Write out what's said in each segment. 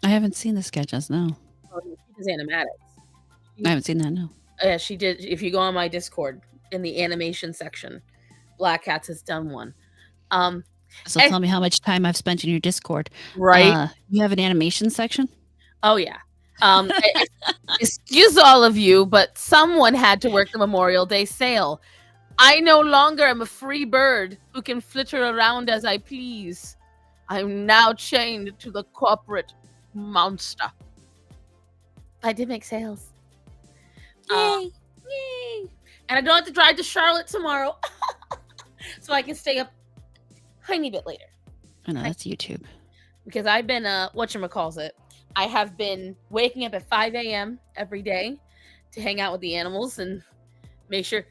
I haven't seen the sketches, no. Oh, no, she does animatics. I She, haven't seen that, no. yeah, she did. If you go on my Discord in the animation section, Black Cats has done one. Um, So and tell me how much time I've spent in your Discord. right. You have an animation section? Oh yeah. Excuse all of you, but someone had to work the Memorial Day sale. I no longer am a free bird who can flitter around as I please. I'm now chained to the corporate monster. I did make sales. Uh, Yay! yay! And I don't have to drive to Charlotte tomorrow, so I can stay up a tiny bit later. Oh no, that's YouTube. Because I've been whatchamacalls it. I have been waking up at 5 a.m. every day to hang out with the animals and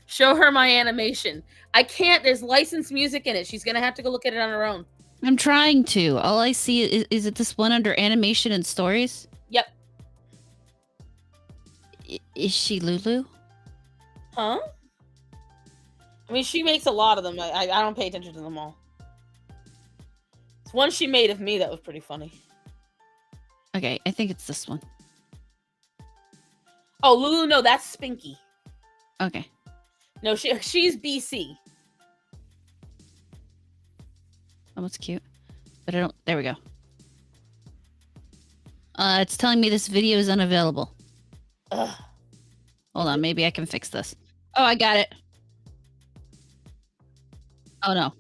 show her my animation. I can't, there's licensed music in it. She's gonna have to go look at it on her own. I'm trying to. All I see is it this one under animation and stories? Yep. Is she Lulu? Huh? I mean, she makes a lot of them. I don't pay attention to them all. It's one she made of me that was pretty funny. Okay, I think it's this one. Oh, Lulu, no, that's Spinky. Okay. No, she's BC. Oh, that's cute. But I don't. There we go. It's telling me this video is unavailable. Ugh. Hold on, maybe I can fix this. Oh, I got it. Oh no,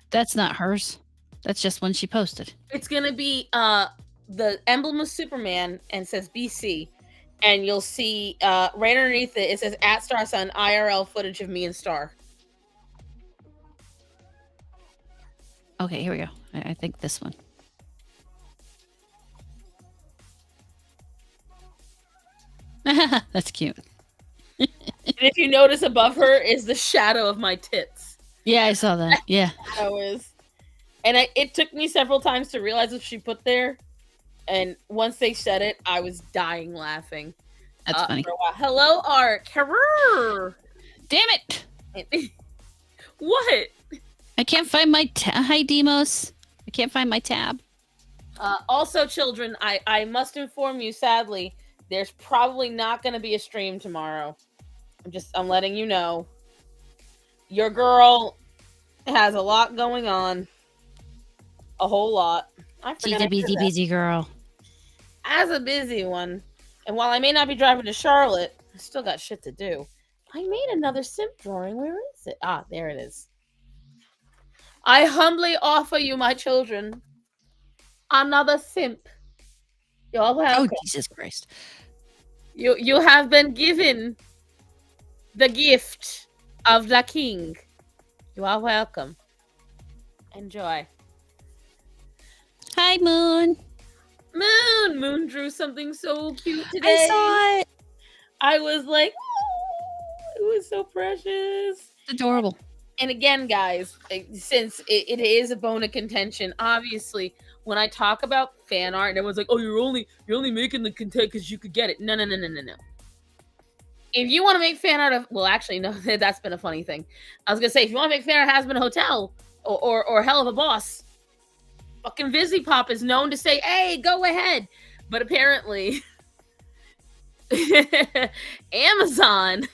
that's not hers. That's just one she posted. It's gonna be the emblem of Superman and says BC, and you'll see right underneath it. It says @StarSun IRL footage of me and Star. Okay, here we go. I think this one. That's cute. And if you notice above her is the shadow of my tits. Yeah, I saw that. Yeah. That was, and it took me several times to realize what she put there. And once they said it, I was dying laughing. That's funny. For a while. Hello, Art. Hello. Damn it! What? I can't find my hi Demos. I can't find my tab. Also, children, I must inform you. Sadly, there's probably not going to be a stream tomorrow. I'm letting you know. Your girl has a lot going on. A whole lot. She's a busy girl. As a busy one. And while I may not be driving to Charlotte, I still got shit to do. I made another simp drawing. Where is it? Ah, there it is. I humbly offer you, my children, another simp. You're welcome. Oh, Jesus Christ. You have been given the gift of the king. You are welcome. Enjoy. Hi, Moon. Moon drew something so cute today. I saw it. I was like, oh, it was so precious. It's adorable. And again, guys, since it is a bone of contention, obviously, when I talk about fan art, and everyone's like, "Oh, you're only making the content because you could get it." No. If you want to make fan art of, well, actually, no, that's been a funny thing. I was gonna say, if you want to make fan art of Hazbin Hotel or Hell of a Boss, fucking Vizipop is known to say, "Hey, go ahead," but apparently, Amazon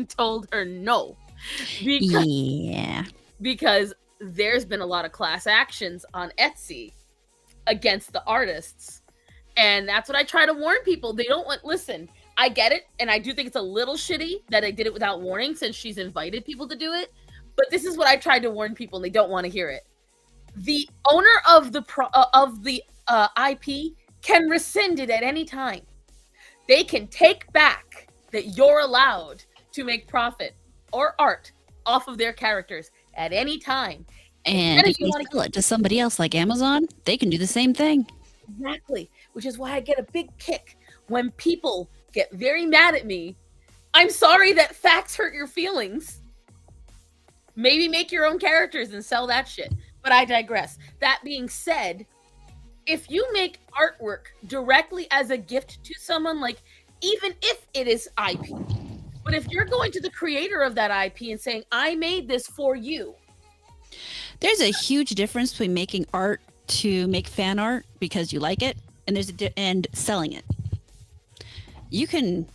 told her no. Because there's been a lot of class actions on Etsy against the artists. And that's what I try to warn people. They don't want, listen, I get it. And I do think it's a little shitty that I did it without warning since she's invited people to do it. But this is what I tried to warn people and they don't want to hear it. The owner of the IP can rescind it at any time. They can take back that you're allowed to make profit or art off of their characters at any time. And if you want to sell it to somebody else like Amazon, they can do the same thing. Exactly. Which is why I get a big kick when people get very mad at me. I'm sorry that facts hurt your feelings. Maybe make your own characters and sell that shit. But I digress. That being said, if you make artwork directly as a gift to someone, like even if it is IP, but if you're going to the creator of that IP and saying, I made this for you. There's a huge difference between making art to make fan art because you like it and and selling it. You can,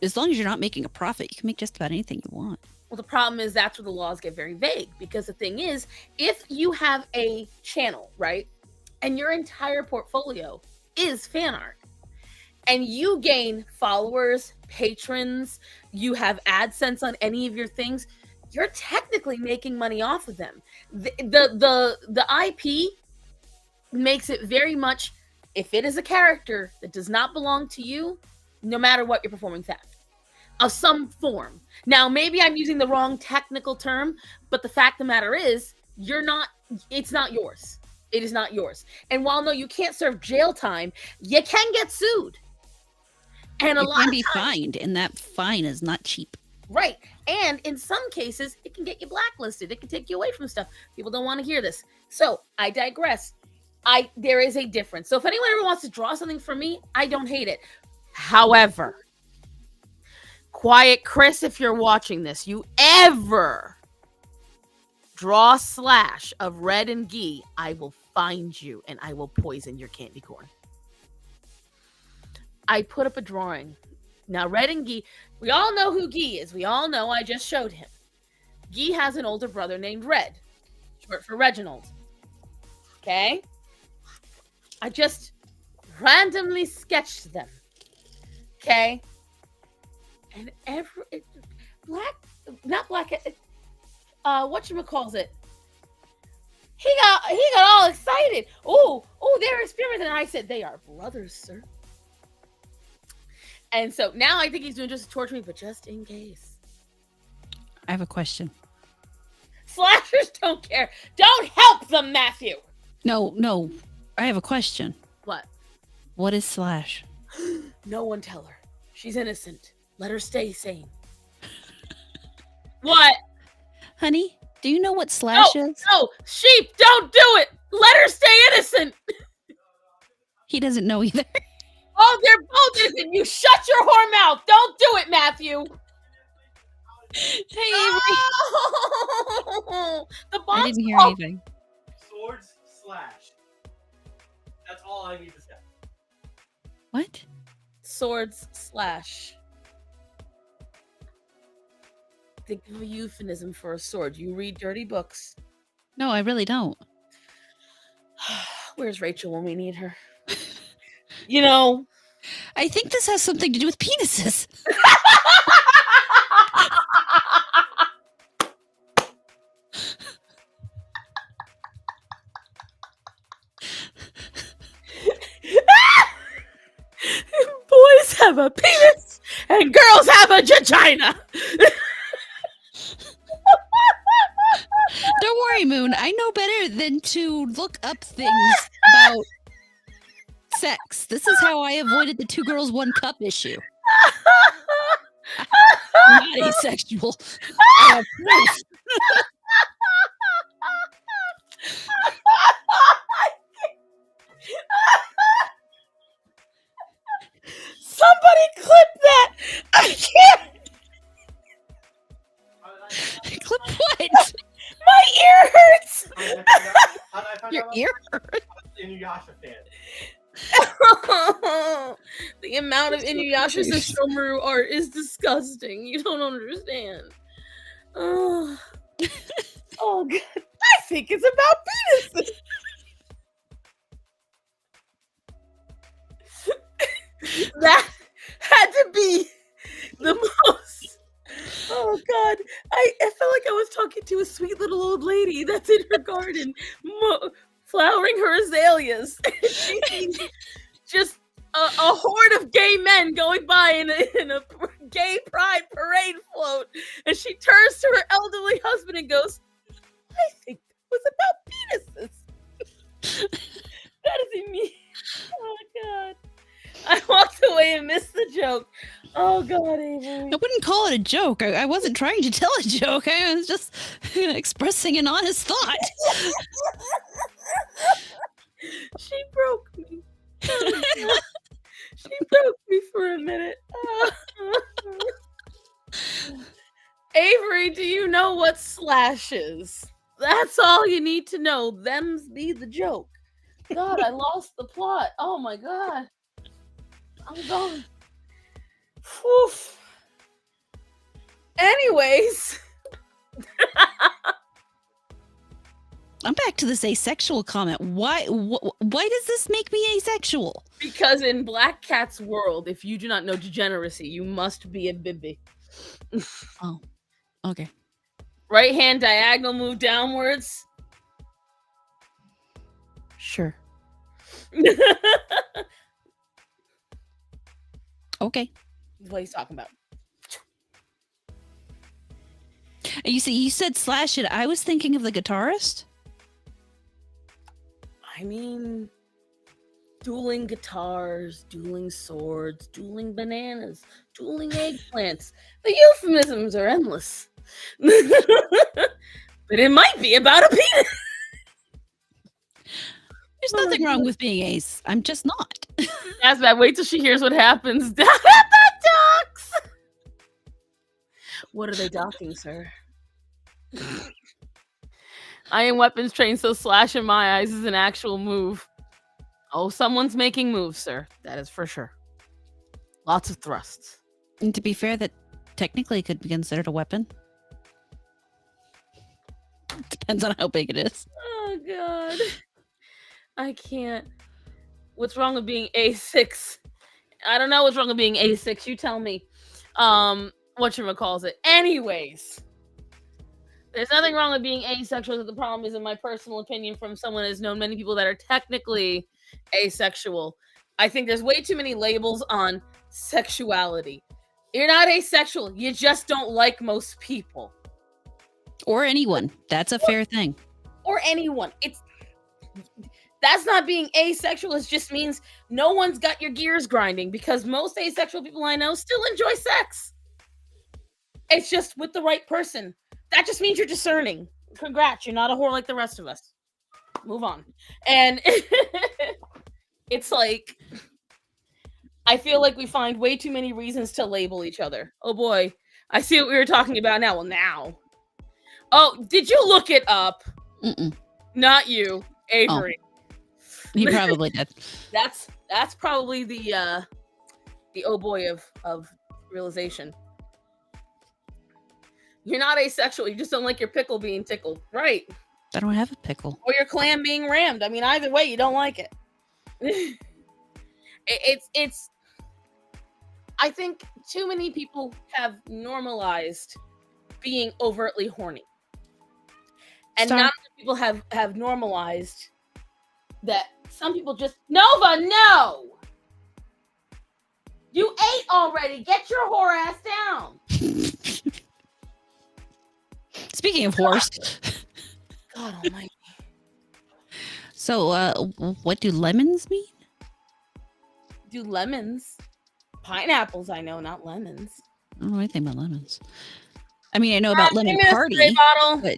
as long as you're not making a profit, you can make just about anything you want. Well, the problem is that's where the laws get very vague, because the thing is, if you have a channel, right, and your entire portfolio is fan art, and you gain followers, patrons, you have AdSense on any of your things, you're technically making money off of them. The IP makes it very much, if it is a character that does not belong to you, no matter what, you're performing theft of some form. Now, maybe I'm using the wrong technical term, but the fact of the matter is, it's not yours. It is not yours. And while no, you can't serve jail time, you can get sued. And a You lot can of be times, fined, and that fine is not cheap. right. And in some cases, it can get you blacklisted. It can take you away from stuff. People don't want to hear this. So I digress. There is a difference. So if anyone ever wants to draw something for me, I don't hate it. However, Quiet Chris, if you're watching this, you ever draw slash of red and ghee, I will find you and I will poison your candy corn. I put up a drawing. Now, red and ghee, we all know who Ghee is. We all know, I just showed him. Ghee has an older brother named Red, short for Reginald. Okay? I just randomly sketched them. Okay? And whatchamacallit? He got all excited. Oh, they're experimenting. And I said, they are brothers, sir. And so now I think he's doing just to torture me, but just in case. I have a question. Slashers don't care. Don't help them, Matthew. No. I have a question. What? What is slash? No one tell her. She's innocent. Let her stay sane. What? Honey, do you know what slash is? No, sheep, don't do it. Let her stay innocent. He doesn't know either. Oh, they're both innocent. You shut your whore mouth. Don't do it, Matthew. Hey, Avery. Oh, the boss. I didn't hear anything. Swords slash. That's all I need to say. What? Swords slash. Think of a euphemism for a sword. You read dirty books. No, I really don't. Where's Rachel when we need her? You know. I think this has something to do with penises. Boys have a penis and girls have a vagina. Don't worry, Moon. I know better than to look up things about sex. This is how I avoided the 2 girls 1 cup issue. I'm not asexual. I have proof. Somebody clip that. I can't. Clip what? My ear hurts. How did I find Your out? ear hurts. Inuyasha fan. The amount of Inuyasha's and Shomaru art is disgusting. You don't understand. Oh, oh God. I think it's about penises. That had to be the most. Oh God, I felt like I was talking to a sweet little old lady that's in her garden, flowering her azaleas. She sees just a horde of gay men going by in a gay pride parade float, and she turns to her elderly husband and goes, "I think it was about penises." That is me. Oh God. I walked away and missed the joke. Oh God, Avery. I wouldn't call it a joke. I wasn't trying to tell a joke. I was just expressing an honest thought. She broke me. Oh, she broke me for a minute. Avery, do you know what slash is? That's all you need to know. Them's be the joke. God, I lost the plot. Oh my God. I'm gone. Whew. Anyways. I'm back to this asexual comment. Why does this make me asexual? Because in Black Cat's world, if you do not know degeneracy, you must be a Bibi. Oh, okay. Right hand diagonal move downwards. Sure. Okay. What he's talking about. You see, you said slash it. I was thinking of the guitarist. I mean, dueling guitars, dueling swords, dueling bananas, dueling eggplants. The euphemisms are endless. But it might be about a penis. There's nothing wrong with being ace. I'm just not. That's bad. Wait till she hears what happens. The docks. What are they docking, sir? Iron weapons trained, so slash in my eyes is an actual move. Oh, someone's making moves, sir. That is for sure. Lots of thrusts. And to be fair, that technically could be considered a weapon. Depends on how big it is. Oh, God. I can't. What's wrong with being A6? I don't know what's wrong with being A6. You tell me. Whatchamacalls it. Anyways. There's nothing wrong with being asexual. The problem is, in my personal opinion, from someone who's known many people that are technically asexual, I think there's way too many labels on sexuality. You're not asexual. You just don't like most people. Or anyone. That's a fair thing. Or anyone. That's not being asexual. It just means no one's got your gears grinding, because most asexual people I know still enjoy sex. It's just with the right person. That just means you're discerning. Congrats, you're not a whore like the rest of us. Move on. And it's like, I feel like we find way too many reasons to label each other. Oh boy, I see what we were talking about now. Well, now. Oh, did you look it up? Mm-mm. Not you, Avery. Oh, he probably did. That's probably the oh boy of realization. You're not asexual. You just don't like your pickle being tickled. Right. I don't have a pickle. Or your clam being rammed. I mean, either way, you don't like it. It's I think too many people have normalized being overtly horny. And not enough people have normalized that some people just, Nova, no! You ate already. Get your whore ass down. Speaking of horse. God almighty. So, what do lemons mean? Do lemons. Pineapples, I know, not lemons. I don't know anything about lemons. I mean, I know about lemon party. But...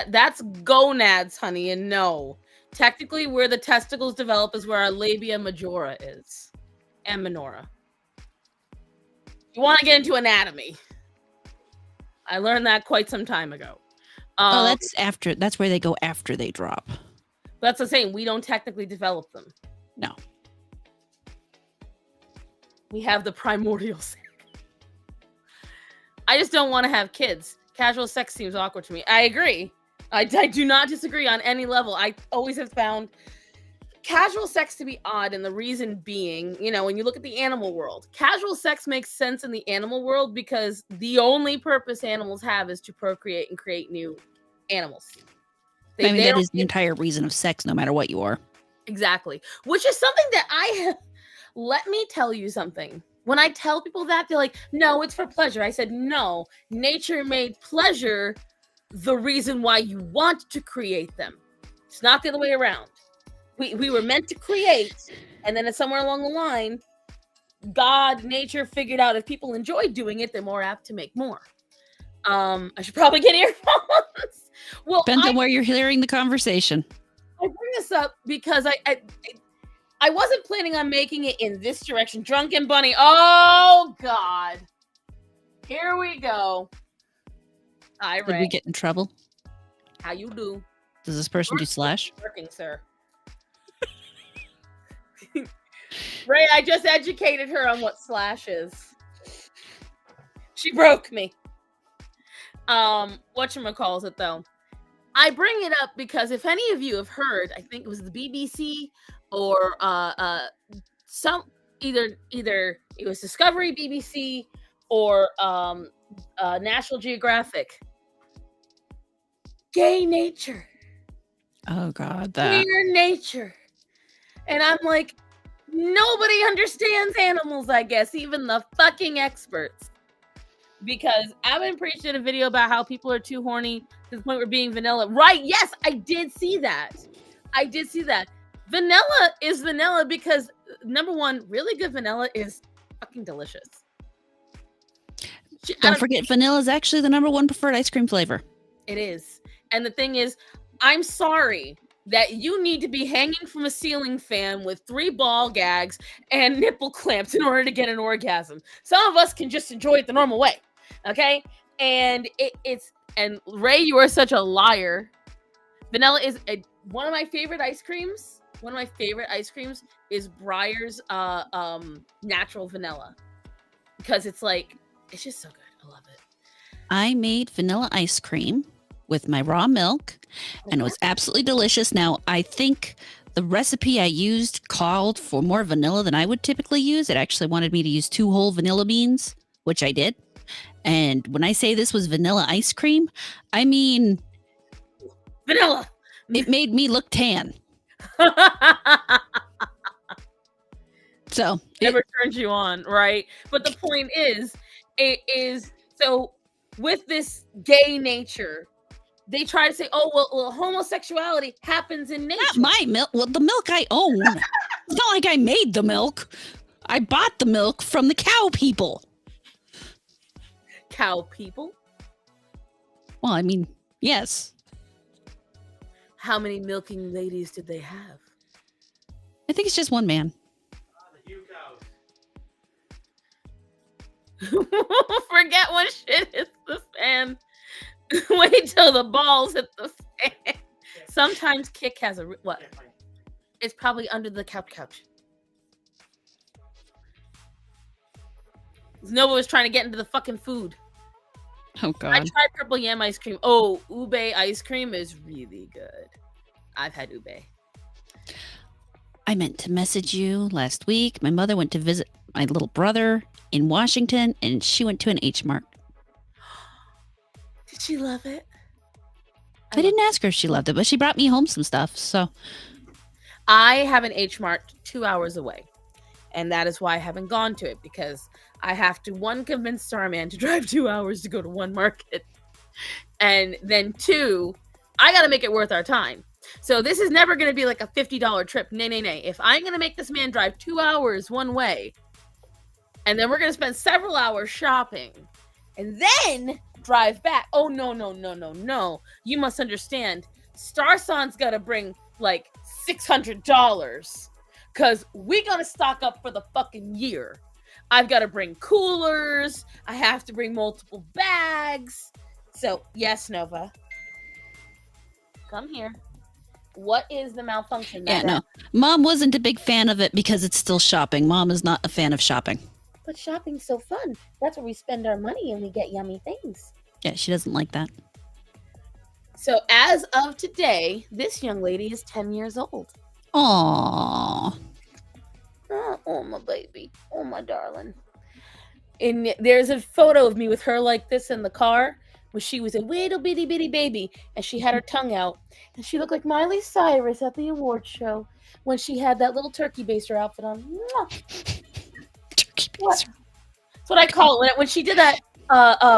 That's gonads, honey, and no. Technically, where the testicles develop is where our labia majora is. And minora. You want to get into anatomy. I learned that quite some time ago. That's where they go after they drop. That's the same. We don't technically develop them. No. We have the primordial sac. I just don't want to have kids. Casual sex seems awkward to me. I agree. I do not disagree on any level. I always have found casual sex to be odd, and the reason being, when you look at the animal world, casual sex makes sense in the animal world because the only purpose animals have is to procreate and create new animals. That is the entire reason of sex, no matter what you are. Exactly. Which is something that let me tell you something. When I tell people that, they're like, no, it's for pleasure. I said, no, nature made pleasure the reason why you want to create them. It's not the other way around. We were meant to create, and then somewhere along the line, nature figured out if people enjoy doing it, they're more apt to make more. I should probably get earphones. Well, depends on where you're hearing the conversation. I bring this up because I wasn't planning on making it in this direction. Drunken Bunny. Oh, God. Here we go. Did we get in trouble? How you do? Does this person do slash? Working, sir. Ray, I just educated her on what slash is. She broke me. Whatchamacalls it though? I bring it up because if any of you have heard, I think it was the BBC or some either it was Discovery, BBC, or National Geographic. Gay nature. Oh God, that. Queer nature. And I'm like, nobody understands animals, I guess, even the fucking experts. Because Evan preached in a video about how people are too horny to the point where being vanilla. Right, yes, I did see that. Vanilla is vanilla because, number one, really good vanilla is fucking delicious. Don't forget, vanilla is actually the #1 preferred ice cream flavor. It is. And the thing is, I'm sorry that you need to be hanging from a ceiling fan with 3 ball gags and nipple clamps in order to get an orgasm. Some of us can just enjoy it the normal way. Okay? And and Ray, you are such a liar. Vanilla is one of my favorite ice creams. One of my favorite ice creams is Breyer's natural vanilla. Because it's just so good. I love it. I made vanilla ice cream with my raw milk, and it was absolutely delicious. Now, I think the recipe I used called for more vanilla than I would typically use. It actually wanted me to use 2 whole vanilla beans, which I did. And when I say this was vanilla ice cream, I mean vanilla. It made me look tan. So never turns you on, right? But the point is, so with this gay nature, they try to say, oh, well, homosexuality happens in nature. Not my milk. Well, the milk I own. It's not like I made the milk. I bought the milk from the cow people. Cow people? Well, I mean, yes. How many milking ladies did they have? I think it's just one man. Forget when shit hits the fan. Wait till the balls hit the fan. Sometimes Kick has a what? It's probably under the couch. Nova was trying to get into the fucking food. Oh God! I tried purple yam ice cream. Oh, ube ice cream is really good. I've had ube. I meant to message you last week. My mother went to visit my little brother in Washington, and she went to an H Mart. Did she love it? I didn't ask her if she loved it, but she brought me home some stuff. So I have an H Mart 2 hours away, and that is why I haven't gone to it, because I have to, 1, convince Starman to drive 2 hours to go to one market, and then 2, I got to make it worth our time. So this is never going to be like a $50 trip. Nay. If I'm going to make this man drive 2 hours one way, and then we're going to spend several hours shopping, and then drive back. Oh, no. You must understand. Starsan's got to bring like $600 because we got to stock up for the fucking year. I've got to bring coolers. I have to bring multiple bags. So, yes, Nova. Come here. What is the malfunction? Yeah, no. Mom wasn't a big fan of it because it's still shopping. Mom is not a fan of shopping. But shopping's so fun. That's where we spend our money and we get yummy things. Yeah, she doesn't like that. So as of today, this young lady is 10 years old. Aww. Oh, my baby. Oh, my darling. And there's a photo of me with her like this in the car when she was a little bitty baby and she had her tongue out. And she looked like Miley Cyrus at the award show when she had that little turkey baster outfit on. Turkey baster. That's what I call it. When she did that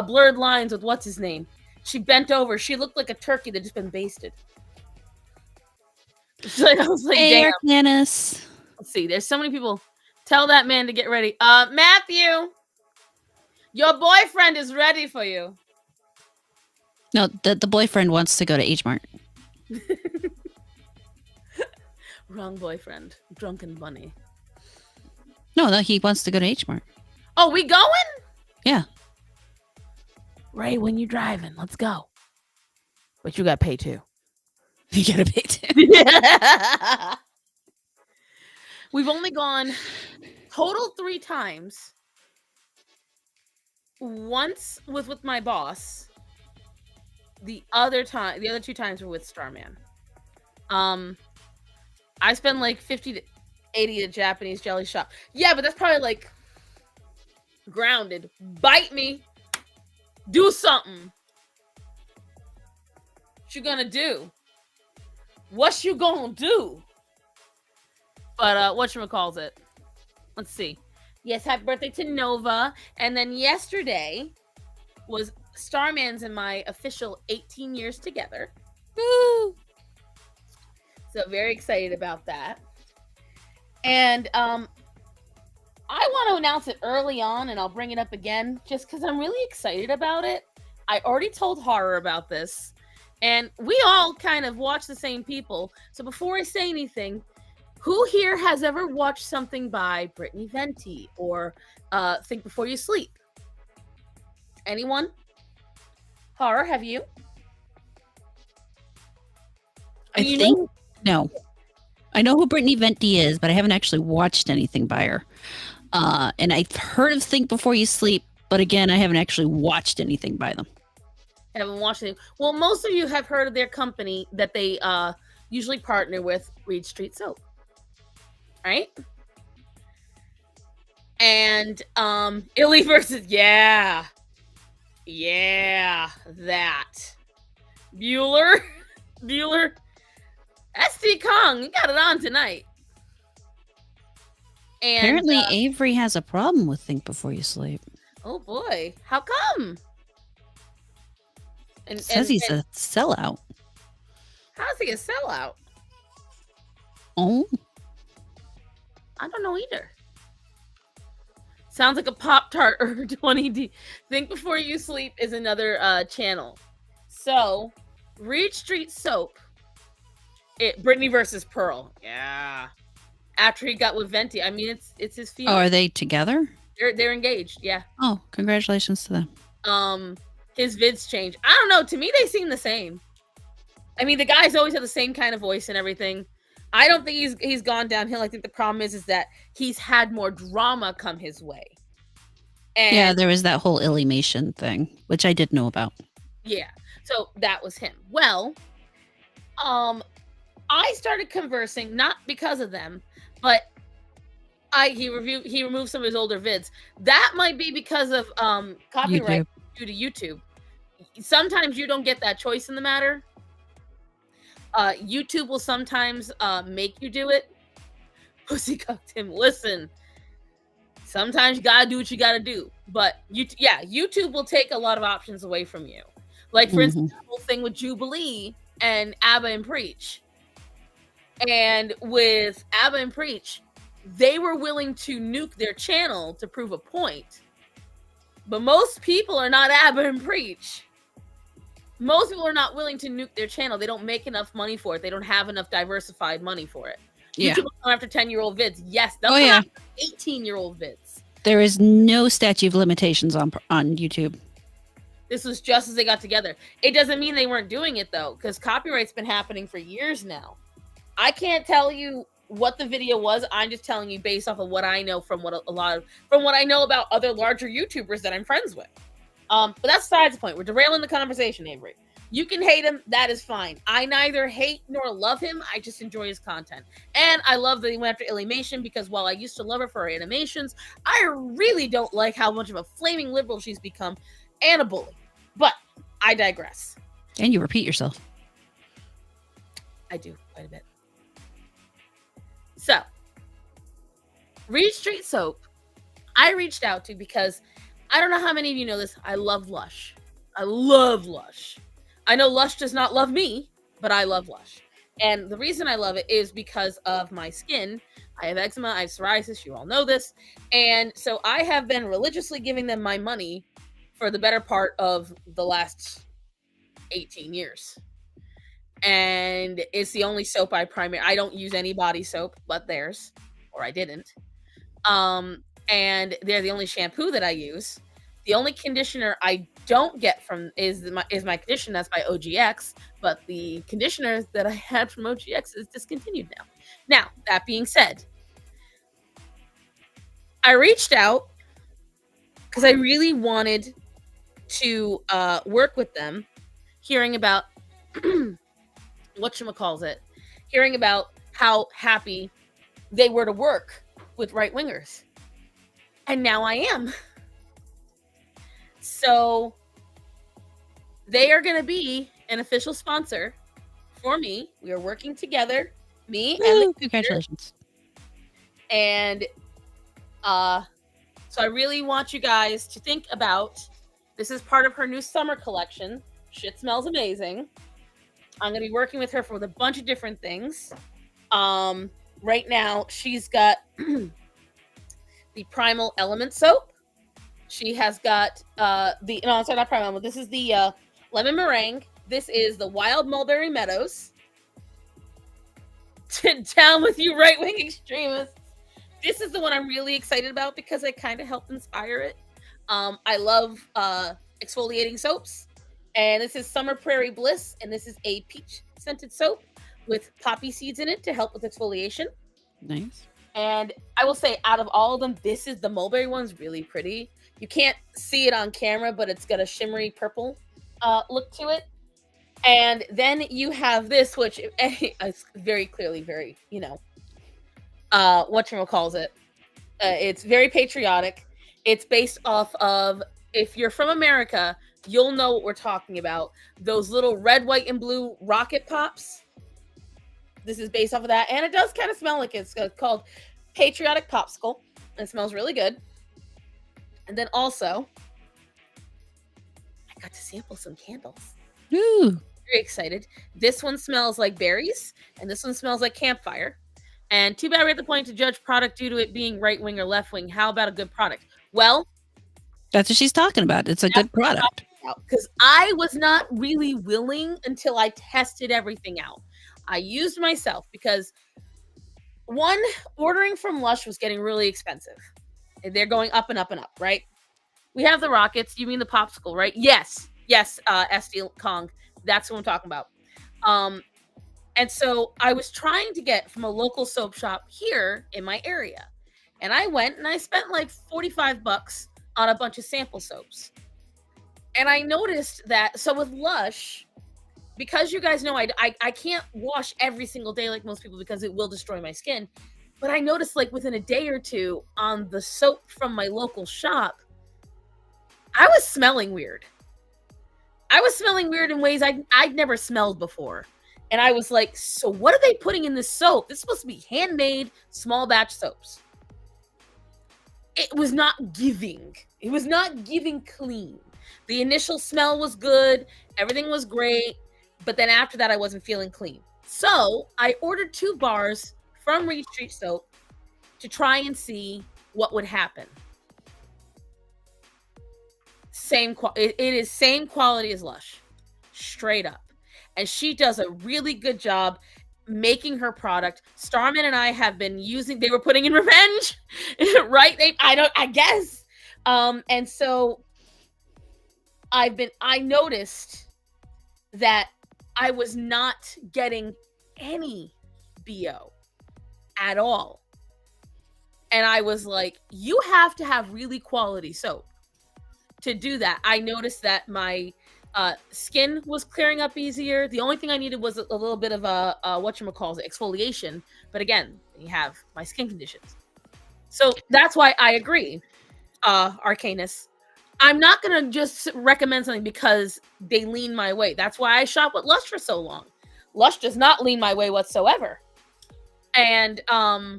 blurred lines with what's his name, she bent over. She looked like a turkey that just been basted. I was like, hey, damn. Arcanis. Let's see. There's so many people. Tell that man to get ready. Matthew, your boyfriend is ready for you. No, the boyfriend wants to go to H Mart. Wrong boyfriend. Drunken bunny. No, he wants to go to H Mart. Oh, we going? Yeah. Ray, when you driving, let's go. but you got to pay too. You gotta pay too. We've only gone total 3 times. Once was with my boss. The other 2 times were with Starman. I spend like 50 to 80 at Japanese jelly shop. Yeah, but that's probably like grounded. Bite me. Do something. What you gonna do? What you gonna do? But whatchamacalls it? Let's see. Yes, happy birthday to Nova. And then yesterday was Starman's and my official 18 years together. Woo! So very excited about that. And I want to announce it early on, and I'll bring it up again just because I'm really excited about it. I already told Horror about this, and we all kind of watch the same people. So before I say anything, who here has ever watched something by Brittany Venti or Think Before You Sleep? Anyone? Horror, have you? I think no. I know who Brittany Venti is, but I haven't actually watched anything by her. And I've heard of Think Before You Sleep, but again, I haven't actually watched anything by them. Haven't watched it. Well, most of you have heard of their company that they usually partner with, Reed Street Soap. Right? And Illy versus that. Bueller. SD Kong, you got it on tonight. And Apparently, Avery has a problem with Think Before You Sleep. oh boy, how come? And Says he's a sellout. how's he a sellout? Oh, I don't know either. Sounds like a Pop-Tart or 20D. Think Before You Sleep is another channel. So, Reed Street Soap. Brittany versus Pearl. Yeah. After he got with Venti. I mean, it's his feud. oh, are they together? They're engaged, yeah. Oh, congratulations to them. His vids change. I don't know. To me, they seem the same. I mean, the guy's always had the same kind of voice and everything. I don't think he's gone downhill. I think the problem is that he's had more drama come his way. And Yeah, there was that whole Illymation thing, which I did know about. yeah. So that was him. Well, I started conversing not because of them, but he removed some of his older vids. That might be because of copyright due to YouTube. Sometimes you don't get that choice in the matter. YouTube will sometimes make you do it. Pussy cucked him. Listen, sometimes you gotta do what you gotta do. But YouTube will take a lot of options away from you. Like for instance, the whole thing with Jubilee and Abba and Preach. And with Abba and Preach, they were willing to nuke their channel to prove a point. But most people are not Abba and Preach. Most people are not willing to nuke their channel. They don't make enough money for it. They don't have enough diversified money for it. Yeah. YouTube will come after 10-year-old vids. Yes, they'll come after 18-year-old vids. There is no statute of limitations on YouTube. This was just as they got together. It doesn't mean they weren't doing it though, because copyright's been happening for years now. I can't tell you what the video was. I'm just telling you based off of what I know from what I know about other larger YouTubers that I'm friends with. But that's besides the point. We're derailing the conversation, Avery. You can hate him. That is fine. I neither hate nor love him. I just enjoy his content. And I love that he went after Illymation because while I used to love her for her animations, I really don't like how much of a flaming liberal she's become and a bully. But I digress. And you repeat yourself. I do quite a bit. So, Reed Street Soap, I reached out to because I don't know how many of you know this. I love Lush. I love Lush. I know Lush does not love me, but I love Lush. And the reason I love it is because of my skin. I have eczema, I have psoriasis, you all know this. And so I have been religiously giving them my money for the better part of the last 18 years. And it's the only soap I don't use any body soap but theirs, or I didn't. And they're the only shampoo that I use. The only conditioner I don't get from is my conditioner that's by OGX, but the conditioner that I had from OGX is discontinued now. Now, that being said, I reached out because I really wanted to work with them, hearing about whatchamacallit, hearing about how happy they were to work with right wingers. And now I am. So they are going to be an official sponsor for me. We are working together, me and the congratulations. And so I really want you guys to think about, this is part of her new summer collection. Shit smells amazing. I'm going to be working with her for a bunch of different things. Right now, she's got the Primal Element soap. She has got not Primal Element. This is the Lemon Meringue. This is the Wild Mulberry Meadows. Down with you, right-wing extremists. This is the one I'm really excited about because I kind of helped inspire it. I love exfoliating soaps. And this is Summer Prairie Bliss. And this is a peach-scented soap with poppy seeds in it to help with exfoliation. Nice. And I will say, out of all of them, this is the mulberry one's really pretty. You can't see it on camera, but it's got a shimmery purple look to it. And then you have this, which is very clearly very, whatchamacallit. It's very patriotic. It's based off of, if you're from America, you'll know what we're talking about. Those little red, white, and blue rocket pops. This is based off of that. And it does kind of smell like it's called Patriotic Popsicle. It smells really good. And then also, I got to sample some candles. Ooh. Very excited. This one smells like berries, and this one smells like campfire. And too bad we're at the point to judge product due to it being right wing or left wing. How about a good product? Well, that's what she's talking about. It's a good product. Because I was not really willing until I tested everything out. I used myself because, one, ordering from Lush was getting really expensive. They're going up and up and up, right? We have the rockets. You mean the popsicle, right? Yes, SD Kong. That's what I'm talking about. And so I was trying to get from a local soap shop here in my area. And I went and I spent like $45 on a bunch of sample soaps. And I noticed that, so with Lush, because you guys know I can't wash every single day like most people because it will destroy my skin. But I noticed like within a day or two on the soap from my local shop, I was smelling weird. I was smelling weird in ways I'd never smelled before. And I was like, so what are they putting in this soap? This is supposed to be handmade, small batch soaps. It was not giving. It was not giving clean. The initial smell was good. Everything was great. But then after that, I wasn't feeling clean. So I ordered 2 bars from Reed Street Soap to try and see what would happen. It is same quality as Lush. Straight up. And she does a really good job making her product. Starman and I have been using, they were putting in revenge, right? I guess. And so I noticed that I was not getting any BO at all. And I was like, you have to have really quality soap to do that. I noticed that my skin was clearing up easier. The only thing I needed was a little bit of a exfoliation. But again, you have my skin conditions. So that's why I agree, Arcanus. I'm not going to just recommend something because they lean my way. That's why I shop with Lush for so long. Lush does not lean my way whatsoever. And I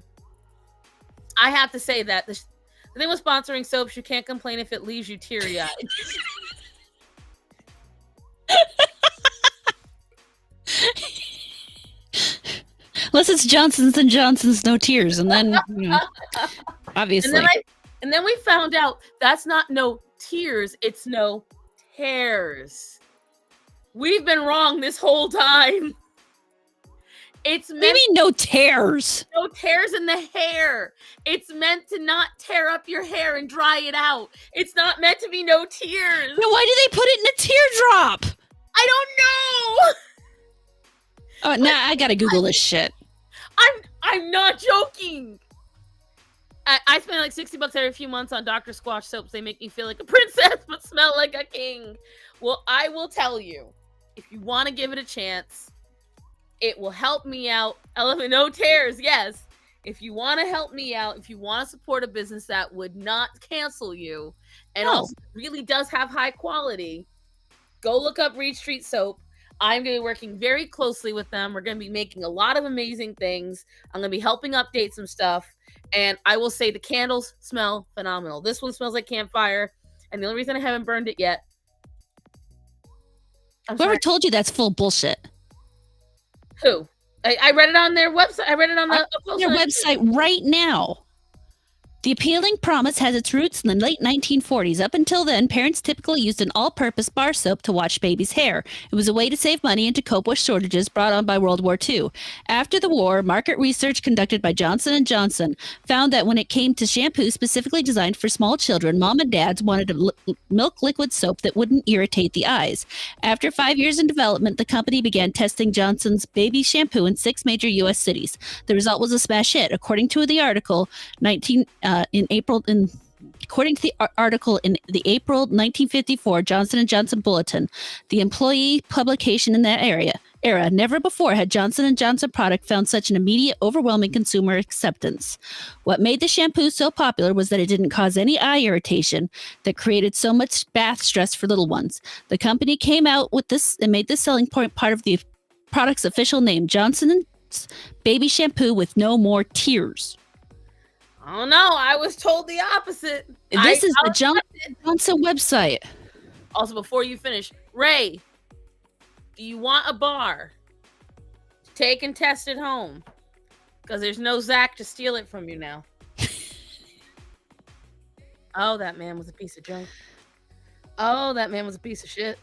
have to say that the thing with sponsoring soaps, you can't complain if it leaves you teary-eyed. Unless it's Johnson's and Johnson's no tears, and then obviously. And then we found out that's not no tears, it's no tears. We've been wrong this whole time. It's What do you meant mean no tears? no tears in the hair. It's meant to not tear up your hair and dry it out. It's not meant to be no tears. Then why do they put it in a teardrop? I don't know. Oh, now I gotta Google this shit. I'm not joking. I spend like $60 every few months on Dr. Squatch soaps. They make me feel like a princess but smell like a king. Well, I will tell you, if you want to give it a chance, it will help me out. No tears, yes. If you want to help me out, if you want to support a business that would not cancel you and also really does have high quality, go look up Reed Street Soap. I'm going to be working very closely with them. We're going to be making a lot of amazing things. I'm going to be helping update some stuff. And I will say the candles smell phenomenal. This one smells like campfire. And the only reason I haven't burned it yet. Whoever told you that's full bullshit? Who? I read it on their website. I read it on their website right now. The appealing promise has its roots in the late 1940s. Up until then, parents typically used an all-purpose bar soap to wash babies' hair. It was a way to save money and to cope with shortages brought on by World War II. After the war, market research conducted by Johnson & Johnson found that when it came to shampoo specifically designed for small children, mom and dads wanted a milk liquid soap that wouldn't irritate the eyes. After 5 years in development, the company began testing Johnson's baby shampoo in 6 major U.S. cities. The result was a smash hit. According to the article, according to the article in the April 1954 Johnson & Johnson Bulletin, the employee publication in that era, never before had Johnson & Johnson product found such an immediate, overwhelming consumer acceptance. What made the shampoo so popular was that it didn't cause any eye irritation that created so much bath stress for little ones. The company came out with this and made this selling point part of the product's official name, Johnson's Baby Shampoo with No More Tears. Oh no, I was told the opposite. This is the Johnson website. Also, before you finish, Ray, do you want a bar to take and test at home? Because there's no Zach to steal it from you now. Oh, that man was a piece of junk. Oh, that man was a piece of shit.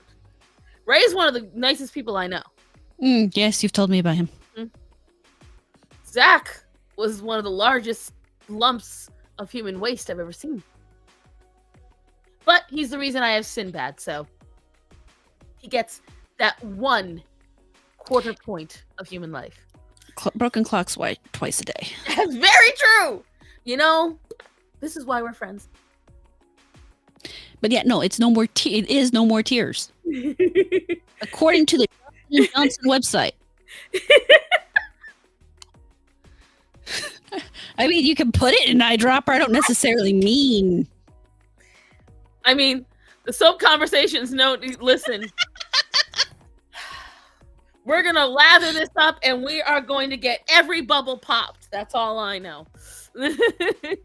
Ray's one of the nicest people I know. Yes, you've told me about him. Zach was one of the largest lumps of human waste I've ever seen. But he's the reason I have Sinbad, so he gets that 1/4 point of human life. Broken clocks twice a day. That's very true. You know, this is why we're friends. But yeah, no, it's no more. It is no more tears, according to the Johnson website. I mean, you can put it in an eyedropper. I don't necessarily mean. I mean, the soap conversations note. Listen, we're gonna lather this up, and we are going to get every bubble popped. That's all I know.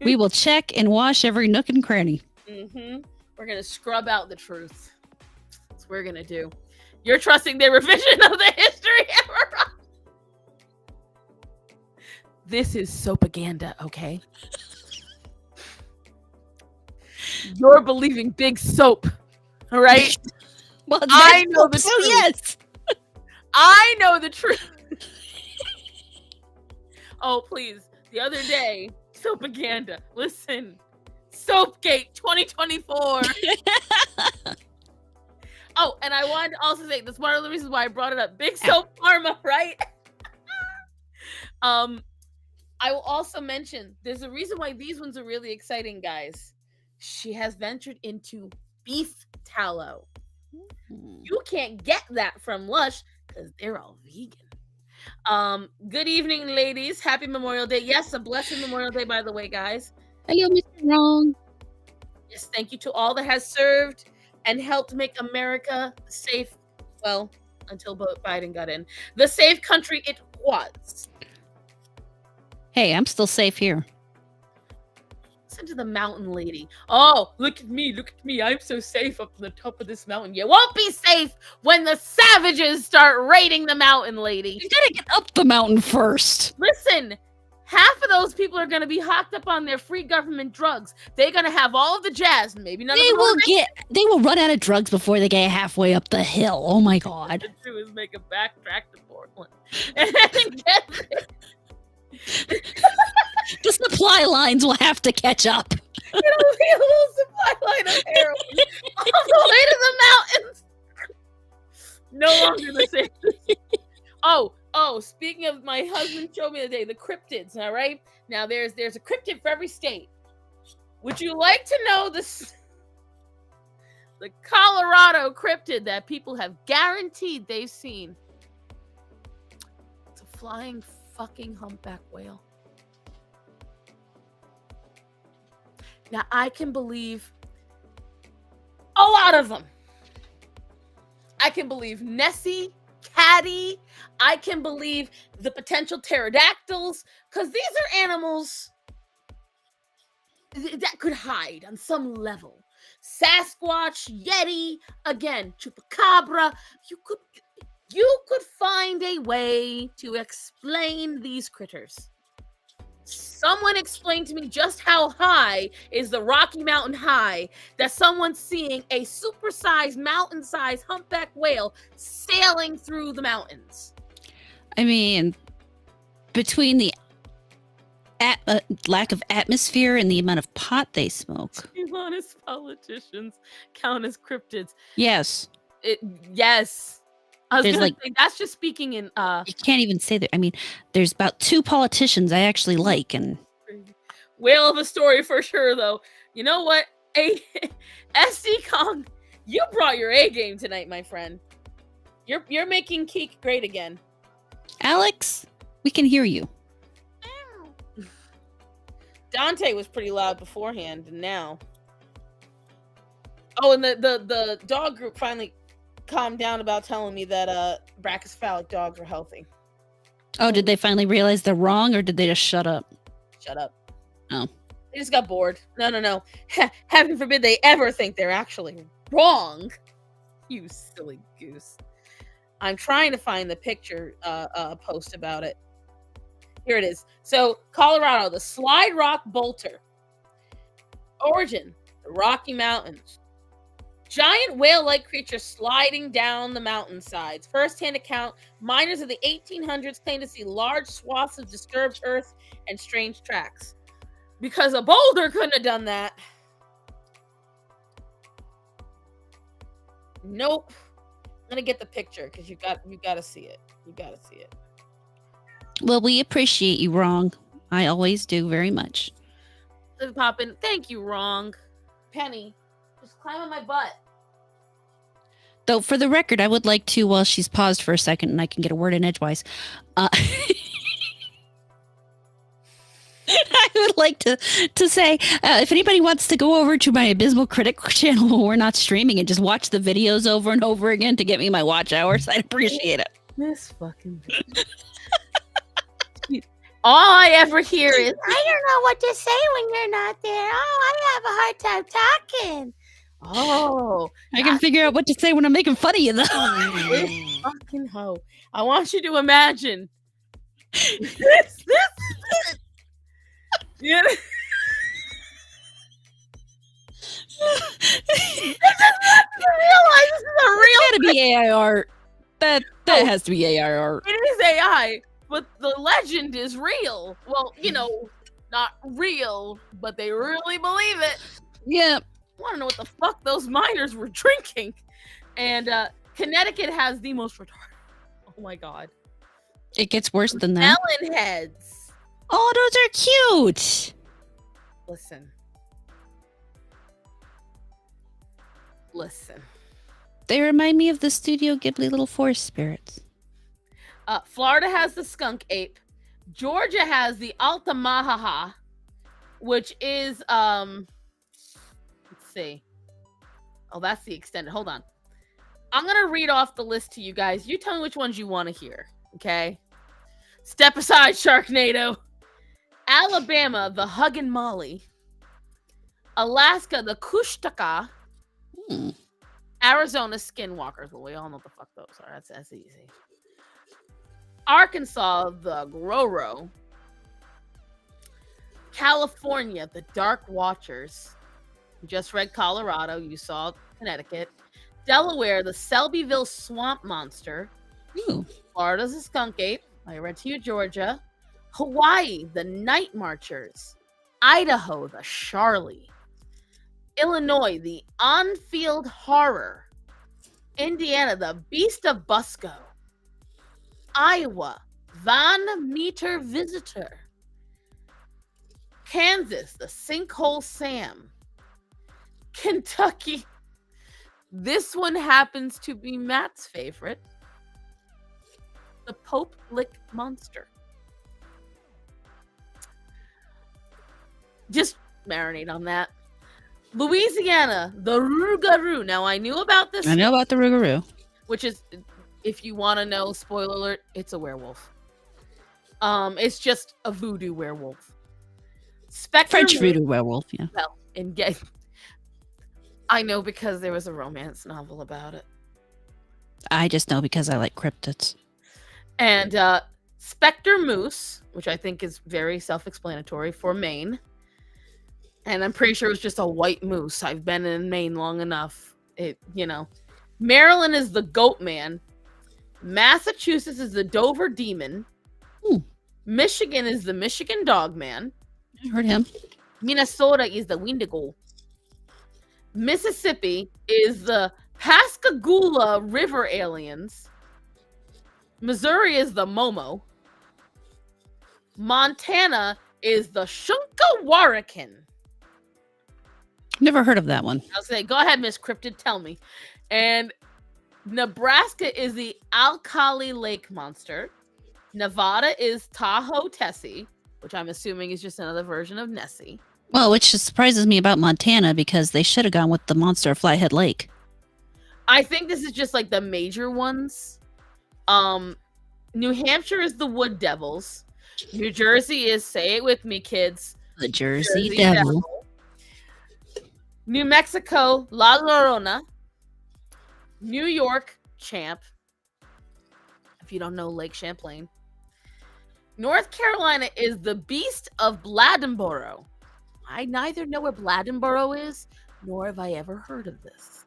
We will check and wash every nook and cranny. We're gonna scrub out the truth. That's what we're gonna do. You're trusting the revision of the history ever. This is soapaganda, okay? You're believing big soap, all right? Well, I know the truth. Yes. I know the truth. Oh, please. The other day, soapaganda. Listen. Soapgate 2024. Oh, and I wanted to also say, that's one of the reasons why I brought it up. Big Soap Pharma, right? I will also mention, there's a reason why these ones are really exciting, guys. She has ventured into beef tallow. You can't get that from Lush because they're all vegan. Good evening, ladies. Happy Memorial Day. Yes, a blessed Memorial Day, by the way, guys. Hello, Mr. Wrong. Yes, thank you to all that has served and helped make America safe. Well, until Biden got in. The safe country it was. Hey, I'm still safe here. Listen to the mountain lady. Oh, look at me. Look at me. I'm so safe up on the top of this mountain. You won't be safe when the savages start raiding the mountain, lady. You gotta get up the mountain first. Listen, half of those people are going to be hocked up on their free government drugs. They're going to have all of the jazz. Maybe none of them They will run out of drugs before they get halfway up the hill. Oh my god. to do is make a backtrack to Portland and get there. The supply lines will have to catch up. It'll be a little supply line of heroin all the way to the mountains. No longer the same. Oh, speaking of, my husband showed me the day the cryptids. All right, now there's a cryptid for every state. Would you like to know the Colorado cryptid that people have guaranteed they've seen? It's a flying fucking humpback whale. Now I can believe a lot of them. I can believe Nessie, Caddy. I can believe the potential pterodactyls, because these are animals that could hide on some level. Sasquatch, Yeti, again, Chupacabra. You could find a way to explain these critters. Someone explain to me just how high is the Rocky Mountain High that someone's seeing a supersized, mountain-sized humpback whale sailing through the mountains. I mean, between the lack of atmosphere and the amount of pot they smoke. Honest politicians count as cryptids. Yes. Yes. I was There's gonna say, that's just speaking in you can't even say that. I mean, there's about 2 politicians I actually like, and whale of a story for sure, though. You know what? SD Kong, you brought your A game tonight, my friend. You're making Keek great again. Alex, we can hear you. Dante was pretty loud beforehand, and now. Oh, and the dog group finally calmed down about telling me that brachycephalic dogs are healthy. Oh, did they finally realize they're wrong, or did they just shut up? Shut up. Oh. They just got bored. No. Heaven forbid they ever think they're actually wrong. You silly goose. I'm trying to find the picture post about it. Here it is. So, Colorado, the slide rock bolter. Origin, the Rocky Mountains. Giant whale-like creature sliding down the mountainsides. First-hand account, miners of the 1800s claim to see large swaths of disturbed earth and strange tracks. Because a boulder couldn't have done that. Nope. I'm gonna get the picture because you gotta see it. You gotta see it. Well, we appreciate you, Wrong. I always do very much. Poppin', thank you, Wrong. Penny, just climb on my butt. Though, for the record, I would like to, while she's paused for a second and I can get a word in edgewise, I would like to say, if anybody wants to go over to my Abysmal Critic channel when we're not streaming and just watch the videos over and over again to get me my watch hours, I'd appreciate it. This fucking bitch. All I ever hear is, I don't know what to say when you're not there. Oh, I have a hard time talking. Oh, I can figure out what to say when I'm making fun of you, though. this fucking hoe. I want you to imagine. This. Yeah. This is not to realize this is a real. It's gotta be AI art. That has to be AI art. It is AI, but the legend is real. Well, not real, but they really believe it. Yeah. I want to know what the fuck those miners were drinking. And Connecticut has the most retarded. Oh my god. It gets worse than that. Melon heads. Oh, those are cute. Listen. They remind me of the Studio Ghibli little forest spirits. Florida has the skunk ape. Georgia has the Altamaha, which is let's see. Oh, that's the extended. Hold on. I'm gonna read off the list to you guys. You tell me which ones you want to hear. Okay. Step aside, Sharknado. Alabama, the Huggin' Molly. Alaska, the Kushtaka. Arizona, Skinwalkers. Well, we all know what the fuck those are. That's easy. Arkansas, the Groro. California, the Dark Watchers. You just read Colorado. You saw Connecticut. Delaware, the Selbyville Swamp Monster. Ooh. Florida's the Skunk Ape. I read to you, Georgia. Hawaii, the Night Marchers. Idaho, the Charlie. Illinois, the On-Field Horror. Indiana, the Beast of Busco. Iowa, Van Meter Visitor. Kansas, the Sinkhole Sam. Kentucky, this one happens to be Matt's favorite, the Pope Lick Monster. Just marinate on that. Louisiana, the Rougarou. Now, I knew about this. I know about the Rougarou. Which is, if you want to know, spoiler alert, it's a werewolf. It's just a voodoo werewolf. Spectre French voodoo werewolf, yeah. Well, and get. I know because there was a romance novel about it. I just know because I like cryptids. And Spectre Moose, which I think is very self-explanatory, for Maine. And I'm pretty sure it was just a white moose. I've been in Maine long enough. Maryland is the Goat Man. Massachusetts is the Dover Demon. Michigan is the Michigan Dog Man. I heard him. Minnesota is the Wendigo. Mississippi is the Pascagoula River Aliens. Missouri is the Momo. Montana is the Shunkawarakan. Never heard of that one. I'll say, go ahead, Miss Cryptid, tell me. And Nebraska is the Alkali Lake Monster. Nevada is Tahoe Tessie, which I'm assuming is just another version of Nessie. Well, which surprises me about Montana because they should have gone with the monster of Flathead Lake. I think this is just like the major ones. New Hampshire is the Wood Devils. New Jersey is, say it with me, kids, The Jersey Devil. New Mexico, La Llorona. New York, Champ. If you don't know Lake Champlain. North Carolina is the Beast of Bladdenboro. I neither know where Bladdenboro is, nor have I ever heard of this.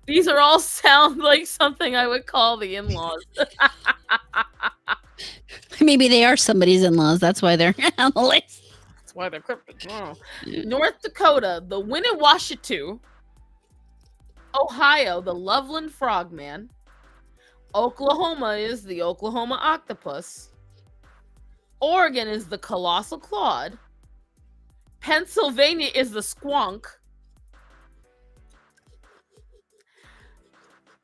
These are all sound like something I would call the in-laws. Maybe they are somebody's in-laws. That's why they're on the list. That's why they're cryptic. North Dakota, the Winnewashitu. Ohio, the Loveland Frogman. Oklahoma is the Oklahoma Octopus. Oregon is the Colossal Claude. Pennsylvania is the Squonk.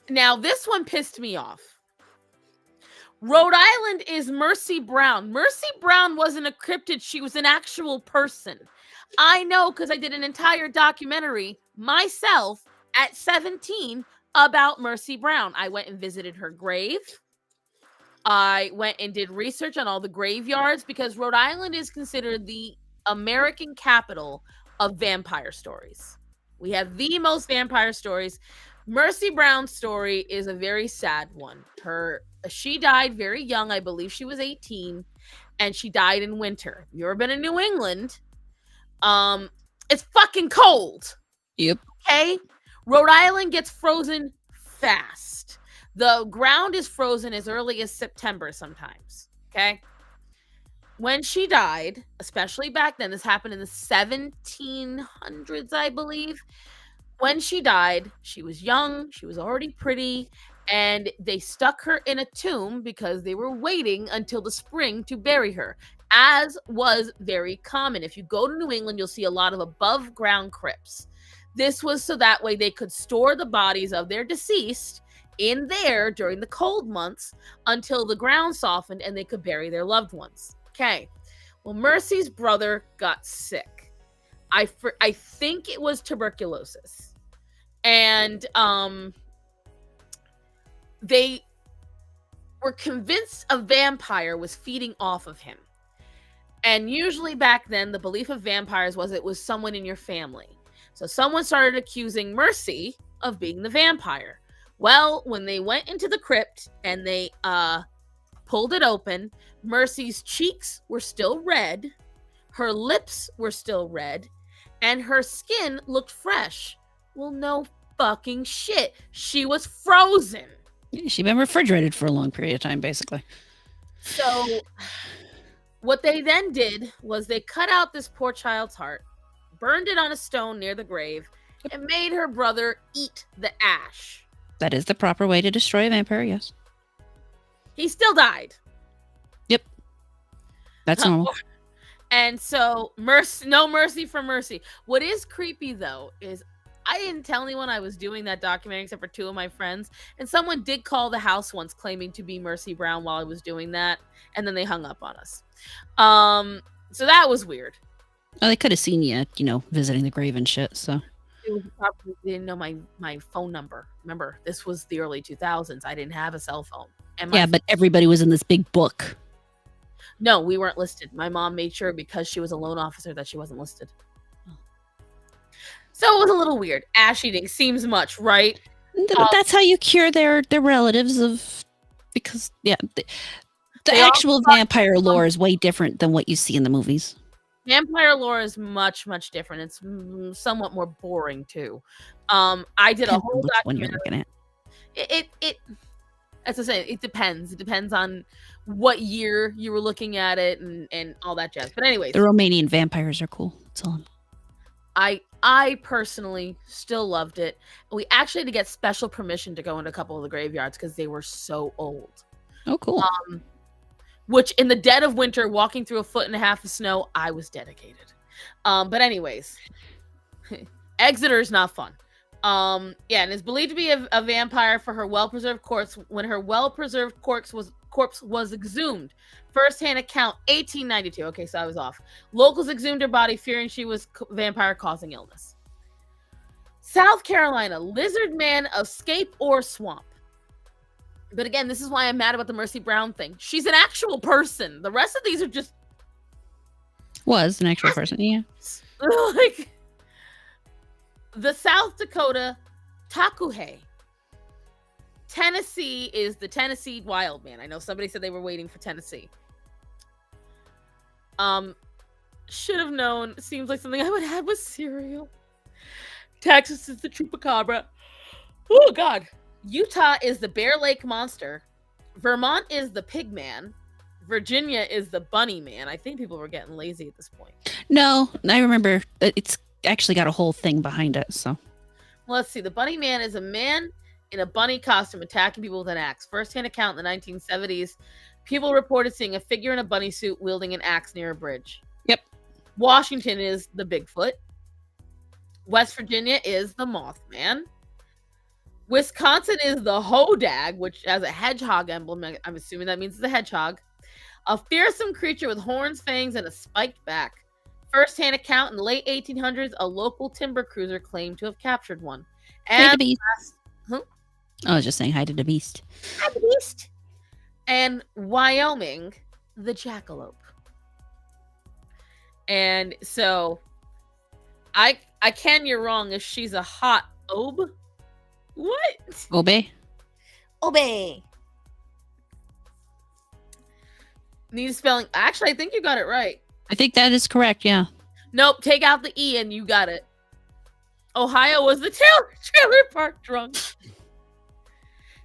Now, this one pissed me off. Rhode Island is Mercy Brown. Mercy Brown wasn't a cryptid. She was an actual person. I know because I did an entire documentary myself at 17 about Mercy Brown. I went and visited her grave. I went and did research on all the graveyards because Rhode Island is considered the American capital of vampire stories. We have the most vampire stories. Mercy Brown's story is a very sad one. She died very young. I believe she was 18, and she died in winter. If you've ever been in New England, it's fucking cold. Yep. Okay? Rhode Island gets frozen fast. The ground is frozen as early as September sometimes. Okay? When she died, especially back then, this happened in the 1700s, I believe. When she died, she was young, she was already pretty, and they stuck her in a tomb because they were waiting until the spring to bury her, as was very common. If you go to New England, you'll see a lot of above ground crypts. This was so that way they could store the bodies of their deceased in there during the cold months until the ground softened and they could bury their loved ones. Okay. Well, Mercy's brother got sick. I think it was tuberculosis. And they were convinced a vampire was feeding off of him. And usually back then, the belief of vampires was it was someone in your family. So someone started accusing Mercy of being the vampire. Well, when they went into the crypt and they pulled it open, Mercy's cheeks were still red, Her lips were still red, and her skin looked fresh. Well, no fucking shit. She was frozen. Yeah, she'd been refrigerated for a long period of time, basically. So, what they then did was they cut out this poor child's heart, burned it on a stone near the grave, and made her brother eat the ash. That is the proper way to destroy a vampire, yes. He still died. Yep. That's normal. And so, no mercy for Mercy. What is creepy, though, is I didn't tell anyone I was doing that documentary except for 2 of my friends. And someone did call the house once claiming to be Mercy Brown while I was doing that. And then they hung up on us. So that was weird. Oh, they could have seen you, visiting the grave and shit, so. It was probably, they didn't know my phone number. Remember, this was the early 2000s. I didn't have a cell phone. And Yeah, but everybody was in this big book. No, we weren't listed. My mom made sure because she was a loan officer that she wasn't listed. So it was a little weird. Ash eating seems much, right? But that's how you cure their relatives of, because the actual vampire lore is way different than what you see in the movies. Vampire lore is much, much different. It's somewhat more boring too. I did a whole one you're looking at. It as I say, it depends. It depends on what year you were looking at it and all that jazz. But anyways, The Romanian vampires are cool. That's all. I personally still loved it. We actually had to get special permission to go into a couple of the graveyards because they were so old. Oh, cool. Which in the dead of winter, walking through 1.5 feet of snow, I was dedicated. But anyways, Exeter's not fun. And is believed to be a vampire for her well-preserved corpse when her well-preserved corpse was exhumed. First-hand account, 1892. Okay, so I was off. Locals exhumed her body, fearing she was vampire causing illness. South Carolina, lizard man escape or swamp. But again, this is why I'm mad about the Mercy Brown thing. She's an actual person. The rest of these are just... Was an actual person, yeah. Like... The South Dakota Takuhe. Tennessee is the Tennessee wild man. I know somebody said they were waiting for Tennessee. Should have known. Seems like something I would have with cereal. Texas is the chupacabra. Oh God. Utah is the Bear Lake monster. Vermont is the pig man. Virginia is the bunny man. I think people were getting lazy at this point. No, I remember it's actually got a whole thing behind it. So let's see. The bunny man is a man in a bunny costume attacking people with an axe. First-hand account in the 1970s. People reported seeing a figure in a bunny suit wielding an axe near a bridge. Yep. Washington is the Bigfoot. West Virginia is the Mothman. Wisconsin is the Hodag, which has a hedgehog emblem. I'm assuming that means it's a hedgehog. A fearsome creature with horns, fangs, and a spiked back. First-hand account in the late 1800s, a local timber cruiser claimed to have captured one. And the beast. I was just saying hi to the beast. Hi, the beast. And Wyoming, the jackalope. And so, I can you're wrong if she's a hot obe. What? Obey. Need spelling. Actually, I think you got it right. I think that is correct, yeah. Nope, take out the E and you got it. Ohio was the trailer park drunk.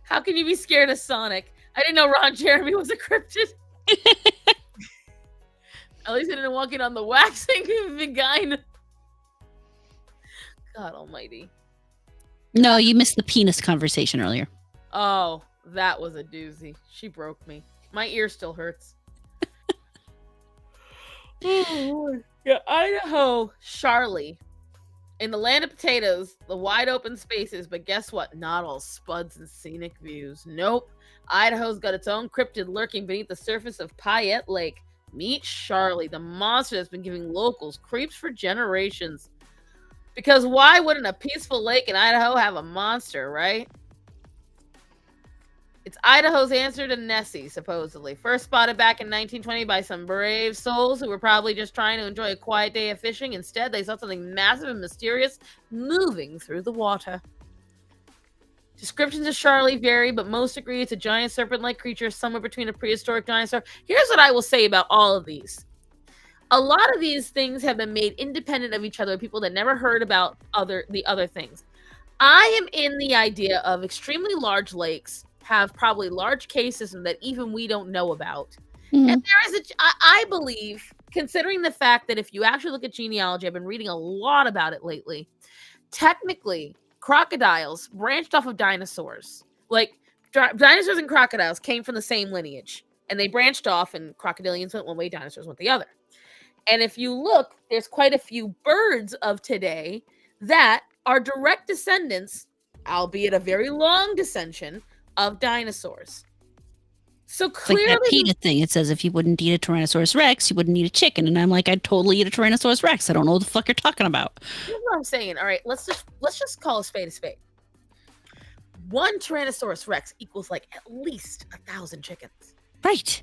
How can you be scared of Sonic? I didn't know Ron Jeremy was a cryptid. At least I didn't walk in on the waxing vagina. God almighty. No, you missed the penis conversation earlier. Oh, that was a doozy. She broke me. My ear still hurts. Yeah, Idaho, Charlie. In the land of potatoes, the wide open spaces, but guess what? Not all spuds and scenic views. Nope. Idaho's got its own cryptid lurking beneath the surface of Payette Lake. Meet Charlie, the monster that's been giving locals creeps for generations. Because why wouldn't a peaceful lake in Idaho have a monster, right? It's Idaho's answer to Nessie, supposedly. First spotted back in 1920 by some brave souls who were probably just trying to enjoy a quiet day of fishing. Instead, they saw something massive and mysterious moving through the water. Descriptions of Charlie vary, but most agree it's a giant serpent-like creature somewhere between a prehistoric dinosaur. Here's what I will say about all of these. A lot of these things have been made independent of each other, people that never heard about the other things. I am in the idea of extremely large lakes have probably large cave systems that even we don't know about. Mhm. And there is I believe, considering the fact that if you actually look at genealogy, I've been reading a lot about it lately. Technically, crocodiles branched off of dinosaurs. Like dinosaurs and crocodiles came from the same lineage, and they branched off, and crocodilians went one way, dinosaurs went the other. And if you look, there's quite a few birds of today that are direct descendants, albeit a very long descension, of dinosaurs. So It's like clearly, that PETA thing. It says if you wouldn't eat a Tyrannosaurus Rex, you wouldn't eat a chicken. And I'm like, I'd totally eat a Tyrannosaurus Rex. I don't know what the fuck you're talking about. here's what I'm saying. All right, let's just call a spade a spade. One Tyrannosaurus Rex equals like at least 1,000 chickens. Right.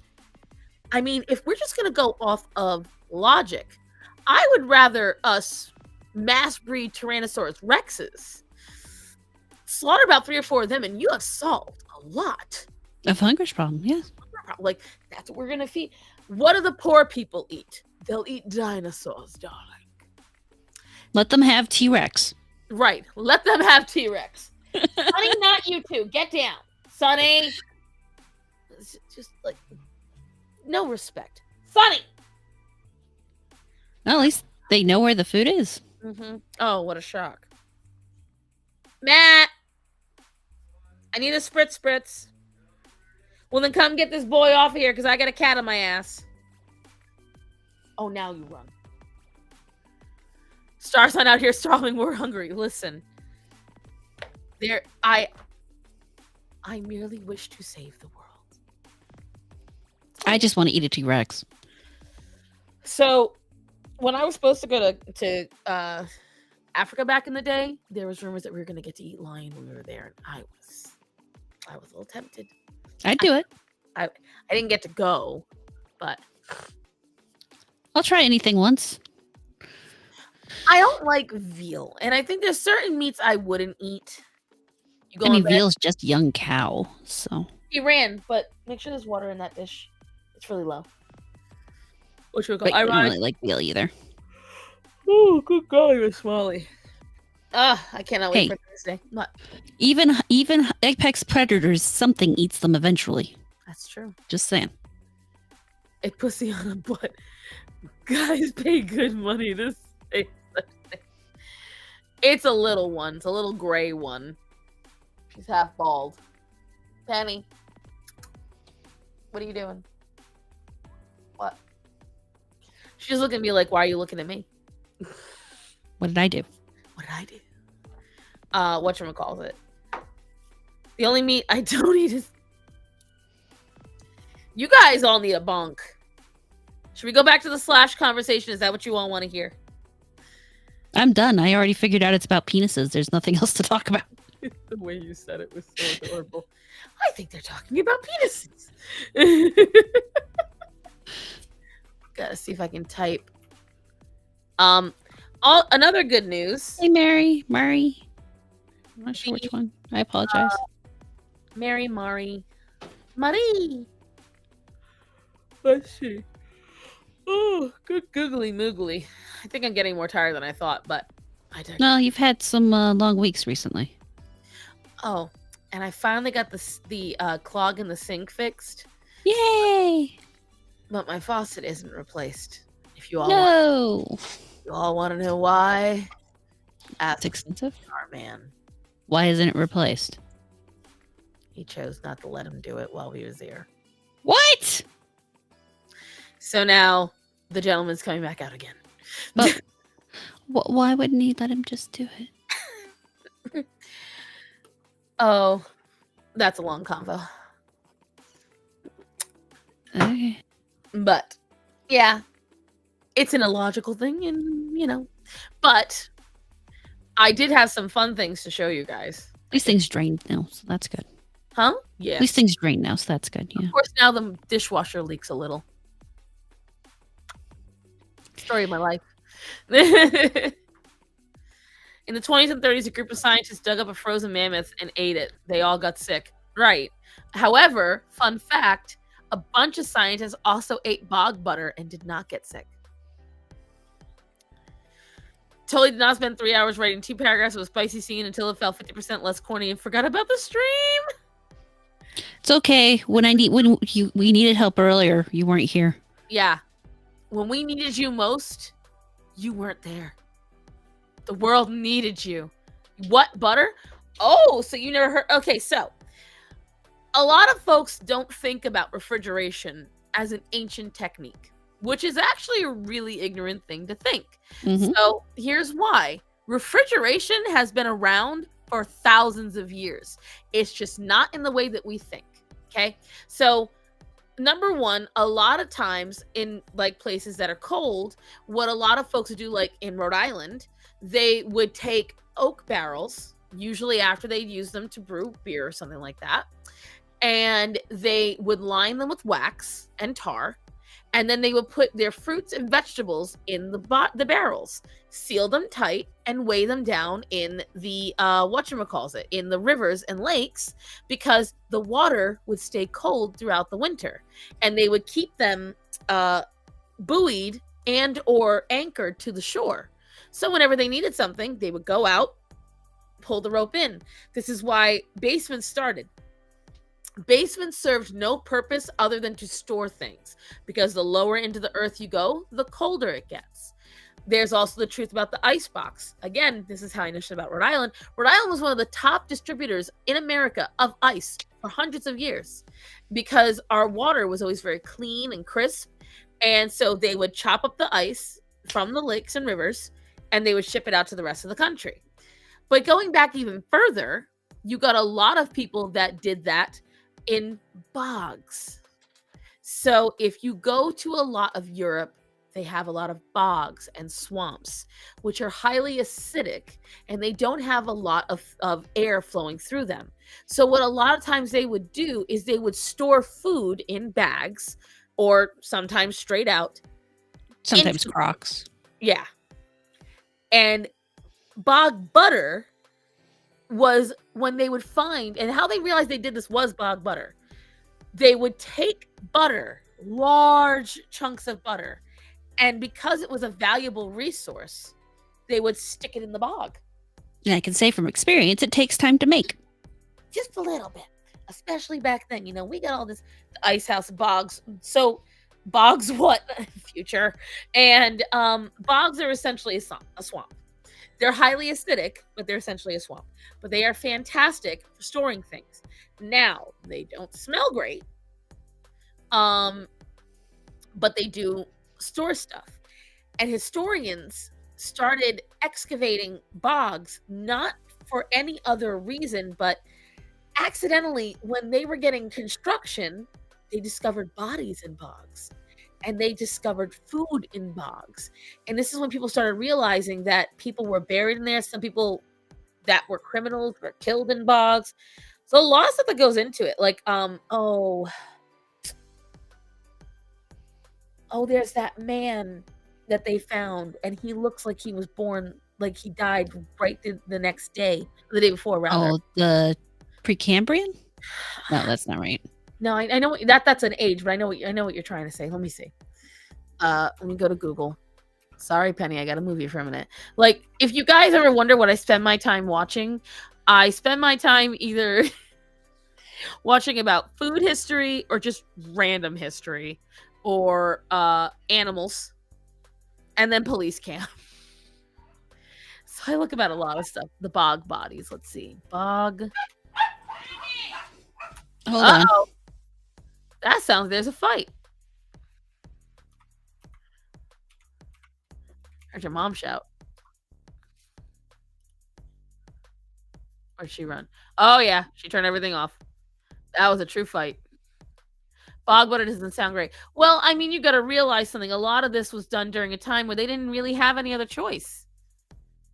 I mean, if we're just gonna go off of logic, I would rather us mass breed Tyrannosaurus Rexes, slaughter about 3 or 4 of them, and you have solved a lot. Of hunger's problem, yes. Like, that's what we're gonna feed. What do the poor people eat? They'll eat dinosaurs, darling. Let them have T-Rex. Right. Let them have T-Rex. Sonny, not you two. Get down. Sonny. It's just like no respect. Sonny. Well, at least they know where the food is. Mm-hmm. Oh, what a shock. Matt. I need a spritz. Well, then come get this boy off of here because I got a cat on my ass. Oh, now you run. Star's not out here starving. We're hungry. Listen. I merely wish to save the world. I just want to eat a T-Rex. So, when I was supposed to go to Africa back in the day, there was rumors that we were going to get to eat lion when we were there, and I was a little tempted. I'd do it. I didn't get to go, but I'll try anything once. I don't like veal, and I think there's certain meats I wouldn't eat. You go I mean, on bed? veal's just young cow, so. He ran, but make sure there's water in that dish. It's really low. What should we But call? I don't really like veal either. Oh, good golly, Miss Smalley. I cannot wait Hey. for Thursday. What? Even apex predators, something eats them eventually. That's true. Just saying. A pussy on a butt. Guys pay good money to say such things. It's a little one. It's a little gray one. She's half bald. Penny. What are you doing? What? She's looking at me like, why are you looking at me? What did I do? What did I do? Whatchamacallit? The only meat I don't eat is... You guys all need a bunk. Should we go back to the Slash conversation? Is that what you all want to hear? I'm done. I already figured out it's about penises. There's nothing else to talk about. The way you said it was so adorable. I think they're talking about penises. Gotta see if I can type. Another good news. Hey, Mary. Murray. I'm not sure which one. I apologize. Mary, Marie. Let's see. Oh, good googly moogly. I think I'm getting more tired than I thought, but I don't. No, you've had some long weeks recently. Oh, and I finally got the clog in the sink fixed, Yay! but my faucet isn't replaced. If you all want to know why, It's ask expensive. our man. Why isn't it replaced? He chose not to let him do it while he was there. What? So now the gentleman's coming back out again. But why wouldn't he let him just do it? Oh, that's a long convo. Okay. But yeah, it's an illogical thing, and but I did have some fun things to show you guys. These things drained now, so that's good. Huh? Yeah. These things drain now, so that's good. Yeah. Of course, now the dishwasher leaks a little. Story of my life. In the 20s and 30s, a group of scientists dug up a frozen mammoth and ate it. They all got sick. Right. However, fun fact, a bunch of scientists also ate bog butter and did not get sick. Totally did not spend 3 hours writing 2 paragraphs of a spicy scene until it felt 50% less corny and forgot about the stream. It's okay. When we needed help earlier, you weren't here. Yeah. When we needed you most, you weren't there. The world needed you. What, butter? Oh, so you never heard. Okay, so a lot of folks don't think about refrigeration as an ancient technique, which is actually a really ignorant thing to think. Mhm. So here's why. Refrigeration has been around for thousands of years. It's just not in the way that we think. Okay. So number one, a lot of times in like places that are cold, what a lot of folks would do, like in Rhode Island, they would take oak barrels, usually after they'd use them to brew beer or something like that, and they would line them with wax and tar, and then they would put their fruits and vegetables in the barrels, seal them tight, and weigh them down in the whatchamacallit, in the rivers and lakes, because the water would stay cold throughout the winter, and they would keep them buoyed and or anchored to the shore. So whenever they needed something, they would go out, pull the rope in. This is why basements started. Basements served no purpose other than to store things, because the lower into the earth you go, the colder it gets. There's also the truth about the ice box. Again, this is how I know shit about Rhode Island. Rhode Island was one of the top distributors in America of ice for hundreds of years, because our water was always very clean and crisp. And so they would chop up the ice from the lakes and rivers, and they would ship it out to the rest of the country. But going back even further, you got a lot of people that did that in bogs. So if you go to a lot of Europe, they have a lot of bogs and swamps, which are highly acidic, and they don't have a lot of air flowing through them. So what a lot of times they would do is they would store food in bags, or sometimes straight out. Sometimes Crocs. Yeah. And bog butter was when they would find, and how they realized they did this was bog butter. They would take butter, large chunks of butter, and because it was a valuable resource, they would stick it in the bog. And I can say from experience, it takes time to make. Just a little bit, especially back then. You know, we got all this ice house bogs. So bogs, what? Future. And bogs are essentially a swamp. They're highly acidic, but they're essentially a swamp. But they are fantastic for storing things. Now, they don't smell great, but they do store stuff. And historians started excavating bogs not for any other reason, but accidentally, when they were getting construction, they discovered bodies in bogs. And they discovered food in bogs. And this is when people started realizing that people were buried in there. Some people that were criminals were killed in bogs. So a lot of stuff that goes into it. Like, there's that man that they found, and he looks like he was born, like he died right the next day, the day before, rather. Oh, the Precambrian? No, that's not right. No, I know that's an age, but I know what you're trying to say. Let me see. Let me go to Google. Sorry, Penny, I got to move you for a minute. Like, if you guys ever wonder what I spend my time watching, I spend my time either watching about food history or just random history, or animals, and then police cam. So I look about a lot of stuff. The bog bodies. Let's see. Bog. Hold on. That sounds, there's a fight. Heard your mom shout. Where'd she run? Oh, yeah. She turned everything off. That was a true fight. Bog butter doesn't sound great. Well, I mean, you got to realize something. A lot of this was done during a time where they didn't really have any other choice.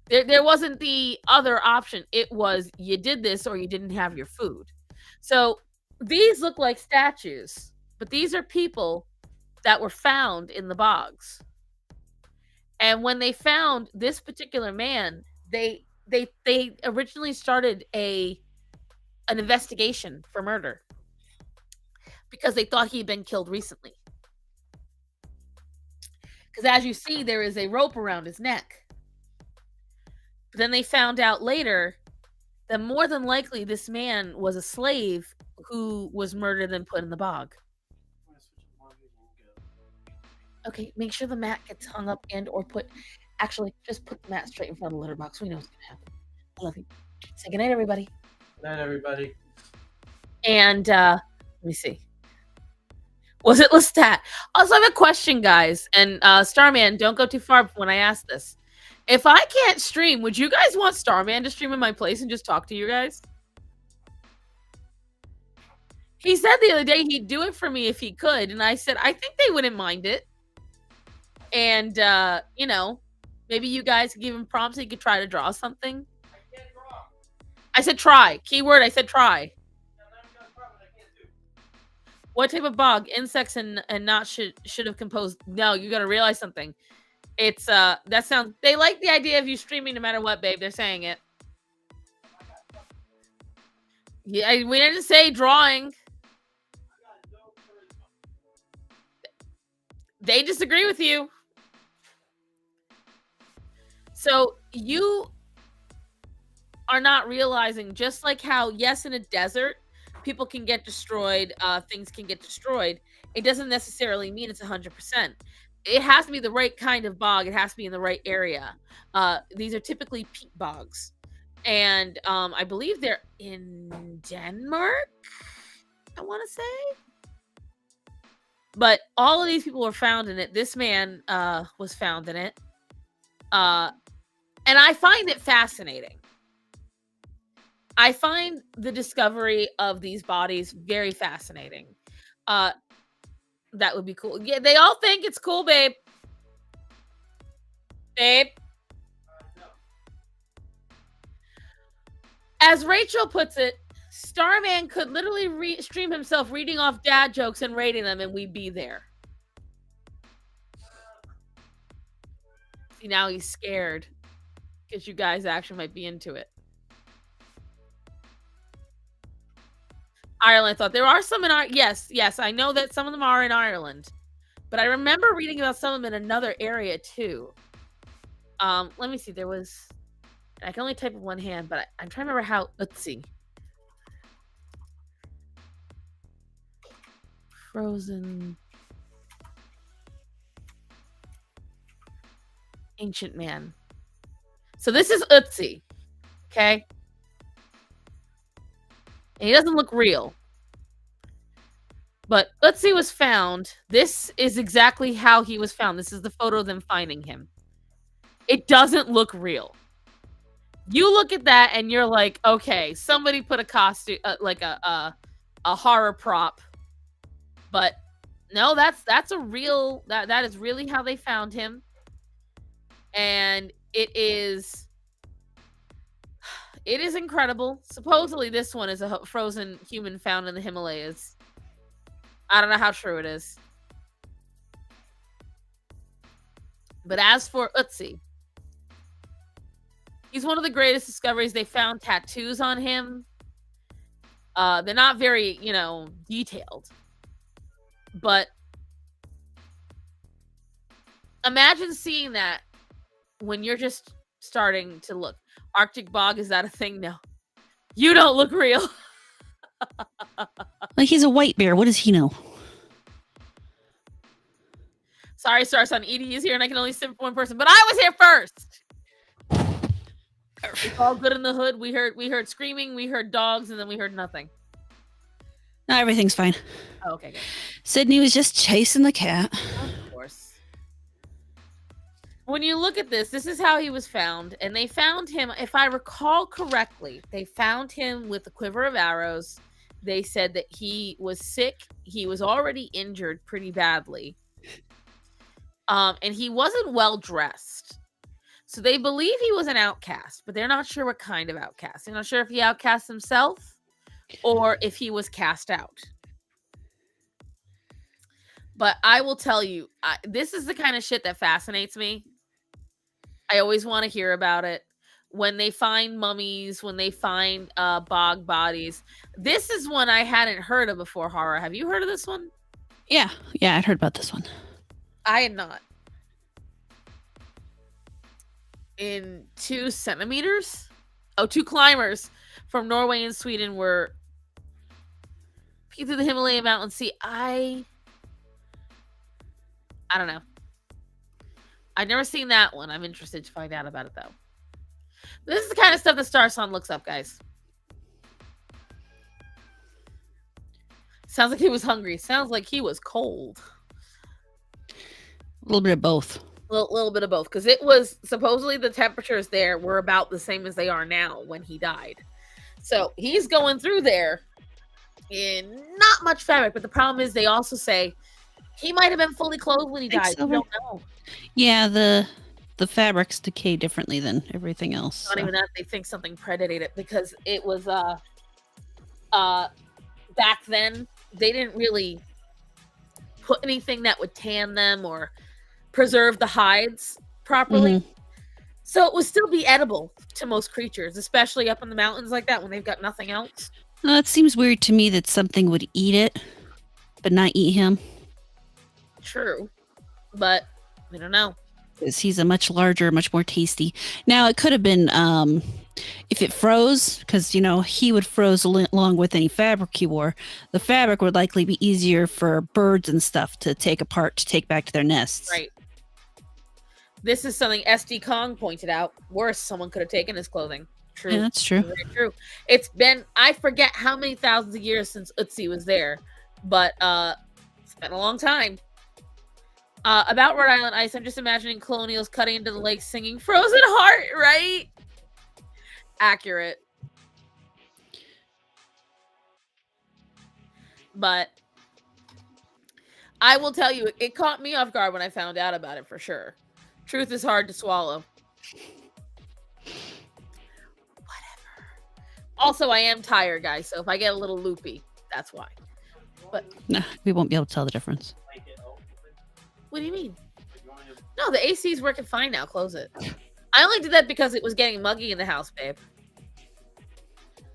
There wasn't the other option. It was you did this or you didn't have your food. So these look like statues, but these are people that were found in the bogs. And when they found this particular man, they originally started an investigation for murder, because they thought he had been killed recently. Because as you see, there is a rope around his neck. But then they found out later that more than likely this man was a slave who was murdered and put in the bog. Okay, make sure the mat gets hung up and or put. Actually, just put the mat straight in front of the litter box. We know what's gonna happen. I love you. Say goodnight, everybody. Good night, everybody. And let me see. Was it Lestat? Also, I have a question, guys. And Starman, don't go too far when I ask this. If I can't stream, would you guys want Starman to stream in my place and just talk to you guys? He said the other day he'd do it for me if he could, and I said I think they wouldn't mind it. And you know, maybe you guys could give him prompts so he could try to draw something. I can't draw. I said try. Keyword, I said try. What type of bog? Insects and not should have composed. No, you gotta realize something. It's that sounds. They like the idea of you streaming no matter what, babe. They're saying it. Yeah, we didn't say drawing. They disagree with you. So you are not realizing, just like how, yes, in a desert, people can get destroyed, things can get destroyed. It doesn't necessarily mean it's 100%. It has to be the right kind of bog. It has to be in the right area. These are typically peat bogs. And I believe they're in Denmark, I want to say. But all of these people were found in it. This man was found in it. And I find it fascinating. I find the discovery of these bodies very fascinating. That would be cool. Yeah, they all think it's cool, babe. Babe. No. As Rachel puts it, Starman could literally stream himself reading off dad jokes and rating them, and we'd be there. See, now he's scared because you guys actually might be into it. Ireland, I thought there are some in Ireland. Yes, I know that some of them are in Ireland, but I remember reading about some of them in another area too. Let me see. There was. I can only type with one hand, but I'm trying to remember how. Let's see. Frozen. Ancient man. So this is Ötzi. Okay. And he doesn't look real. But Ötzi was found. This is exactly how he was found. This is the photo of them finding him. It doesn't look real. You look at that and you're like, okay, somebody put a costume, like a horror prop. But no, that's a real, that is really how they found him. And it is incredible. Supposedly this one is a frozen human found in the Himalayas. I don't know how true it is. But as for Ötzi, he's one of the greatest discoveries. They found tattoos on him. They're not very, detailed. But imagine seeing that when you're just starting to look. Arctic bog, is that a thing? No. You don't look real. Like, he's a white bear. What does he know? Sorry, Starson. Edie is here and I can only sit for one person, but I was here first. It's all good in the hood. We heard screaming, we heard dogs, and then we heard nothing. No, everything's fine. Oh, okay, good. Sydney was just chasing the cat. Of course. When you look at this is how he was found. And they found him, if I recall correctly, they found him with a quiver of arrows. They said that he was sick. He was already injured pretty badly. And he wasn't well dressed. So they believe he was an outcast, but they're not sure what kind of outcast. They're not sure if he outcast himself or if he was cast out. But I will tell you, this is the kind of shit that fascinates me. I always want to hear about it. When they find mummies, when they find bog bodies. This is one I hadn't heard of before, Horror. Have you heard of this one? Yeah, I'd heard about this one. I had not. in 2 centimeters. Oh, 2 climbers from Norway and Sweden were peeking through the Himalayan mountains. See, I don't know. I've never seen that one. I'm interested to find out about it though. This is the kind of stuff that Starson looks up, guys. Sounds like he was hungry. Sounds like he was cold. A little bit of both. Little bit of both, because it was supposedly the temperatures there were about the same as they are now when he died. So he's going through there in not much fabric, but the problem is they also say he might have been fully clothed when he died. We don't know. Yeah, the fabrics decay differently than everything else. Not even that. They think something predated it because it was back then they didn't really put anything that would tan them or preserve the hides properly. Mhm. So it would still be edible to most creatures, especially up in the mountains like that when they've got nothing else. It seems weird to me that something would eat it, but not eat him. True, but we don't know. Because he's a much larger, much more tasty. Now, it could have been if it froze, because, he would froze along with any fabric he wore. The fabric would likely be easier for birds and stuff to take apart, to take back to their nests. Right. This is something SD Kong pointed out. Worse, someone could have taken his clothing. True. Yeah, that's true. Very true. It's been, I forget how many thousands of years since Ötzi was there, but it's been a long time. About Rhode Island ice, I'm just imagining colonials cutting into the lake singing Frozen Heart, right? Accurate. But I will tell you, it caught me off guard when I found out about it for sure. Truth is hard to swallow. Whatever. Also, I am tired, guys, so if I get a little loopy, that's why. But Nah, we won't be able to tell the difference. what do you mean? No, the AC is working fine now. Close it. I only did that because it was getting muggy in the house, babe.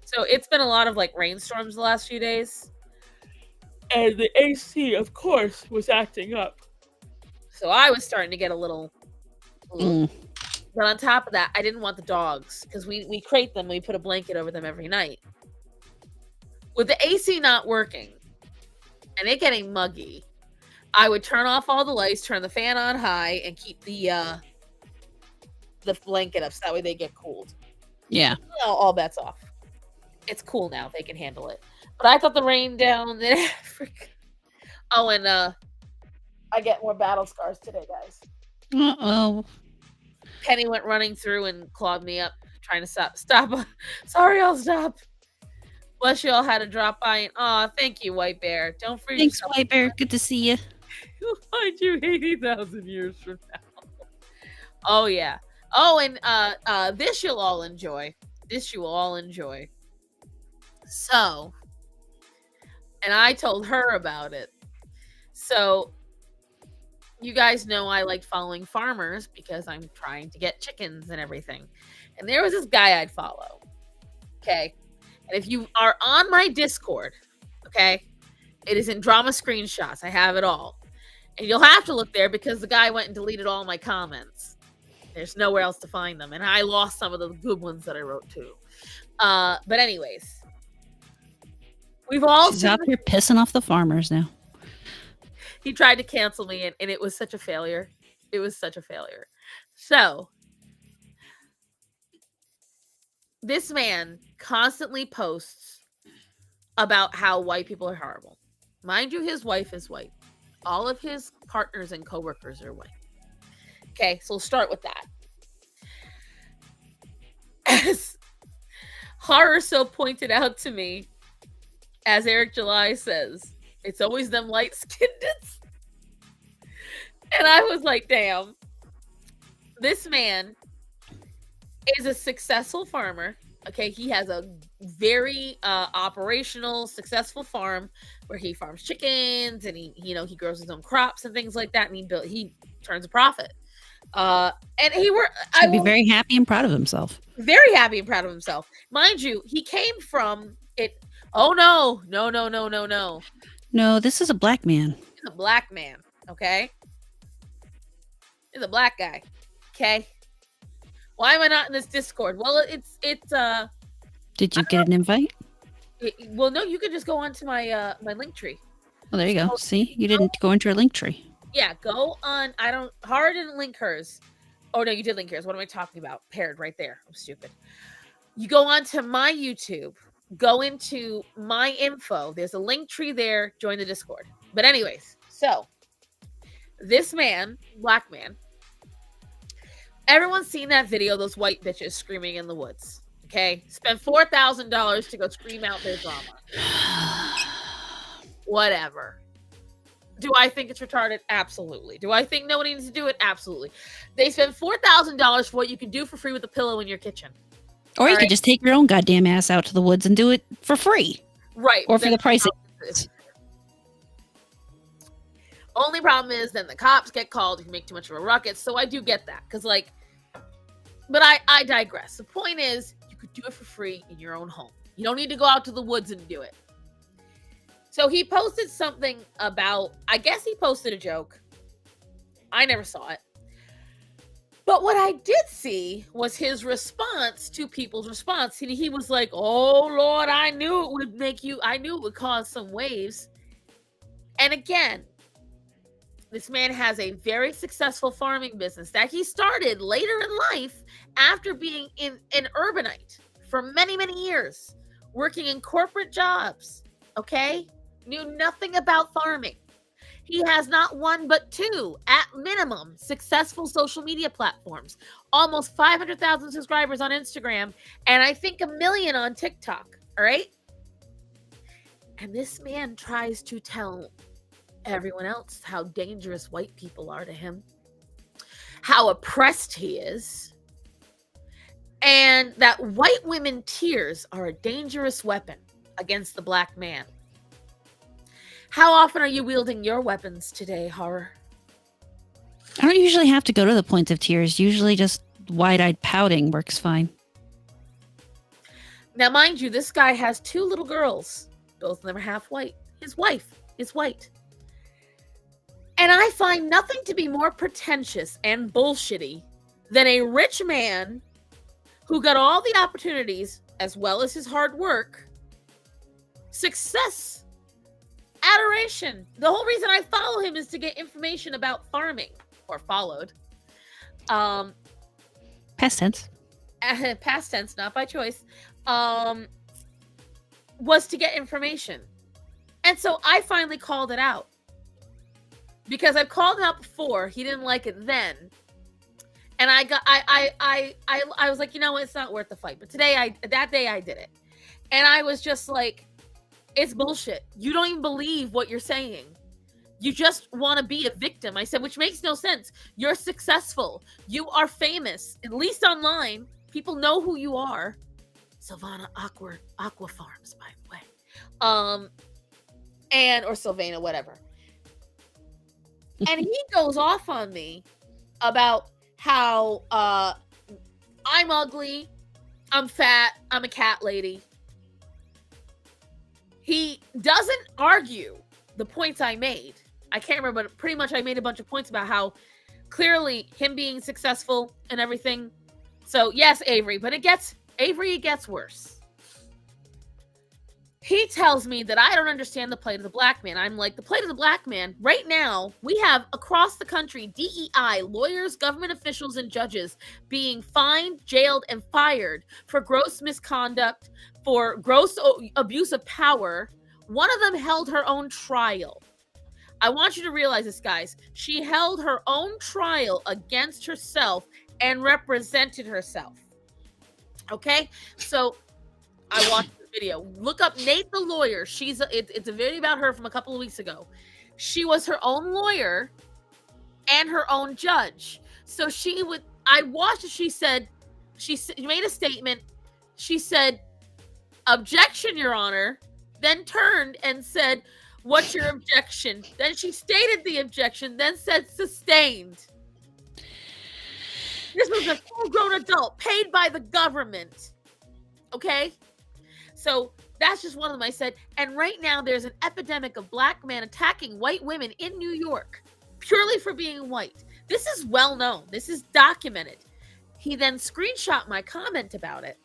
So it's been a lot of rainstorms the last few days. And the AC, of course, was acting up. So I was starting to get a little. But on top of that, I didn't want the dogs because we crate them and we put a blanket over them every night. With the AC not working and it getting muggy, I would turn off all the lights, turn the fan on high, and keep the blanket up so that way they get cooled. Yeah. All bets off. It's cool now. They can handle it. But I thought the rain down in Africa. Oh, and I get more battle scars today, guys. Uh-oh. Penny went running through and clawed me up, trying to stop. Sorry, I'll stop. Bless you all had to drop by. And aw, thank you, White Bear. Don't forget. Thanks, White Bear. Good to see you. We'll find you 80,000 years from now. Oh, yeah. Oh, and this you'll all enjoy. This you will all enjoy. So, and I told her about it. So, you guys know I like following farmers because I'm trying to get chickens and everything. And there was this guy I'd follow. Okay. And if you are on my Discord, okay, it is in drama screenshots. I have it all. And you'll have to look there because the guy went and deleted all my comments. There's nowhere else to find them. And I lost some of the good ones that I wrote too. But anyways. We've all She's out here pissing off the farmers now. He tried to cancel me and it was such a failure. It was such a failure. So this man constantly posts about how white people are horrible. Mind you, his wife is white. All of his partners and coworkers are white. Okay, so we'll start with that. As Horror so pointed out to me, as Eric July says, it's always them light-skinned. And I was like, damn. This man is a successful farmer. Okay, he has a very operational, successful farm where he farms chickens and he grows his own crops and things like that. And he turns a profit. And Should be very happy and proud of himself. Very happy and proud of himself. Mind you, he came from it. Oh no. No, this is a black man. He's a black man. Okay. He's a black guy. Okay. Why am I not in this Discord? Well, Did you get an invite? well, no, you can just go onto my my link tree. Well, there you go. See, you didn't go into your link tree. Yeah, go on. Hara didn't link hers. Oh no, you did link hers. What am I talking about? Paired right there. I'm stupid. You go onto my YouTube, go into my info. There's a link tree there. Join the Discord. But anyways, so this man, black man, everyone's seen that video, those white bitches screaming in the woods. Okay? Spent $4,000 to go scream out their drama. Whatever. Do I think it's retarded? Absolutely. Do I think nobody needs to do it? Absolutely. They spend $4,000 for what you can do for free with a pillow in your kitchen. Or you could just take your own goddamn ass out to the woods and do it for free. Right. Or for the price. Only problem is then the cops get called if you make too much of a ruckus. So I do get that. Because but I digress. The point is you could do it for free in your own home. You don't need to go out to the woods and do it. So he posted something about, I guess he posted a joke. I never saw it. But what I did see was his response to people's response. He was like, oh, Lord, I knew it would cause some waves. And again, this man has a very successful farming business that he started later in life after being an urbanite for many, many years, working in corporate jobs, okay? Knew nothing about farming. He has not one but two, at minimum, successful social media platforms. Almost 500,000 subscribers on Instagram, and I think 1 million on TikTok, all right? And this man tries to tell everyone else how dangerous white people are to him, how oppressed he is, and that white women tears are a dangerous weapon against the black man. How often are you wielding your weapons today, Horror? I don't usually have to go to the point of tears. Usually just wide-eyed pouting works fine. Now, mind you, this guy has 2 little girls. Both of them are half white. His wife is white. And I find nothing to be more pretentious and bullshitty than a rich man who got all the opportunities, as well as his hard work, success, adoration. The whole reason I follow him is to get information about farming, or followed. Past tense. Past tense, not by choice. Was to get information. And so I finally called it out. Because I've called it out before. He didn't like it then. And I was like, you know, it's not worth the fight. But that day I did it. And I was just like, it's bullshit. You don't even believe what you're saying. You just want to be a victim. I said, which makes no sense. You're successful. You are famous, at least online. People know who you are. Sylvana Aqua Farms, by the way. Or Sylvana, whatever. And he goes off on me about how I'm ugly, I'm fat, I'm a cat lady. He doesn't argue the points I made. I can't remember, but pretty much I made a bunch of points about how clearly him being successful and everything. So yes, Avery, but it gets worse. He tells me that I don't understand the plight of the black man. I'm like, the plight of the black man, right now, we have across the country, DEI, lawyers, government officials, and judges being fined, jailed, and fired for gross misconduct, for gross abuse of power. One of them held her own trial. I want you to realize this, guys. She held her own trial against herself and represented herself. Okay? So I watched the video. Look up Nate the lawyer. It's a video about her from a couple of weeks ago. She was her own lawyer and her own judge. So I watched it. She made a statement. She said, "Objection, Your Honor," then turned and said, "What's your objection?" Then she stated the objection, then said, "Sustained." This was a full-grown adult paid by the government. Okay? So that's just one of them. I said, and right now there's an epidemic of black men attacking white women in New York purely for being white. This is well known. This is documented. He then screenshot my comment about it.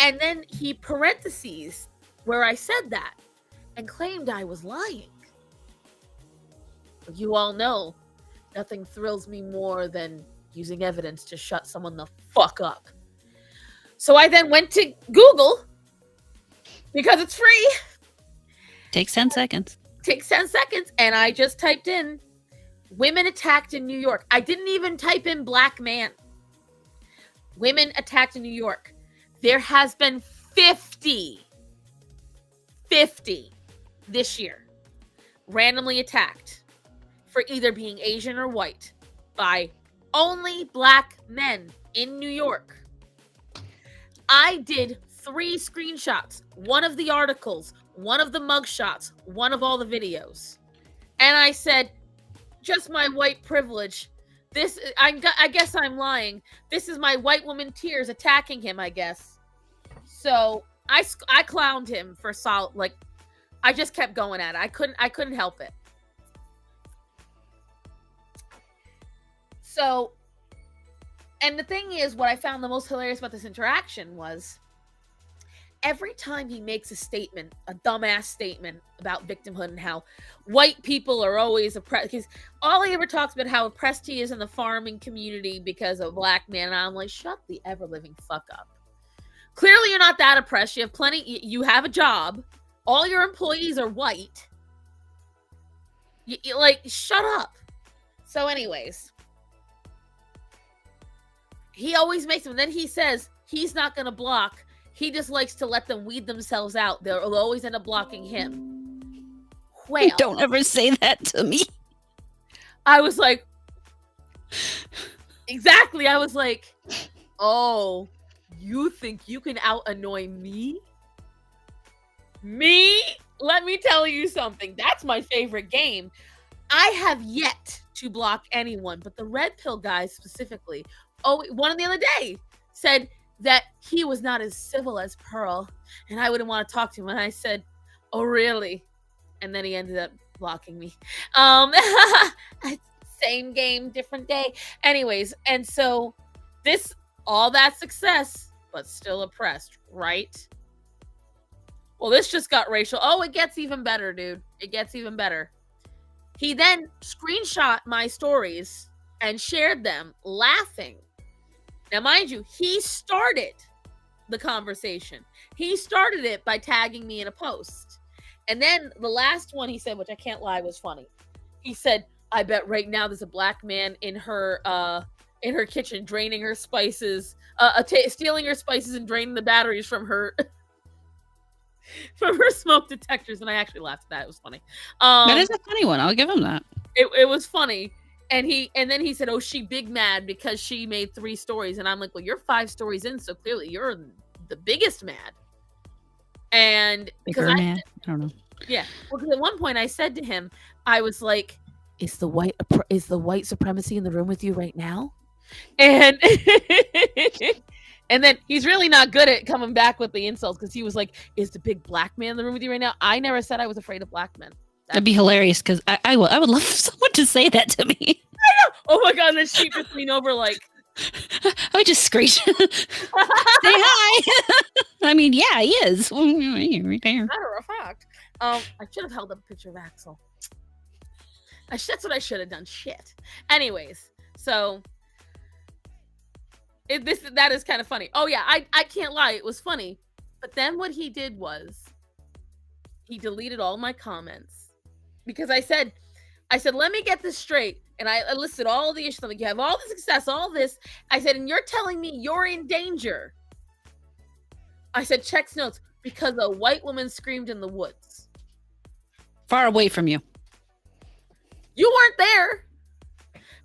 And then he parentheses where I said that and claimed I was lying. You all know nothing thrills me more than using evidence to shut someone the fuck up. So I then went to Google because it's free. Takes 10 seconds. Takes 10 seconds. And I just typed in women attacked in New York. I didn't even type in black man. Women attacked in New York. There has been 50 this year randomly attacked for either being Asian or white by only black men in New York. I did 3 screenshots, one of the articles, one of the mugshots, one of all the videos. And I said, just my white privilege. I guess I'm lying. This is my white woman tears attacking him, I guess. So I clowned him for solid, like, I just kept going at it. I couldn't help it. So, and the thing is, what I found the most hilarious about this interaction was every time he makes a statement, a dumbass statement about victimhood and how white people are always oppressed, because all he ever talks about how oppressed he is in the farming community because of black man. And I'm like, shut the ever living fuck up. Clearly, you're not that oppressed. You have plenty. You have a job. All your employees are white. You like, shut up. So, anyways, he always makes them. And then he says he's not going to block. He just likes to let them weed themselves out. They'll always end up blocking him. Well, Don't ever say that to me. I was like, exactly. I was like, oh, you think you can out annoy me? Me? Let me tell you something. That's my favorite game. I have yet to block anyone, but the red pill guys specifically. Oh, one of the other day said that he was not as civil as Pearl, and I wouldn't want to talk to him. And I said, oh, really? And then he ended up blocking me. Same game, different day. Anyways, and so all that success, but still oppressed, right? Well, this just got racial. Oh, it gets even better, dude. It gets even better. He then screenshot my stories and shared them laughing. Now, mind you, he started the conversation. He started it by tagging me in a post. And then the last one he said, which I can't lie was funny. He said, I bet right now there's a black man in her kitchen draining her spices, stealing her spices and draining the batteries from her from her smoke detectors. And I actually laughed at that. It was funny. That is a funny one. I'll give him that. It was funny. And then he said, oh, she big mad because she made 3 stories. And I'm like, well, you're 5 stories in, so clearly you're the biggest mad. And because I don't know. Yeah. Well, because at one point I said to him, I was like, is the white supremacy in the room with you right now? And and then he's really not good at coming back with the insults, because he was like, is the big black man in the room with you right now? I never said I was afraid of black men. That'd be hilarious, because I would love someone to say that to me. I know. Oh my god, and then she just leaned over like, I would just screech. Say hi. I mean, yeah, he is. Right there. Matter of fact, I should have held up a picture of Axel. That's what I should have done. Shit. Anyways, so that is kind of funny. Oh yeah, I can't lie, it was funny. But then what he did was he deleted all my comments, because I said, let me get this straight. And I listed all the issues. Like, you have all the success, all this. I said, and you're telling me you're in danger. I said, checks notes, because a white woman screamed in the woods. Far away from you. You weren't there.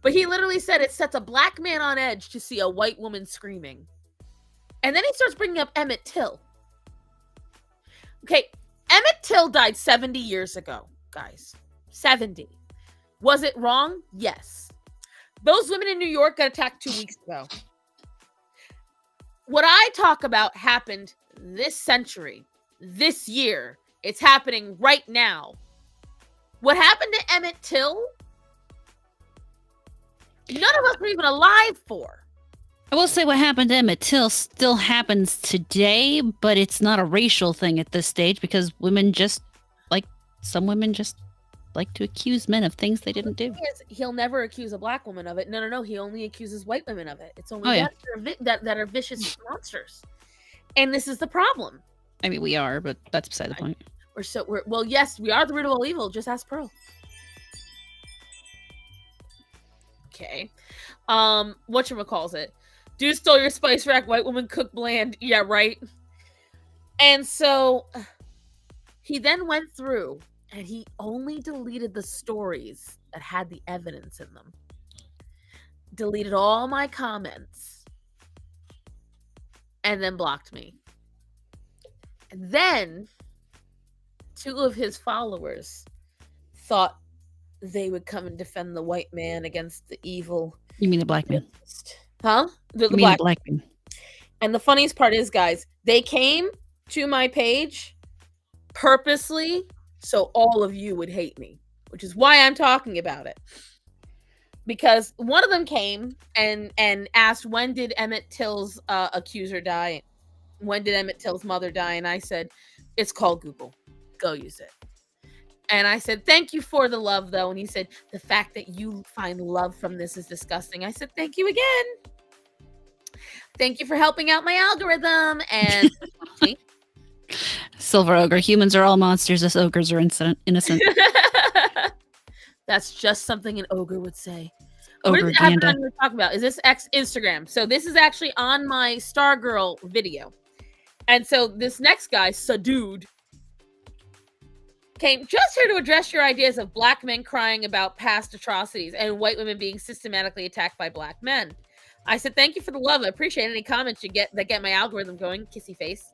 But he literally said it sets a black man on edge to see a white woman screaming. And then he starts bringing up Emmett Till. Okay, Emmett Till died 70 years ago, guys. 70. Was it wrong? Yes. Those women in New York got attacked 2 weeks ago. What I talk about happened this century, this year. It's happening right now. What happened to Emmett Till? none of us were even alive for. I will say what happened to Emmett Till still happens today, but it's not a racial thing at this stage because women just like some women just like to accuse men of things they didn't do. He'll never accuse a black woman of it. No. He only accuses white women of it. It's only Oh, yeah. that are vicious monsters. And this is the problem. I mean, we are, but that's beside the point. Well, yes, we are the root of all evil. Just ask Pearl. Okay. Whatchamacallit? Dude stole your spice rack. White woman cook bland. Yeah, right. And so he then went through and he only deleted the stories that had the evidence in them. Deleted all my comments. And then blocked me. And then 2 of his followers thought they would come and defend the white man against the evil. You mean the black man? Huh? The black man. And the funniest part is, guys, they came to my page purposely so all of you would hate me, which is why I'm talking about it. Because one of them came and asked, when did Emmett Till's accuser die? When did Emmett Till's mother die? And I said, it's called Google. Go use it. And I said, thank you for the love, though. And he said, the fact that you find love from this is disgusting. I said, thank you again. Thank you for helping out my algorithm. And Silver Ogre, humans are all monsters. Us ogres are innocent. That's just something an ogre would say. Ogre what is Ganda. we're talking about? Is this Instagram? So this is actually on my Stargirl video. And so this next guy, Sadude, came just here to address your ideas of black men crying about past atrocities and white women being systematically attacked by black men. I said, thank you for the love. I appreciate any comments you get that get my algorithm going. Kissy face.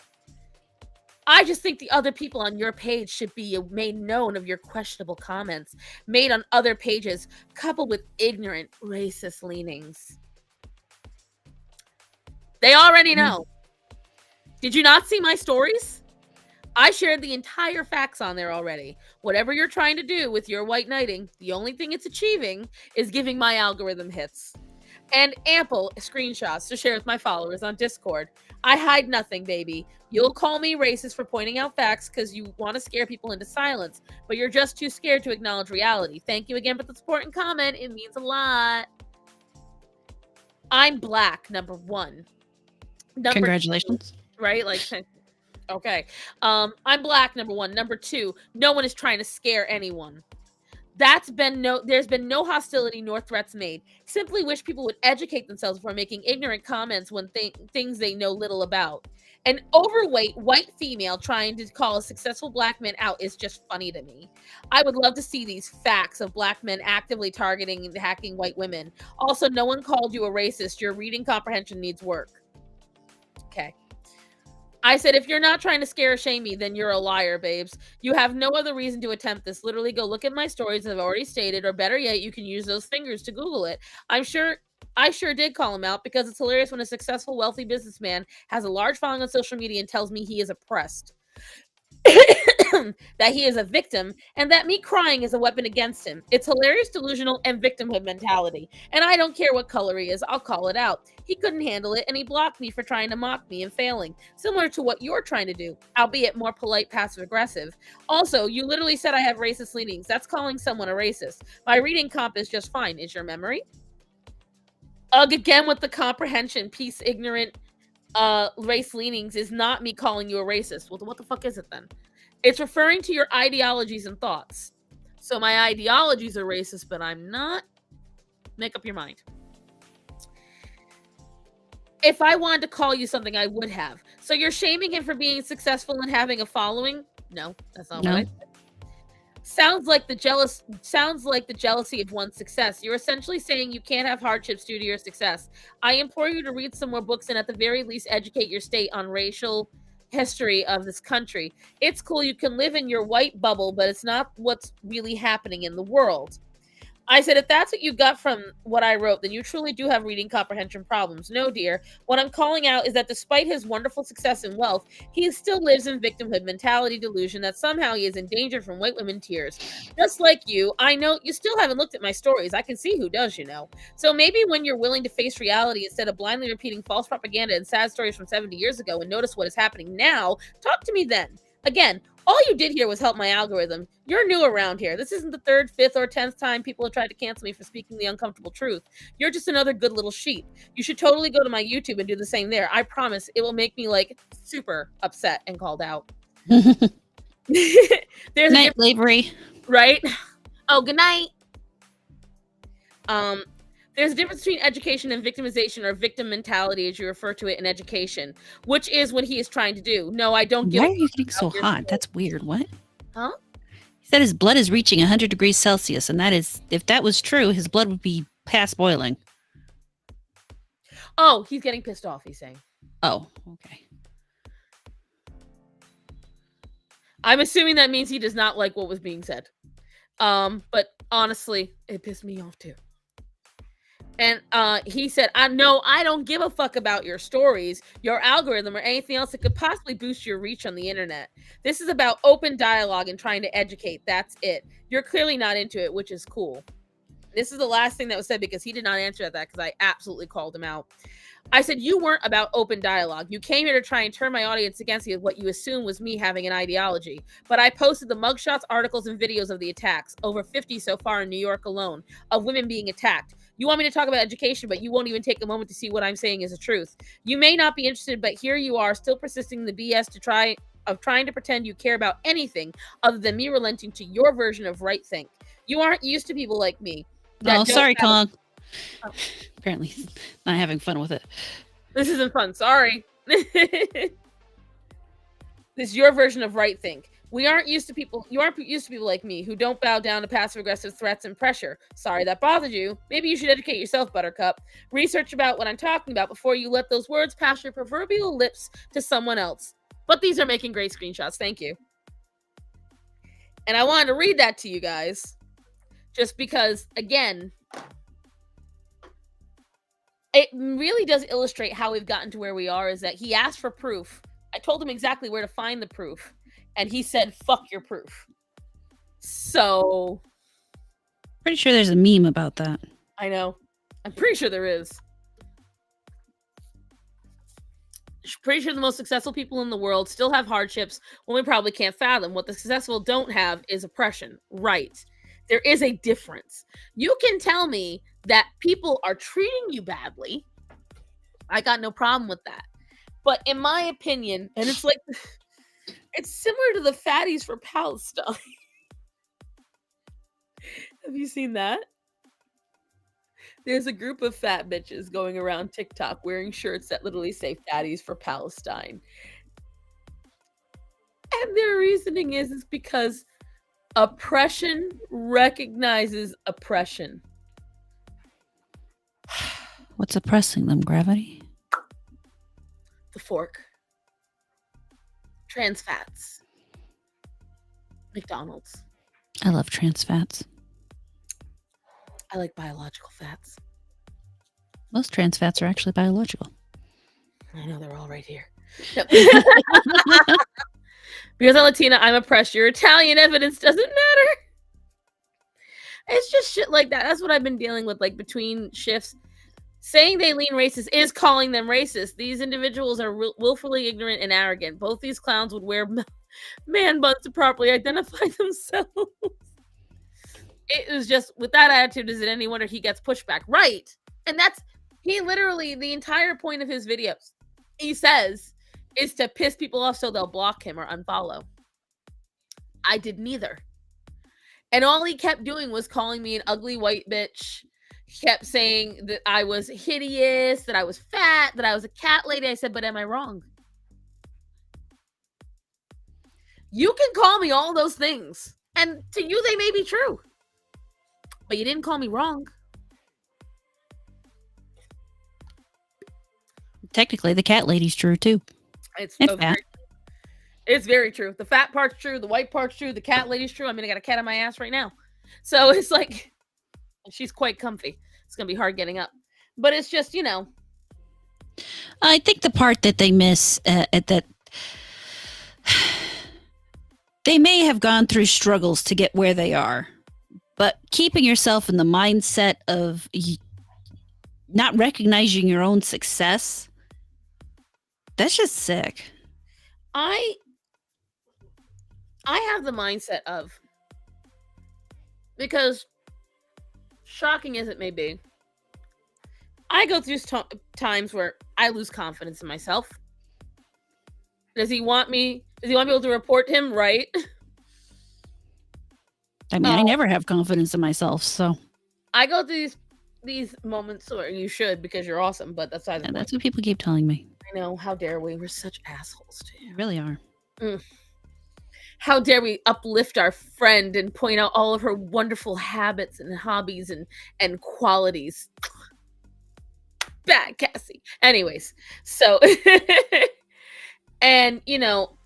I just think the other people on your page should be made known of your questionable comments made on other pages, coupled with ignorant, racist leanings. They already know. Did you not see my stories? I shared the entire facts on there already. Whatever you're trying to do with your white knighting, the only thing it's achieving is giving my algorithm hits. And ample screenshots to share with my followers on Discord. I hide nothing, baby. You'll call me racist for pointing out facts because you want to scare people into silence, but you're just too scared to acknowledge reality. Thank you again for the support and comment. It means a lot. I'm black, number 1. Congratulations. 2, right? Like, okay. I'm black, number 1. Number 2, no one is trying to scare anyone. There's been no hostility nor threats made. Simply wish people would educate themselves before making ignorant comments when things they know little about. An overweight white female trying to call a successful black man out is just funny to me. I would love to see these facts of black men actively targeting and hacking white women. Also, no one called you a racist. Your reading comprehension needs work. Okay. I said, if you're not trying to scare or shame me, then you're a liar, babes. You have no other reason to attempt this. Literally, go look at my stories as I've already stated, or better yet, you can use those fingers to Google it. I sure did call him out because it's hilarious when a successful, wealthy businessman has a large following on social media and tells me he is oppressed. That he is a victim, and that me crying is a weapon against him. It's hilarious, delusional, and victimhood mentality. And I don't care what color he is, I'll call it out. He couldn't handle it, and he blocked me for trying to mock me and failing. Similar to what you're trying to do, albeit more polite, passive-aggressive. Also, you literally said I have racist leanings. That's calling someone a racist. My reading comp is just fine. Is your memory? Ugh, again with the comprehension, piece ignorant, race leanings is not me calling you a racist. Well, what the fuck is it then? It's referring to your ideologies and thoughts. So my ideologies are racist, but I'm not. Make up your mind. If I wanted to call you something, I would have. So you're shaming him for being successful and having a following? No, that's not what I said. Sounds like the jealousy of one's success. You're essentially saying you can't have hardships due to your success. I implore you to read some more books and at the very least educate your state on racial history of this country. It's cool you can live in your white bubble, but it's not what's really happening in the world. I said, if that's what you got from what I wrote, then you truly do have reading comprehension problems. No, dear. What I'm calling out is that despite his wonderful success and wealth, he still lives in victimhood mentality delusion that somehow he is endangered from white women tears. Just like you, I know you still haven't looked at my stories. I can see who does, you know. So maybe when you're willing to face reality instead of blindly repeating false propaganda and sad stories from 70 years ago and notice what is happening now, talk to me then. Again, all you did here was help my algorithm. You're new around here. This isn't the 3rd, 5th, or 10th time people have tried to cancel me for speaking the uncomfortable truth. You're just another good little sheep. You should totally go to my YouTube and do the same there. I promise it will make me like super upset and called out. There's Night, Lavery. Right? Oh, good night. There's a difference between education and victimization, or victim mentality, as you refer to it in education, which is what he is trying to do. No, I don't give. Why are you getting so hot? That's weird. What? Huh? He said his blood is reaching 100 degrees Celsius, and that is, if that was true, his blood would be past boiling. Oh, he's getting pissed off, he's saying. Oh, okay. I'm assuming that means he does not like what was being said. But honestly, it pissed me off too. And he said, I don't give a fuck about your stories, your algorithm, or anything else that could possibly boost your reach on the internet. This is about open dialogue and trying to educate. That's it. You're clearly not into it, which is cool. This is the last thing that was said because he did not answer that because I absolutely called him out. I said, you weren't about open dialogue. You came here to try and turn my audience against me with what you assume was me having an ideology. But I posted the mugshots, articles, and videos of the attacks, over 50 so far in New York alone, of women being attacked. You want me to talk about education, but you won't even take a moment to see what I'm saying is the truth. You may not be interested, but here you are, still persisting in the BS trying to pretend you care about anything other than me relenting to your version of right think. You aren't used to people like me. Oh, sorry, Kong. Oh. Apparently he's not having fun with it. This isn't fun. Sorry. This is your version of right think. You aren't used to people like me who don't bow down to passive-aggressive threats and pressure. Sorry that bothered you. Maybe you should educate yourself, Buttercup. Research about what I'm talking about before you let those words pass your proverbial lips to someone else. But these are making great screenshots. Thank you. And I wanted to read that to you guys. Just because, again, it really does illustrate how we've gotten to where we are, is that he asked for proof. I told him exactly where to find the proof. And he said, fuck your proof. So. Pretty sure there's a meme about that. I know. I'm pretty sure there is. Pretty sure the most successful people in the world still have hardships when we probably can't fathom. What the successful don't have is oppression. Right. There is a difference. You can tell me that people are treating you badly. I got no problem with that. But in my opinion, and it's like, it's similar to the fatties for Palestine. Have you seen that? There's a group of fat bitches going around TikTok wearing shirts that literally say fatties for Palestine. And their reasoning is because oppression recognizes oppression. What's oppressing them, gravity? The fork. Trans fats. McDonald's. I love trans fats. I like biological fats. Most trans fats are actually biological. I know, they're all right here. No. Because I'm Latina, I'm oppressed. Your Italian evidence doesn't matter. It's just shit like that. That's what I've been dealing with, like, between shifts. Saying they lean racist is calling them racist. These individuals are willfully ignorant and arrogant. Both these clowns would wear man buns to properly identify themselves. It was just, with that attitude, is it any wonder he gets pushback? Right. And that's, he literally, the entire point of his videos, he says, is to piss people off so they'll block him or unfollow. I did neither. And all he kept doing was calling me an ugly white bitch. He kept saying that I was hideous, that I was fat, that I was a cat lady. I said, but am I wrong? You can call me all those things. And to you, they may be true. But you didn't call me wrong. Technically, the cat lady's true, too. It's very true. The fat part's true. The white part's true. The cat lady's true. I mean, I got a cat on my ass right now. So it's like, She's quite comfy. It's gonna be hard getting up, but it's just, you know. I think the part that they miss at that they may have gone through struggles to get where they are, but keeping yourself in the mindset of not recognizing your own success, that's just sick. I have the mindset of, because shocking as it may be, I go through times where I lose confidence in myself. Does he want me able to report him? Right. I mean, I never have confidence in myself, so I go through these moments where you should, because you're awesome, but that's yeah, that's what people keep telling me. I know. How dare we? We're such assholes, too. We really are. How dare we uplift our friend and point out all of her wonderful habits and hobbies and qualities. Bad Cassie. Anyways, so and you know,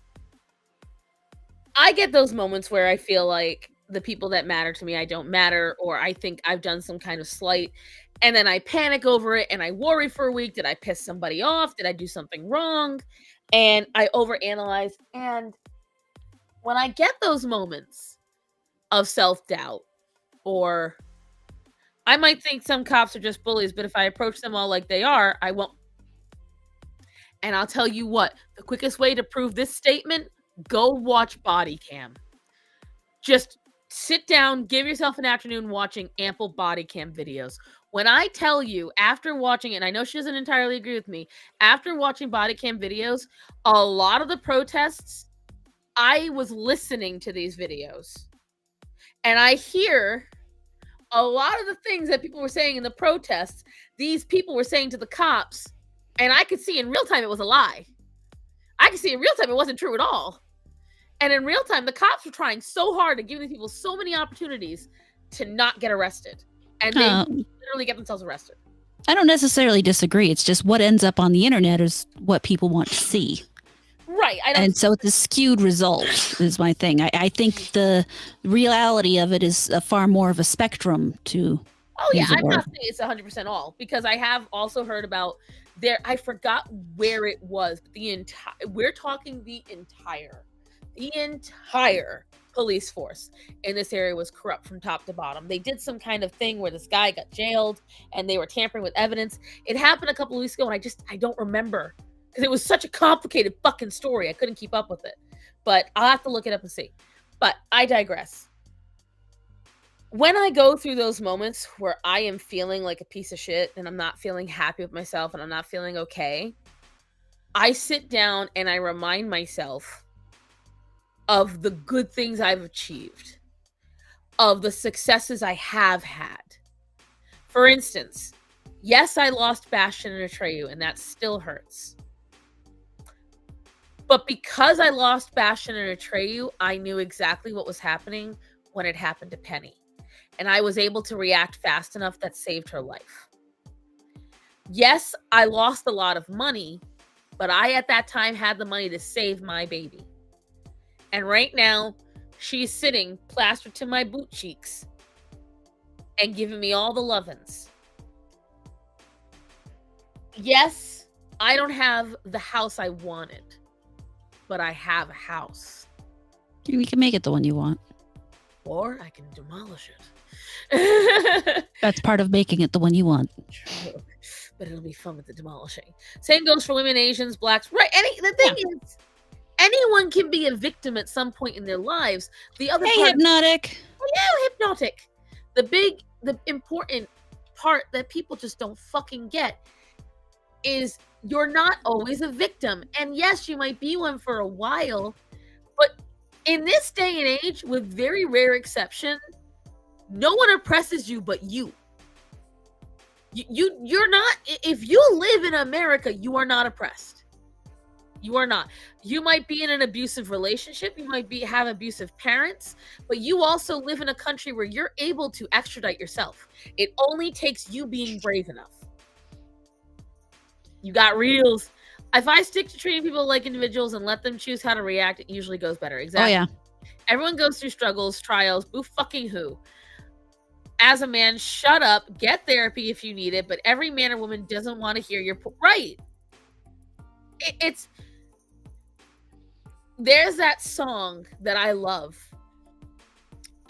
I get those moments where I feel like the people that matter to me, I don't matter, or I think I've done some kind of slight, and then I panic over it and I worry for a week. Did I piss somebody off? Did I do something wrong? And I overanalyze. And when I get those moments of self-doubt, or I might think some cops are just bullies, but if I approach them all like they are, I won't. And I'll tell you what, the quickest way to prove this statement, go watch Body Cam. Just sit down, give yourself an afternoon watching ample body cam videos. When I tell you, after watching it, and I know she doesn't entirely agree with me, after watching body cam videos, a lot of the protests, I was listening to these videos. And I hear a lot of the things that people were saying in the protests, these people were saying to the cops, and I could see in real time it was a lie. I could see in real time it wasn't true at all. And in real time, the cops were trying so hard to give these people so many opportunities to not get arrested. And they literally get themselves arrested. I don't necessarily disagree. It's just what ends up on the internet is what people want to see. Right. And so it's a skewed result is my thing. I think the reality of it is far more of a spectrum to. Oh, yeah. I'm not saying it's 100% all, because I have also heard about I forgot where it was. But we're talking the entire police force in this area was corrupt from top to bottom. They did some kind of thing where this guy got jailed and they were tampering with evidence. It happened a couple of weeks ago, and I don't remember, because it was such a complicated fucking story. I couldn't keep up with it, but I'll have to look it up and see. But I digress. When I go through those moments where I am feeling like a piece of shit and I'm not feeling happy with myself and I'm not feeling okay, I sit down and I remind myself of the good things I've achieved, of the successes I have had. For instance, yes, I lost Bastion and Atreyu, and that still hurts. But because I lost Bastion and Atreyu, I knew exactly what was happening when it happened to Penny. And I was able to react fast enough that saved her life. Yes, I lost a lot of money, but I at that time had the money to save my baby. And right now, she's sitting plastered to my boot cheeks and giving me all the lovin's. Yes, I don't have the house I wanted, but I have a house. You can make it the one you want. Or I can demolish it. That's part of making it the one you want. True. But it'll be fun with the demolishing. Same goes for women, Asians, blacks. Right. The thing is, anyone can be a victim at some point in their lives. The other part, Hypnotic. Yeah, Hypnotic. The important part that people just don't fucking get is you're not always a victim. And yes, you might be one for a while, but in this day and age, with very rare exception, no one oppresses you but you. You're not, if you live in America, you are not oppressed. You are not. You might be in an abusive relationship, you might have abusive parents, but you also live in a country where you're able to extradite yourself. It only takes you being brave enough. You got reels. If I stick to treating people like individuals and let them choose how to react, it usually goes better. Exactly. Oh, yeah. Everyone goes through struggles, trials, boo fucking who. as a man, shut up, get therapy if you need it, but every man or woman doesn't want to hear your right. It's there's that song that I love.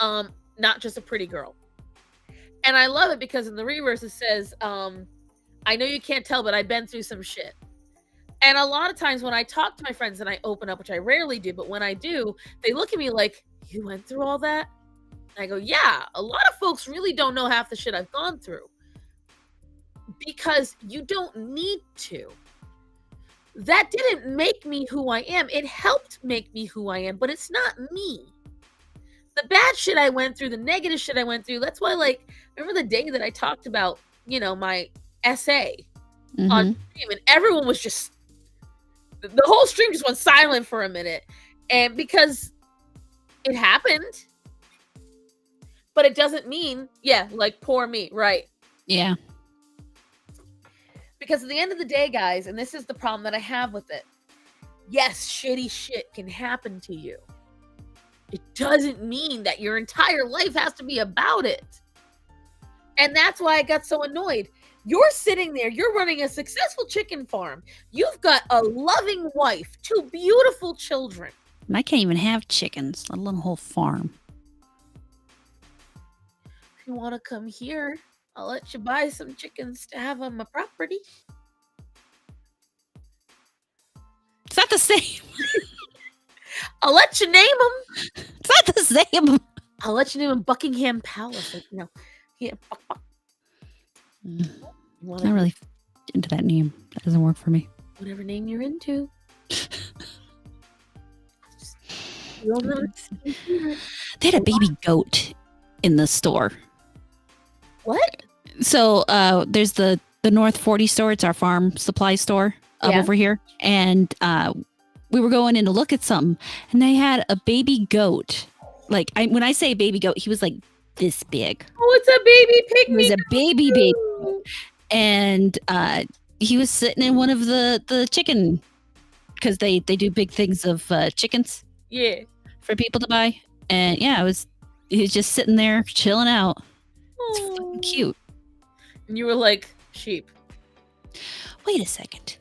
Not just a pretty girl. And I love it because in the reverse it says, I know you can't tell, but I've been through some shit. And a lot of times when I talk to my friends and I open up, which I rarely do, but when I do, they look at me like, you went through all that? And I go, yeah, a lot of folks really don't know half the shit I've gone through. Because you don't need to. That didn't make me who I am. It helped make me who I am, but it's not me. The bad shit I went through, the negative shit I went through, that's why, like, remember the day that I talked about, my essay on stream, and everyone was just, the whole stream just went silent for a minute. And because it happened, but it doesn't mean, like, poor me, right? Yeah. Because at the end of the day, guys, and this is the problem that I have with it, yes, shitty shit can happen to you. It doesn't mean that your entire life has to be about it. And that's why I got so annoyed. You're sitting there, you're running a successful chicken farm. You've got a loving wife, 2 beautiful children. And I can't even have chickens, let alone a whole farm. If you want to come here, I'll let you buy some chickens to have on my property. It's not the same. I'll let you name them. It's not the same. I'll let you name them Buckingham Palace. Yeah. Not really into that name. That doesn't work for me. Whatever name you're into. They had a baby goat in the store. What? So there's the North 40 store. It's our farm supply store over here. And we were going in to look at something, and they had a baby goat. Like, when I say baby goat, he was like this big. Oh, it's a baby pygmy. He was a baby. And he was sitting in one of the chicken, because they do big things of chickens. Yeah. For people to buy. And he was just sitting there chilling out. It's fucking cute. And you were like, sheep. Wait a second.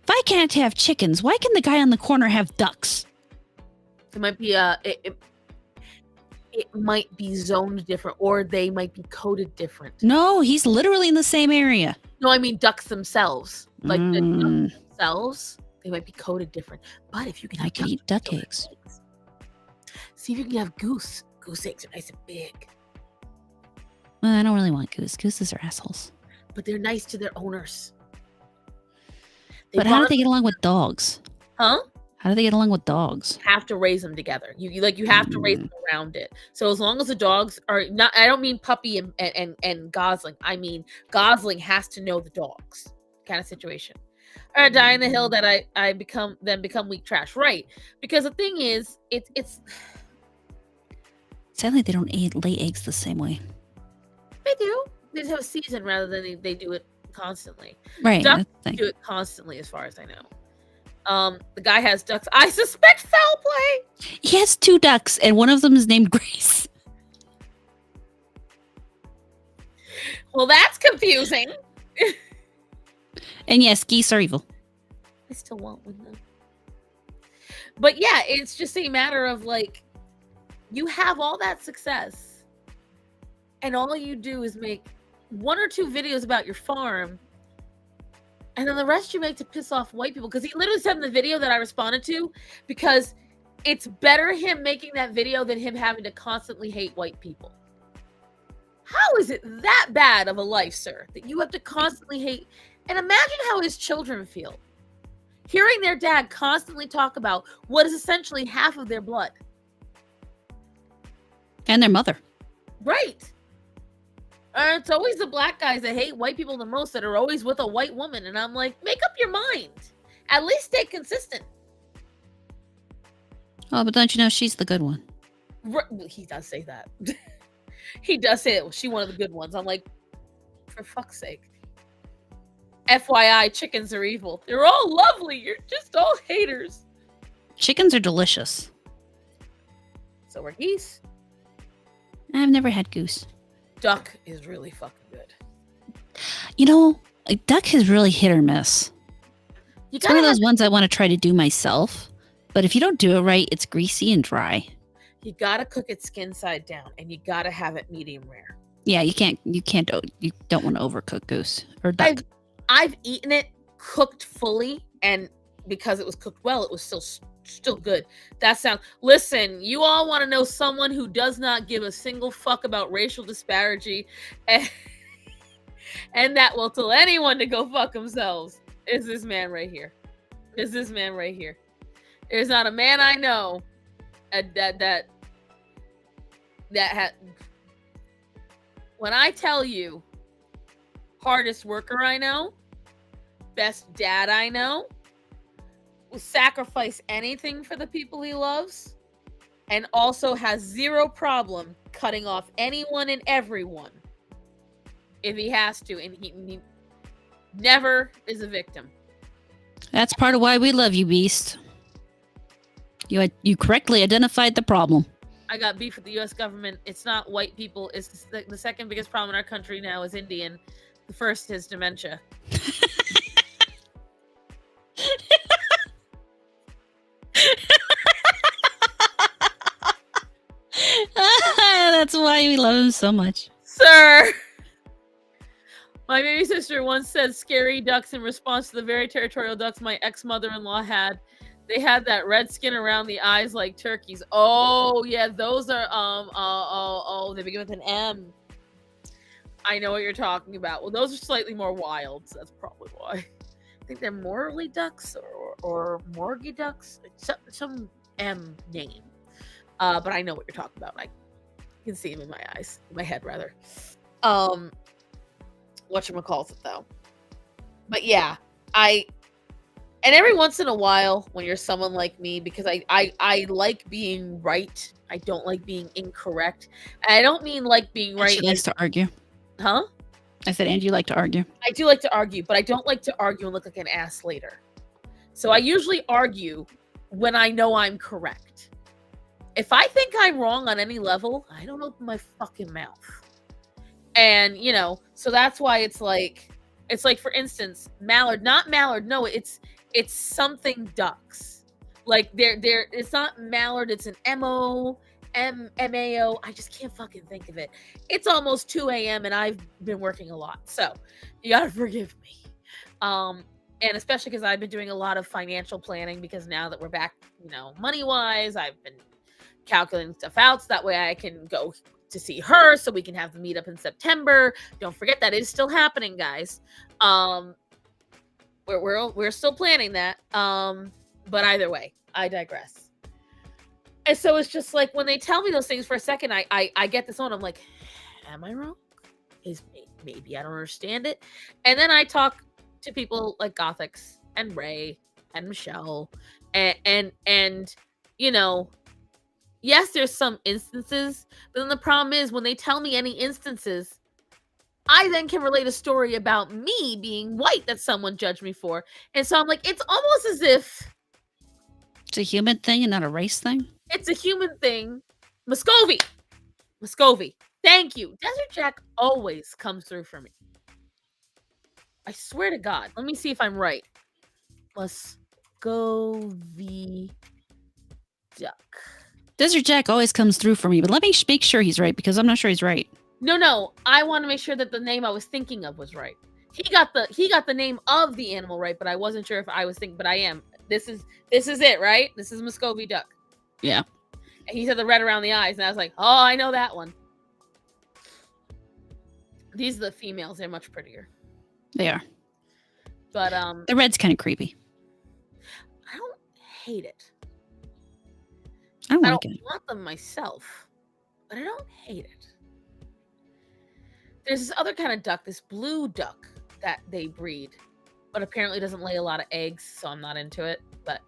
If I can't have chickens, why can the guy on the corner have ducks? It might be it might be zoned different, or they might be coded different. No, he's literally in the same area. No, I mean ducks themselves. Like the ducks themselves, they might be coded different. But if you can, I could eat duck eggs. See if you can have goose. Goose eggs are nice and big. Well, I don't really want goose. Gooses are assholes. But they're nice to their owners. But how do they get along with dogs? Huh? How do they get along with dogs? Have to raise them together. You have to raise them around it. So as long as the dogs are not, I don't mean puppy and gosling. I mean gosling has to know the dogs, kind of situation. Or die in the hill that I become weak trash, right? Because the thing is, it's sadly they don't lay eggs the same way. They do. They just have a season rather than they do it constantly. Right. Ducks do it constantly, as far as I know. The guy has ducks. I suspect foul play. He has 2 ducks, and one of them is named Grace. Well, that's confusing. And yes, geese are evil. I still want one though. But yeah, it's just a matter of like, you have all that success, and all you do is make 1 or 2 videos about your farm. And then the rest you make to piss off white people. Because he literally said in the video that I responded to, because it's better him making that video than him having to constantly hate white people. How is it that bad of a life, sir, that you have to constantly hate? And imagine how his children feel. Hearing their dad constantly talk about what is essentially half of their blood. And their mother. Right. It's always the black guys that hate white people the most that are always with a white woman. And I'm like, make up your mind. At least stay consistent. Oh, but don't you know she's the good one? He does say that. He does say it. She's one of the good ones. I'm like, for fuck's sake. FYI, chickens are evil. They're all lovely. You're just all haters. Chickens are delicious. So are geese. I've never had goose. Duck is really fucking good. You know, a duck is really hit or miss. You It's one of gotta those ones I want to try to do myself, but if you don't do it right, it's greasy and dry. you gotta cook it skin side down, and you gotta have it medium rare. Yeah, you don't want to overcook goose or duck. I've eaten it cooked fully, and because it was cooked well, it was still good. Listen, you all want to know someone who does not give a single fuck about racial disparity and that will tell anyone to go fuck themselves is this man right here. There's not a man I know that had. When I tell you, hardest worker I know, best dad I know, will sacrifice anything for the people he loves, and also has zero problem cutting off anyone and everyone if he has to, and he never is a victim. That's part of why we love you, Beast. You correctly identified the problem. I got beef with the U.S. government. It's not white people. It's the second biggest problem in our country now is Indian. The first is dementia. That's why we love him so much. Sir! My baby sister once said scary ducks in response to the very territorial ducks my ex-mother-in-law had. They had that red skin around the eyes like turkeys. Oh, yeah, those are, they begin with an M. I know what you're talking about. Well, those are slightly more wild, so that's probably why. I think they're Morley ducks or Morgy ducks. It's some M name. But I know what you're talking about. I can see them in my eyes, in my head, rather. Whatchamacallit, though. But yeah, and every once in a while, when you're someone like me, because I like being right, I don't like being incorrect. And I don't mean like being right. She likes to argue. Huh? I said, and you like to argue. I do like to argue, but I don't like to argue and look like an ass later. So I usually argue when I know I'm correct. If I think I'm wrong on any level, I don't open my fucking mouth. And, so that's why it's like, for instance, mallard, not mallard. No, it's something ducks. Like it's not mallard. It's an M-A-O. I just can't fucking think of it. It's almost 2 a.m. and I've been working a lot. So you got to forgive me. And especially because I've been doing a lot of financial planning because now that we're back, money wise, I've been calculating stuff out so that way I can go to see her so we can have the meetup in September. Don't forget that is still happening, guys. We're still planning that. But either way, I digress. And so it's just like when they tell me those things for a second, I get this on. I'm like, am I wrong? Maybe I don't understand it. And then I talk to people like Gothics and Ray and Michelle and yes, there's some instances, but then the problem is when they tell me any instances, I then can relate a story about me being white that someone judged me for. And so I'm like, it's almost as if it's a human thing and not a race thing. It's a human thing. Muscovy. Thank you. Desert Jack always comes through for me. I swear to God. Let me see if I'm right. Muscovy duck. Desert Jack always comes through for me, but let me make sure he's right because I'm not sure he's right. No. I want to make sure that the name I was thinking of was right. He got the name of the animal right, but I wasn't sure if I was thinking. But I am. This is it, right? This is Muscovy duck. Yeah. And he said the red around the eyes, and I was like, oh, I know that one. These are the females. They're much prettier. They are. But the red's kind of creepy. I don't hate it. I don't want them myself, but I don't hate it. There's this other kind of duck, this blue duck that they breed, but apparently doesn't lay a lot of eggs, so I'm not into it. But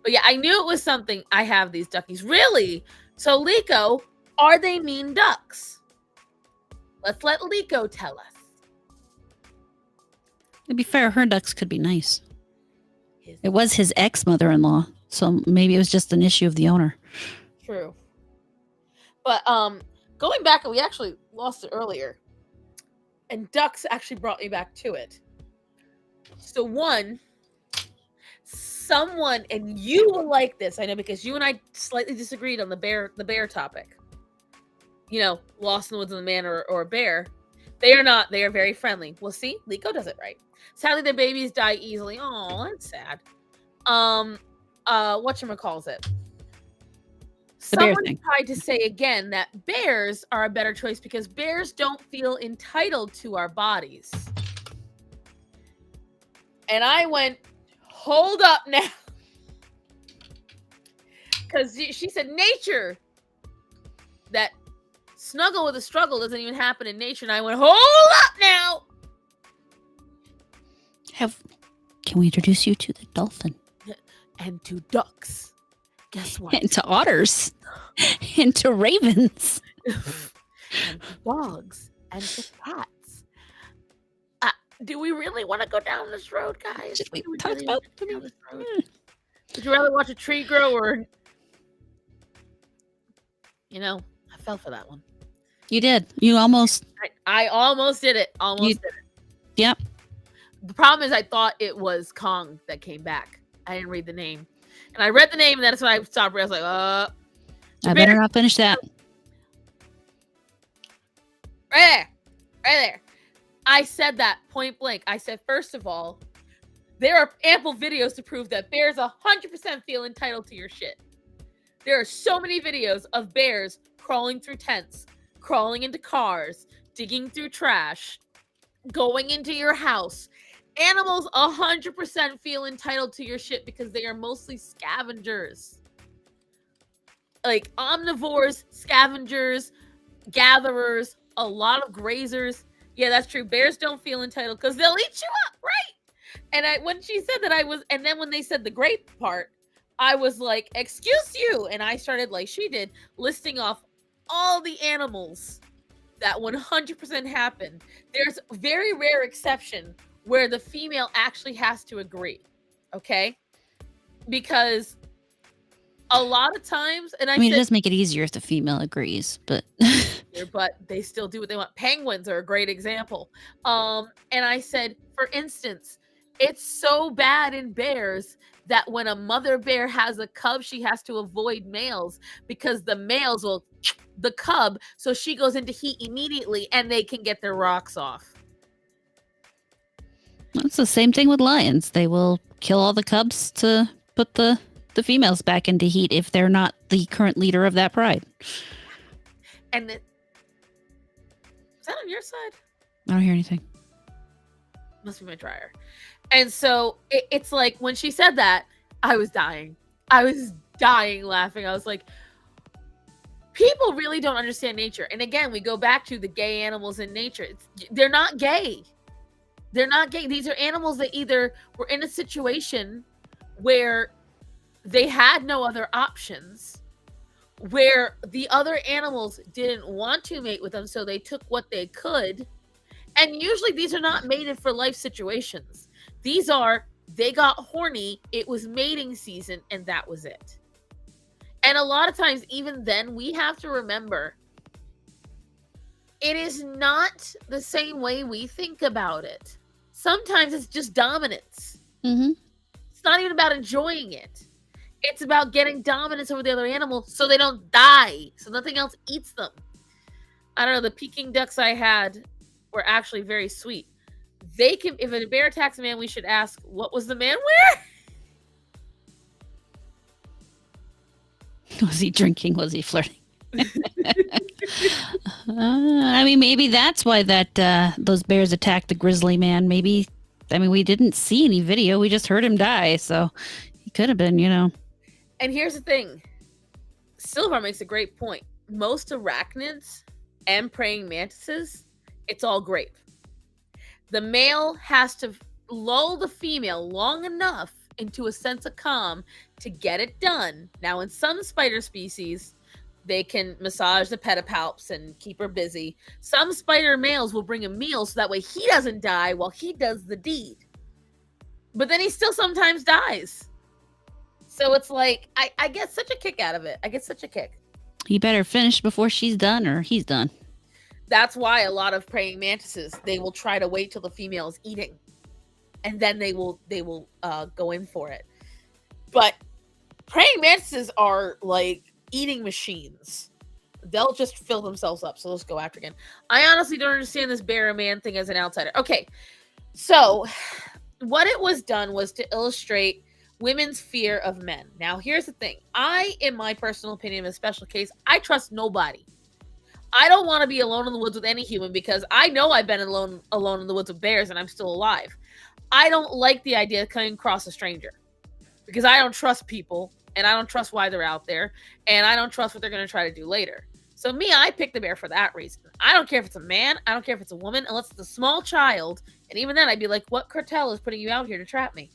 yeah, I knew it was something. I have these duckies. Really? So Liko, are they mean ducks? Let's let Liko tell us. To be fair, her ducks could be nice. It was his ex-mother-in-law, so maybe it was just an issue of the owner. True. But going back, and we actually lost it earlier, and ducks actually brought me back to it. So one, someone, and you will like this, I know, because you and I slightly disagreed on the bear topic. You know, lost in the woods with a man or a bear. They are not. They are very friendly. Well, see, Liko does it right. Sadly, their babies die easily. Oh, that's sad. Whatchamacalls it? The bear Someone thing. tried to say again that bears are a better choice because bears don't feel entitled to our bodies. And I went, hold up now. Because she said nature, that snuggle with a struggle doesn't even happen in nature. And I went, hold up now. Can we introduce you to the dolphin? And to ducks. Guess what? And to otters. And to ravens. And to dogs. And to cats. Do we really want to go down this road, guys? Should we Do talk really about want to go down this road? Would you rather watch a tree grow or... You know, I fell for that one. You did. You almost. I almost did it. Did it. Yep. The problem is I thought it was Kong that came back. I didn't read the name. And I read the name, and that's when I stopped. I was like, I better not finish that. Right there. I said that point blank. I said, first of all, there are ample videos to prove that bears 100% feel entitled to your shit. There are so many videos of bears crawling through tents, crawling into cars, digging through trash, going into your house. Animals 100% feel entitled to your shit because they are mostly scavengers. Like omnivores, scavengers, gatherers, a lot of grazers. Yeah, that's true. Bears don't feel entitled because they'll eat you up, right? And when she said that, and then when they said the grape part, I was like, excuse you. And I started, like she did, listing off all the animals that 100% happen. There's a very rare exception where the female actually has to agree. Okay? Because a lot of times, and I mean, it does make it easier if the female agrees, but but they still do what they want. Penguins are a great example. And I said, for instance, it's so bad in bears that when a mother bear has a cub, she has to avoid males because the males will the cub, so she goes into heat immediately and they can get their rocks off. it's the same thing with lions. They will kill all the cubs to put the females back into heat if they're not the current leader of that pride. And is that on your side? I don't hear anything. Must be my dryer. And so it's like when she said that, I was dying. I was dying laughing. I was like, people really don't understand nature. And again, we go back to the gay animals in nature. They're not gay. They're not gay. These are animals that either were in a situation where they had no other options, where the other animals didn't want to mate with them, so they took what they could. And usually these are not mated for life situations. These are, they got horny, it was mating season, and that was it. And a lot of times, even then, we have to remember, it is not the same way we think about it. Sometimes it's just dominance. Mm-hmm. It's not even about enjoying it. It's about getting dominance over the other animal so they don't die, so nothing else eats them. I don't know, the Peking ducks I had were actually very sweet. They can, if a bear attacks a man, we should ask, what was the man wearing? Was he drinking? Was he flirting? I mean, maybe that's why those bears attacked the grizzly man. Maybe, I mean, we didn't see any video. We just heard him die, so he could have been, And here's the thing. Silvar makes a great point. Most arachnids and praying mantises, it's all grape. The male has to lull the female long enough into a sense of calm to get it done. Now, in some spider species, they can massage the pedipalps and keep her busy. Some spider males will bring a meal so that way he doesn't die while he does the deed. But then he still sometimes dies. So it's like, I get such a kick out of it. I get such a kick. He better finish before she's done or he's done. That's why a lot of praying mantises, they will try to wait till the female is eating, and then they will go in for it. But praying mantises are like eating machines. They'll just fill themselves up, so let's go after again. I honestly don't understand this bear man thing as an outsider. Okay, so what it was done was to illustrate women's fear of men. Now, here's the thing. In my personal opinion, in a special case, I trust nobody. I don't want to be alone in the woods with any human because I know I've been alone in the woods with bears and I'm still alive. I don't like the idea of coming across a stranger because I don't trust people and I don't trust why they're out there and I don't trust what they're going to try to do later. So I picked the bear for that reason. I don't care if it's a man. I don't care if it's a woman, unless it's a small child. And even then, I'd be like, what cartel is putting you out here to trap me?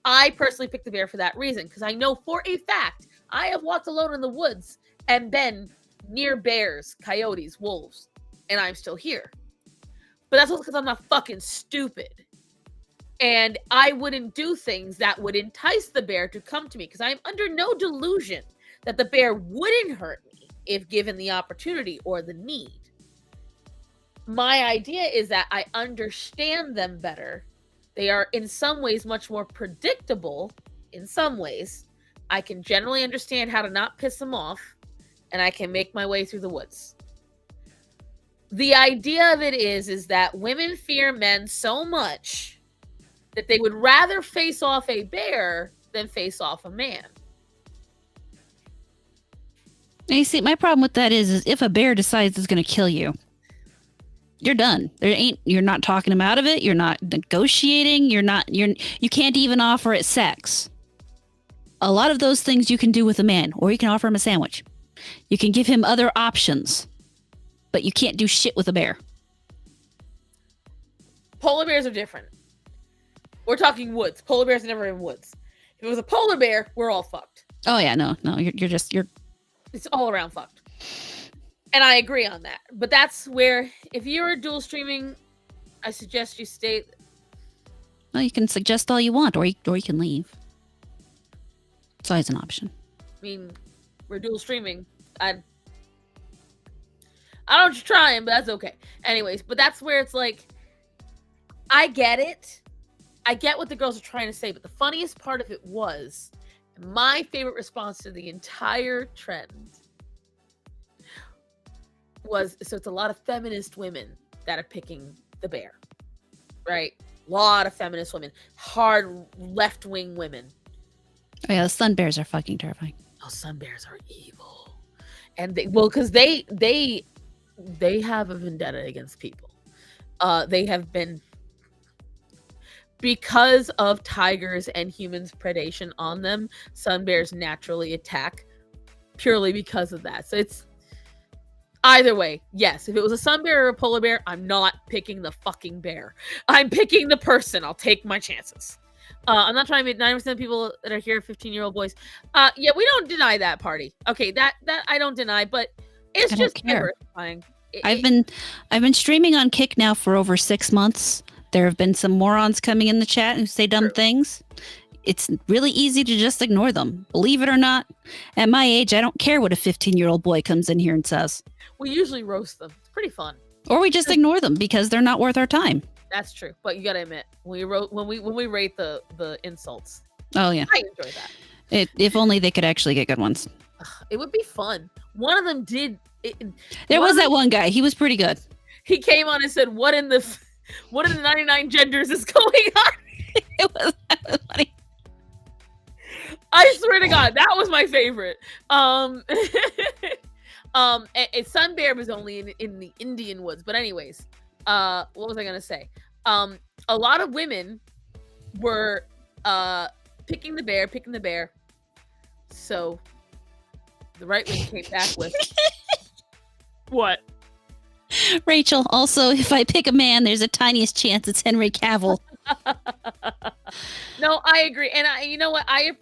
I personally picked the bear for that reason because I know for a fact I have walked alone in the woods and been near bears, coyotes, wolves, and I'm still here. But that's also because I'm not fucking stupid. And I wouldn't do things that would entice the bear to come to me because I'm under no delusion that the bear wouldn't hurt me if given the opportunity or the need. My idea is that I understand them better. They are in some ways much more predictable. In some ways, I can generally understand how to not piss them off, and I can make my way through the woods. The idea of it is that women fear men so much that they would rather face off a bear than face off a man. Now, you see, my problem with that is if a bear decides it's going to kill you, you're done. You're not talking him out of it. You're not negotiating. You can't even offer it sex. A lot of those things you can do with a man, or you can offer him a sandwich. You can give him other options, but you can't do shit with a bear. Polar bears are different. We're talking woods. Polar bears are never in woods. If it was a polar bear, we're all fucked. Oh yeah, no, you're it's all around fucked. And I agree on that. But that's where, if you're dual streaming, I suggest you stay. Well, you can suggest all you want, or you can leave. It's always an option. I mean, we're dual streaming. I don't know what you're trying, but that's okay. Anyways, but that's where it's like, I get it. I get what the girls are trying to say, but the funniest part of it was, my favorite response to the entire trend was, so it's a lot of feminist women that are picking the bear, right? A lot of feminist women, hard left-wing women. Oh yeah, the sun bears are fucking terrifying. Oh, sun bears are evil. And because they have a vendetta against people. They have been, because of tigers and humans' predation on them, sun bears naturally attack purely because of that. So it's either way. Yes, if it was a sun bear or a polar bear, I'm not picking the fucking bear. I'm picking the person. I'll take my chances. I'm not trying to make 90% of people that are here 15-year-old boys. Yeah, we don't deny that party. Okay, that I don't deny, but it's just diversifying. I've been streaming on Kick now for over 6 months. There have been some morons coming in the chat who say dumb things. It's really easy to just ignore them. Believe it or not, at my age, I don't care what a 15-year-old boy comes in here and says. We usually roast them. It's pretty fun. Or we just ignore them because they're not worth our time. That's true. But you gotta admit, when we rate the insults. Oh yeah. I enjoy that. If only they could actually get good ones. It would be fun. One of them did. There was that one guy. He was pretty good. He came on and said, what in the 99 genders is going on? It was funny. I swear to God, that was my favorite. Sun bear was only in the Indian woods. But anyways, what was I gonna say? A lot of women were picking the bear. So the right wing came back with what? Rachel, also, if I pick a man, there's a tiniest chance it's Henry Cavill. No, I agree. And you know what? I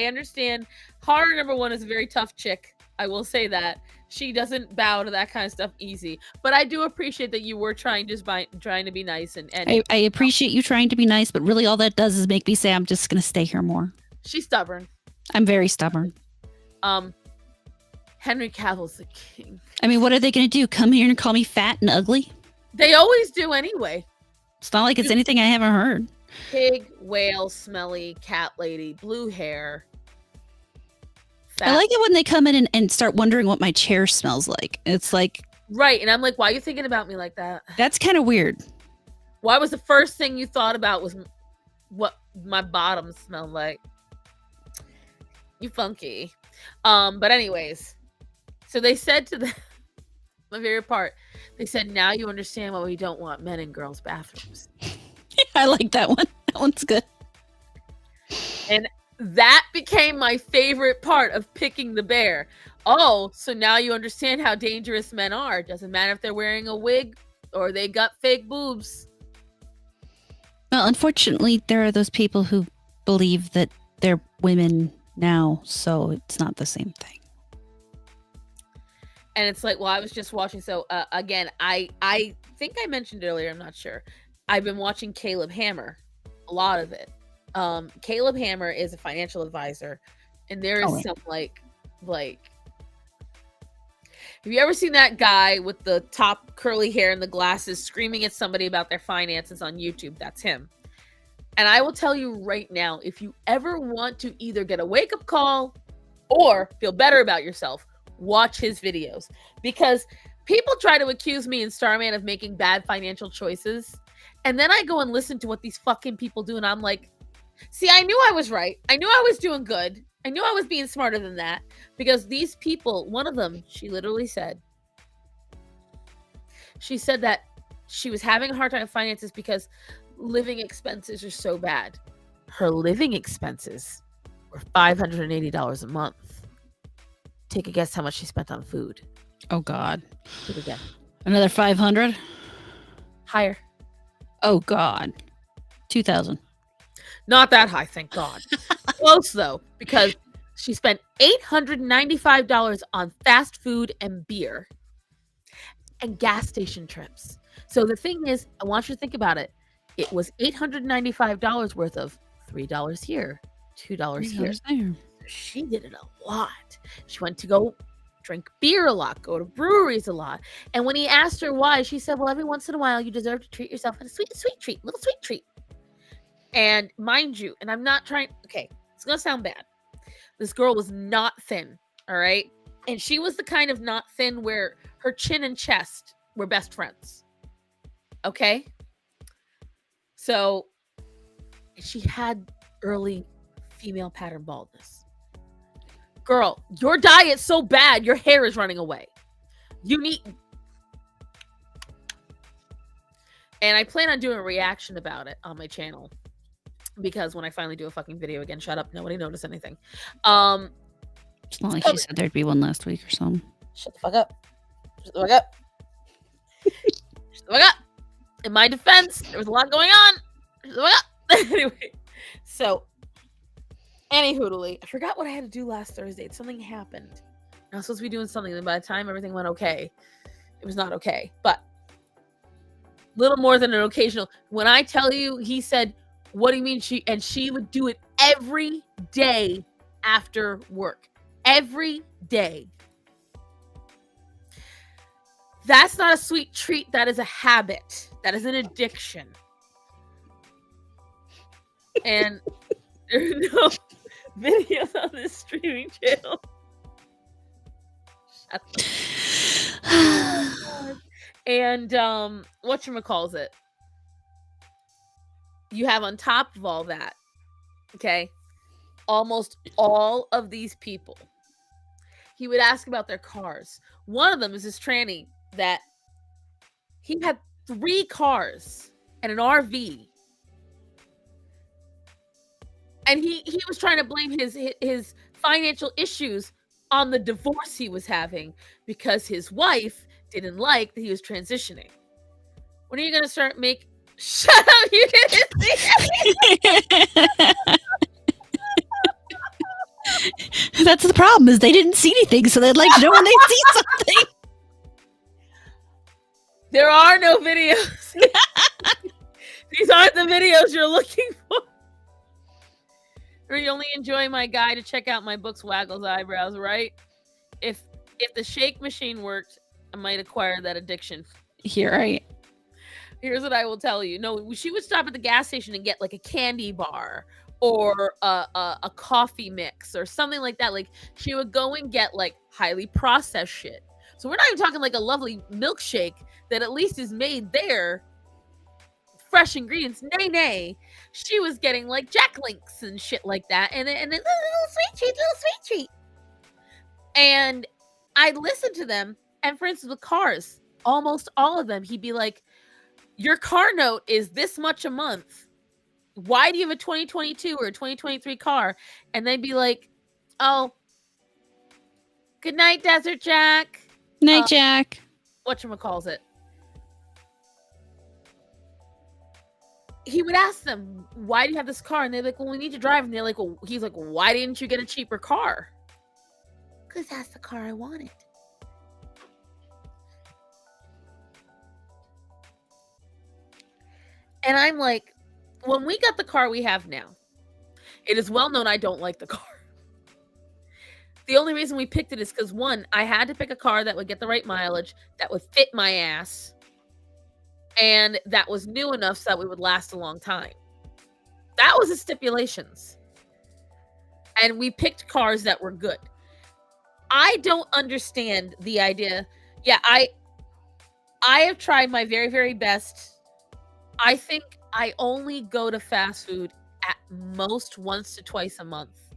understand. Horror number one is a very tough chick. I will say that. She doesn't bow to that kind of stuff easy. But I do appreciate that you were trying to be nice. And I appreciate you trying to be nice, but really all that does is make me say I'm just going to stay here more. She's stubborn. I'm very stubborn. Henry Cavill's the king. I mean, what are they going to do? Come here and call me fat and ugly? They always do anyway. It's not like it's anything I haven't heard. Pig, whale, smelly, cat lady, blue hair. Fat. I like it when they come in and start wondering what my chair smells like. It's like, right. And I'm like, why are you thinking about me like that? that's kind of weird. Why was the first thing you thought about was what my bottom smelled like? You funky. But anyways, so they said to the my favorite part, they said, now you understand why we don't want men in girls' bathrooms. I like that one. That one's good. And that became my favorite part of picking the bear. Oh, so now you understand how dangerous men are. Doesn't matter if they're wearing a wig or they got fake boobs. Well, unfortunately, there are those people who believe that they're women now, so it's not the same thing. And it's like, well, I was just watching. So again, I think I mentioned earlier, I'm not sure. I've been watching Caleb Hammer, a lot of it. Caleb Hammer is a financial advisor, and there is some like, have you ever seen that guy with the top curly hair and the glasses screaming at somebody about their finances on YouTube? That's him. And I will tell you right now, if you ever want to either get a wake-up call or feel better about yourself, watch his videos. Because people try to accuse me and Starman of making bad financial choices. And then I go and listen to what these fucking people do. And I'm like, see, I knew I was right. I knew I was doing good. I knew I was being smarter than that. Because these people, one of them, she literally said, that she was having a hard time with finances because living expenses are so bad. Her living expenses were $580 a month. Take a guess how much she spent on food. Oh, God. Take a guess. Another 500? Higher. Oh, God. 2,000. Not that high, thank God. Close, though, because she spent $895 on fast food and beer and gas station trips. So the thing is, I want you to think about it. It was $895 worth of $3 here, $2 here. There. She did it a lot. She went to go drink beer a lot, go to breweries a lot. And when he asked her why, she said, well, every once in a while, you deserve to treat yourself in a sweet treat, little sweet treat. And mind you, and I'm not trying, okay, it's going to sound bad. This girl was not thin, all right? And she was the kind of not thin where her chin and chest were best friends, okay? So she had early female pattern baldness. Girl, your diet's so bad, your hair is running away. You need... And I plan on doing a reaction about it on my channel. Because when I finally do a fucking video again, shut up, nobody noticed anything. It's not like she said there'd be one last week or something. Shut the fuck up. Shut the fuck up. Shut the fuck up. In my defense, there was a lot going on. Shut the fuck up. Anyway, so... Anywhoodly, I forgot what I had to do last Thursday. Something happened. I was supposed to be doing something, and by the time everything went okay, it was not okay. But little more than an occasional. When I tell you, he said, what do you mean she would do it every day after work. Every day. That's not a sweet treat. That is a habit. That is an addiction. And there are no videos on this streaming channel. And whatchamacallit? You have on top of all that, okay, almost all of these people, he would ask about their cars. One of them is this tranny that he had 3 cars and an RV. And he was trying to blame his financial issues on the divorce he was having because his wife didn't like that he was transitioning. When are you going to start make... Shut up, you didn't see anything. That's the problem, is they didn't see anything, so they'd like to know when they see something. There are no videos. These aren't the videos you're looking for. Or you only enjoy my guide to check out my books, Waggle's Eyebrows, right? If If the shake machine worked, I might acquire that addiction. You're right. Here's what I will tell you. No, she would stop at the gas station and get like a candy bar or a coffee mix or something like that. Like she would go and get like highly processed shit. So we're not even talking like a lovely milkshake that at least is made there, fresh ingredients. Nay. She was getting like Jack Links and shit like that, and then little sweet treat. And I'd listen to them, and for instance, with cars, almost all of them, he'd be like, your car note is this much a month. Why do you have a 2022 or a 2023 car? And they'd be like, oh, good night, Desert Jack. Night, Jack. Whatchamacalls it? He would ask them, why do you have this car? And they're like, well, we need to drive. And they're like, well, he's like, why didn't you get a cheaper car? Because that's the car I wanted. And I'm like, when we got the car we have now, it is well known I don't like the car. The only reason we picked it is because, one, I had to pick a car that would get the right mileage, that would fit my ass, and that was new enough so that we would last a long time. That was the stipulations. And we picked cars that were good. I don't understand the idea. Yeah, I have tried my very, very best. I think I only go to fast food at most once to twice a month,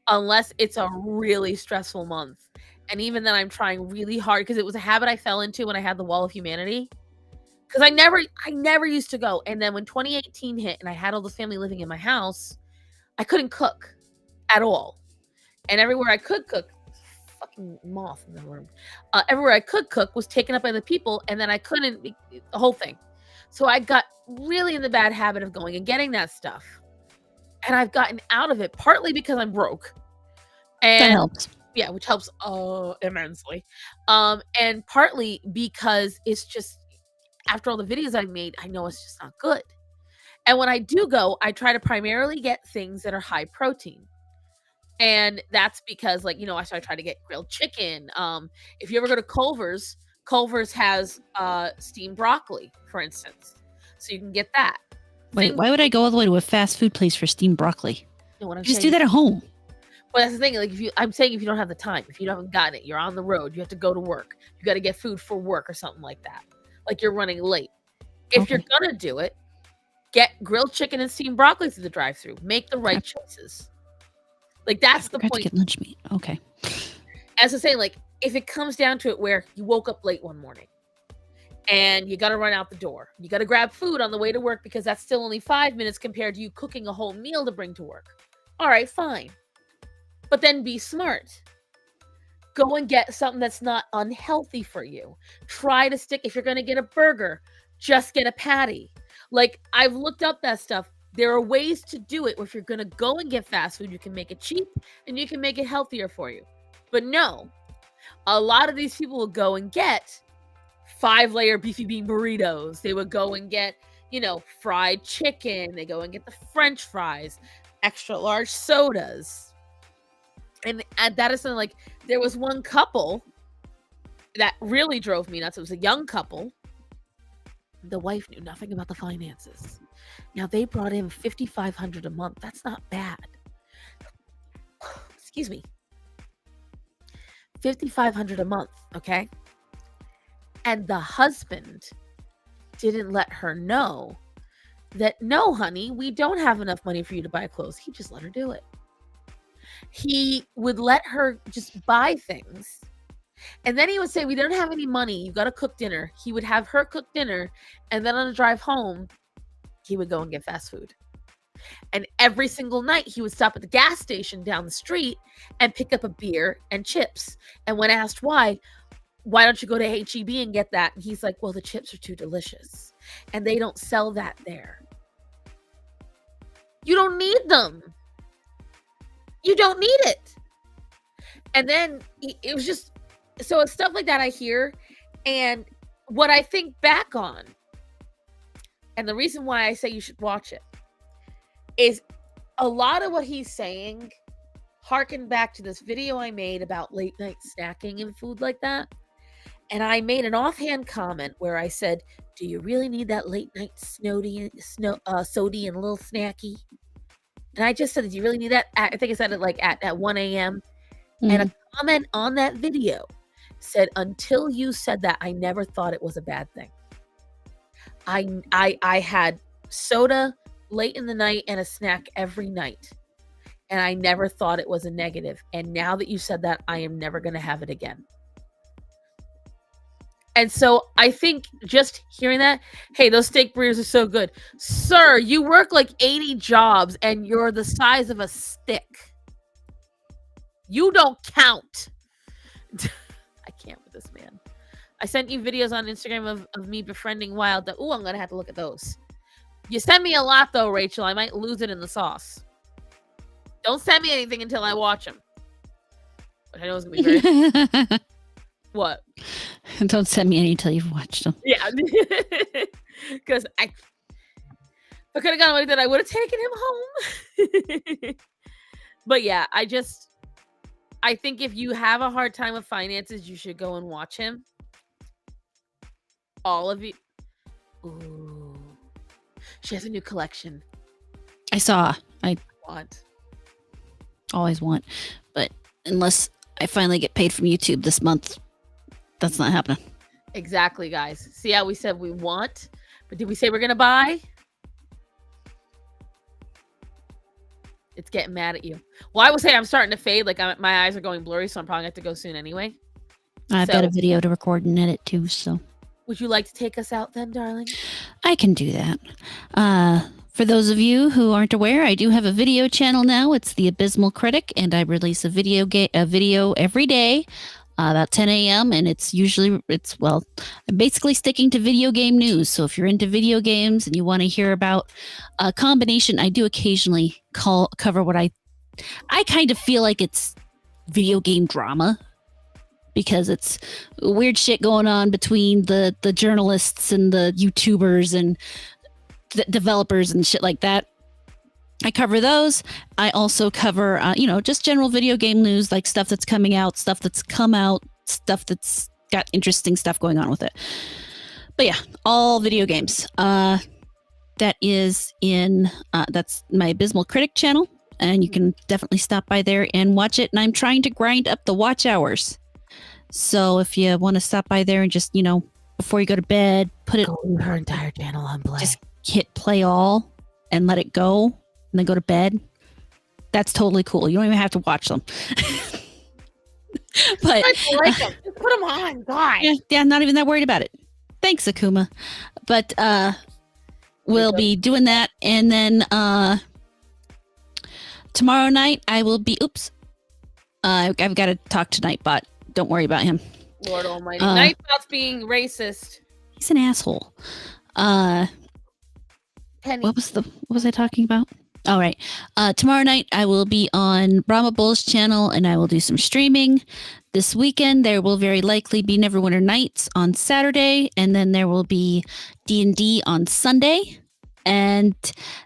unless it's a really stressful month. And even then, I'm trying really hard because it was a habit I fell into when I had the Wall of Humanity. Because I never used to go. And then when 2018 hit and I had all this family living in my house, I couldn't cook at all. And everywhere I could cook, fucking moth in the room. Everywhere I could cook was taken up by the people, and then I couldn't, the whole thing. So I got really in the bad habit of going and getting that stuff. And I've gotten out of it partly because I'm broke. And That helps. Yeah, which helps immensely. And partly because it's just, after all the videos I've made, I know it's just not good. And when I do go, I try to primarily get things that are high protein. And that's because, like, I try to get grilled chicken. If you ever go to Culver's has steamed broccoli, for instance. So you can get that. Wait, why would I go all the way to a fast food place for steamed broccoli? You know what I'm Just saying? do that at home. But that's the thing. Like, I'm saying if you don't have the time, if you haven't gotten it, you're on the road, you have to go to work. You got to get food for work or something like that. Like you're running late. If you're gonna do it, get grilled chicken and steamed broccoli through the drive-thru. Make the right choices. Like that's the point. To get lunch meat. Okay. As I say, like if it comes down to it, where you woke up late one morning and you got to run out the door, you got to grab food on the way to work because that's still only 5 minutes compared to you cooking a whole meal to bring to work. All right, fine. But then be smart. Go and get something that's not unhealthy for you. Try to stick, if you're going to get a burger, just get a patty. Like, I've looked up that stuff. There are ways to do it. If you're going to go and get fast food, you can make it cheap and you can make it healthier for you. But no, a lot of these people will go and get 5-layer beefy bean burritos. They would go and get, fried chicken. They go and get the French fries, extra large sodas. And that is something like, there was one couple that really drove me nuts. It was a young couple. The wife knew nothing about the finances. Now they brought in $5,500 a month. That's not bad. Excuse me. $5,500 a month, okay? And the husband didn't let her know that, no, honey, we don't have enough money for you to buy clothes. He just let her do it. He would let her just buy things. And then he would say, we don't have any money. You got to cook dinner. He would have her cook dinner. And then on the drive home, he would go and get fast food. And every single night, he would stop at the gas station down the street and pick up a beer and chips. And when asked why don't you go to HEB and get that? And he's like, well, the chips are too delicious. And they don't sell that there. You don't need them. You don't need it. And then it was just, so it's stuff like that I hear. And what I think back on, and the reason why I say you should watch it, is a lot of what he's saying, harken back to this video I made about late night snacking and food like that. And I made an offhand comment where I said, "Do you really need that late night sody and little snacky?" And I just said, "Do you really need that?" I think I said it like at 1 a.m. And a comment on that video said, "Until you said that, I never thought it was a bad thing. I had soda late in the night and a snack every night, and I never thought it was a negative. And now that you said that, I am never going to have it again." And so I think just hearing that, "Hey, those steak burritos are so good." Sir, you work like 80 jobs and you're the size of a stick. You don't count. I can't with this man. I sent you videos on Instagram of me befriending Wild. Oh, I'm going to have to look at those. You send me a lot, though, Rachel. I might lose it in the sauce. Don't send me anything until I watch them. Which I know is going to be very... What? Don't send me any until you've watched them. Yeah. Because if I could have gone like that, I would have taken him home. But yeah, I think if you have a hard time with finances, you should go and watch him. All of you. Ooh. She has a new collection. I saw. I Want. always want. But unless I finally get paid from YouTube this month, that's not happening. Exactly, guys. See how we said we want, but did we say we're going to buy? It's getting mad at you. Well, I would say I'm starting to fade. Like my eyes are going blurry, so I'm probably going to have to go soon anyway. I've got a video to record and edit too, so. Would you like to take us out then, darling? I can do that. For those of you who aren't aware, I do have a video channel now. It's The Abysmal Critic, and I release a video every day. About 10 a.m. and I'm basically sticking to video game news. So if you're into video games and you want to hear about a combination, I do occasionally cover what I kind of feel like it's video game drama, because it's weird shit going on between the journalists and the YouTubers and the developers and shit like that. I cover those. I also cover, just general video game news, like stuff that's coming out, stuff that's come out, stuff that's got interesting stuff going on with it. But yeah, all video games. That is that's my Abysmal Critic channel, and you can definitely stop by there and watch it. And I'm trying to grind up the watch hours. So if you want to stop by there and just, before you go to bed, put it her entire channel on play. Just hit play all and let it go. And then go to bed. That's totally cool. You don't even have to watch them. But I like them. Just put them on, God. Yeah, I'm not even that worried about it. Thanks, Akuma. But we'll be doing that, and then tomorrow night I will be. I've got to talk to Nightbot. Don't worry about him. Lord Almighty, Nightbot's being racist. He's an asshole. Penny. What was I talking about? All right. Tomorrow night, I will be on Brahma Bull's channel, and I will do some streaming. This weekend, there will very likely be Neverwinter Nights on Saturday, and then there will be D&D on Sunday. And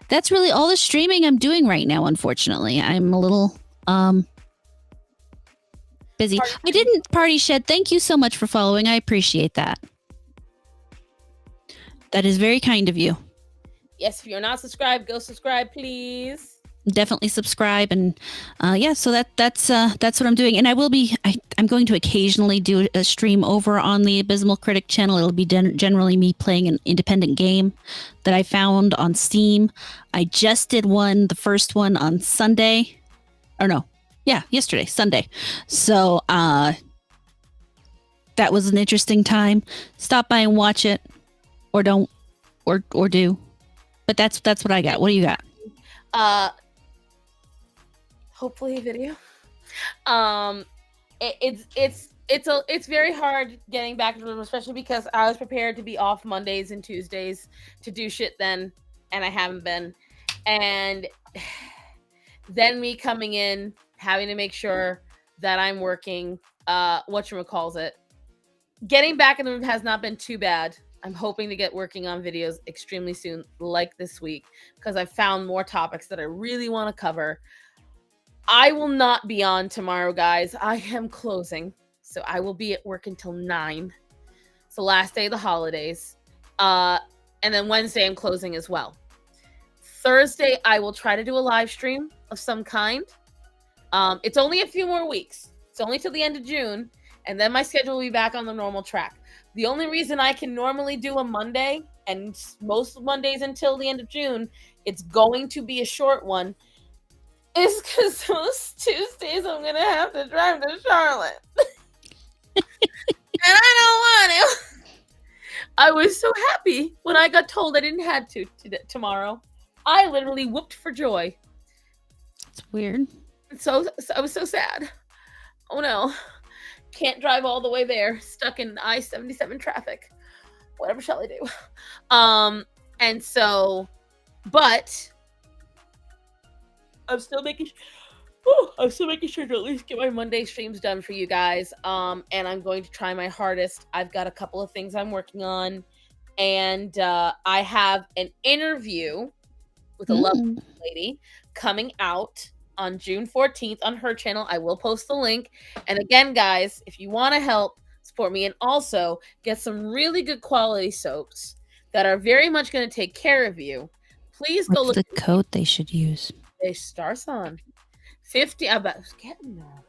that's really all the streaming I'm doing right now, unfortunately. I'm a little busy. I didn't Party Shed. Thank you so much for following. I appreciate that. That is very kind of you. Yes, if you're not subscribed, go subscribe, please. Definitely subscribe, and so that's what I'm doing. And I will be. I'm going to occasionally do a stream over on the Abysmal Critic channel. It'll be generally me playing an independent game that I found on Steam. I just did the first one on Sunday, or no, yesterday, Sunday. So that was an interesting time. Stop by and watch it, or don't, or do. But that's what I got. What do you got? Hopefully a video. It's very hard getting back into them, especially because I was prepared to be off Mondays and Tuesdays to do shit then, and I haven't been. And then me coming in, having to make sure that I'm working, whatchamacallit. Getting back in the room has not been too bad. I'm hoping to get working on videos extremely soon, like this week, because I've found more topics that I really want to cover. I will not be on tomorrow, guys. I am closing. So I will be at work until 9. It's the last day of the holidays. And then Wednesday I'm closing as well. Thursday I will try to do a live stream of some kind. It's only a few more weeks. It's only till the end of June, and then my schedule will be back on the normal track. The only reason I can normally do a Monday, and most Mondays until the end of June, it's going to be a short one, is because those Tuesdays I'm going to have to drive to Charlotte. And I don't want to. I was so happy when I got told I didn't have to tomorrow. I literally whooped for joy. It's weird. So I was so sad. Oh no. Can't drive all the way there. Stuck in I-77 traffic. Whatever shall I do? And so, but I'm still making sure to at least get my Monday streams done for you guys. And I'm going to try my hardest. I've got a couple of things I'm working on. And I have an interview with a lovely lady coming out on June 14th on her channel. I will post the link. And again, guys, if you want to help support me and also get some really good quality soaps that are very much going to take care of you, please go look What's the code they should use? at StarSon 50. I bet I was getting that.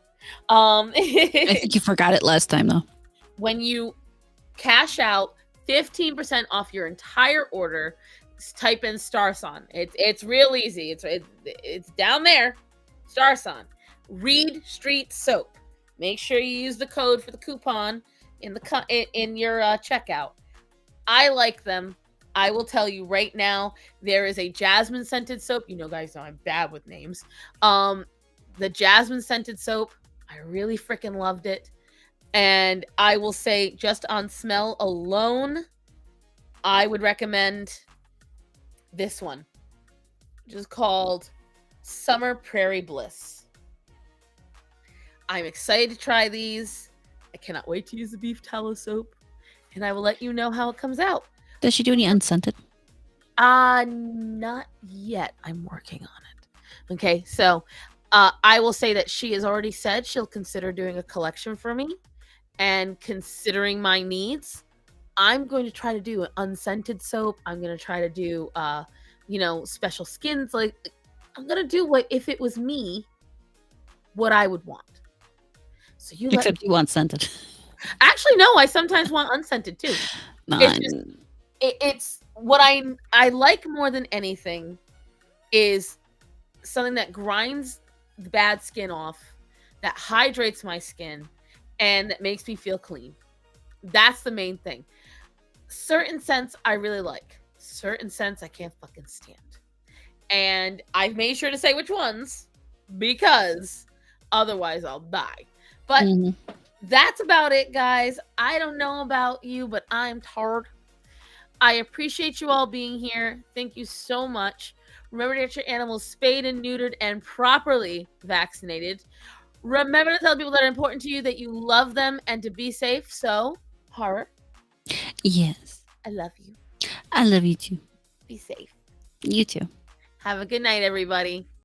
I think you forgot it last time though. When you cash out 15% off your entire order, type in StarSon. It's real easy. It's down there. StarSon. Reed Street Soap. Make sure you use the code for the coupon in your checkout. I like them. I will tell you right now, there is a jasmine scented soap. You know, guys know I'm bad with names. The jasmine scented soap, I really freaking loved it. And I will say, just on smell alone, I would recommend this one, which is called Summer Prairie Bliss. I'm excited to try these. I cannot wait to use the beef tallow soap, and I will let you know how it comes out. Does she do any unscented? Not yet. I'm working on it. Okay, so I will say that she has already said she'll consider doing a collection for me, and considering my needs, I'm going to try to do an unscented soap. I'm going to try to do, special skins. Like, I'm going to do what, if it was me, what I would want. So Except you want scented. Actually, no, I sometimes want unscented too. It's what I like more than anything is something that grinds the bad skin off, that hydrates my skin, and that makes me feel clean. That's the main thing. Certain scents I really like. Certain scents I can't fucking stand. And I've made sure to say which ones, because otherwise I'll die. But that's about it, guys. I don't know about you, but I'm tired. I appreciate you all being here. Thank you so much. Remember to get your animals spayed and neutered and properly vaccinated. Remember to tell people that are important to you that you love them and to be safe. So, Horror. Yes. I love you. I love you too. Be safe. You too. Have a good night, everybody.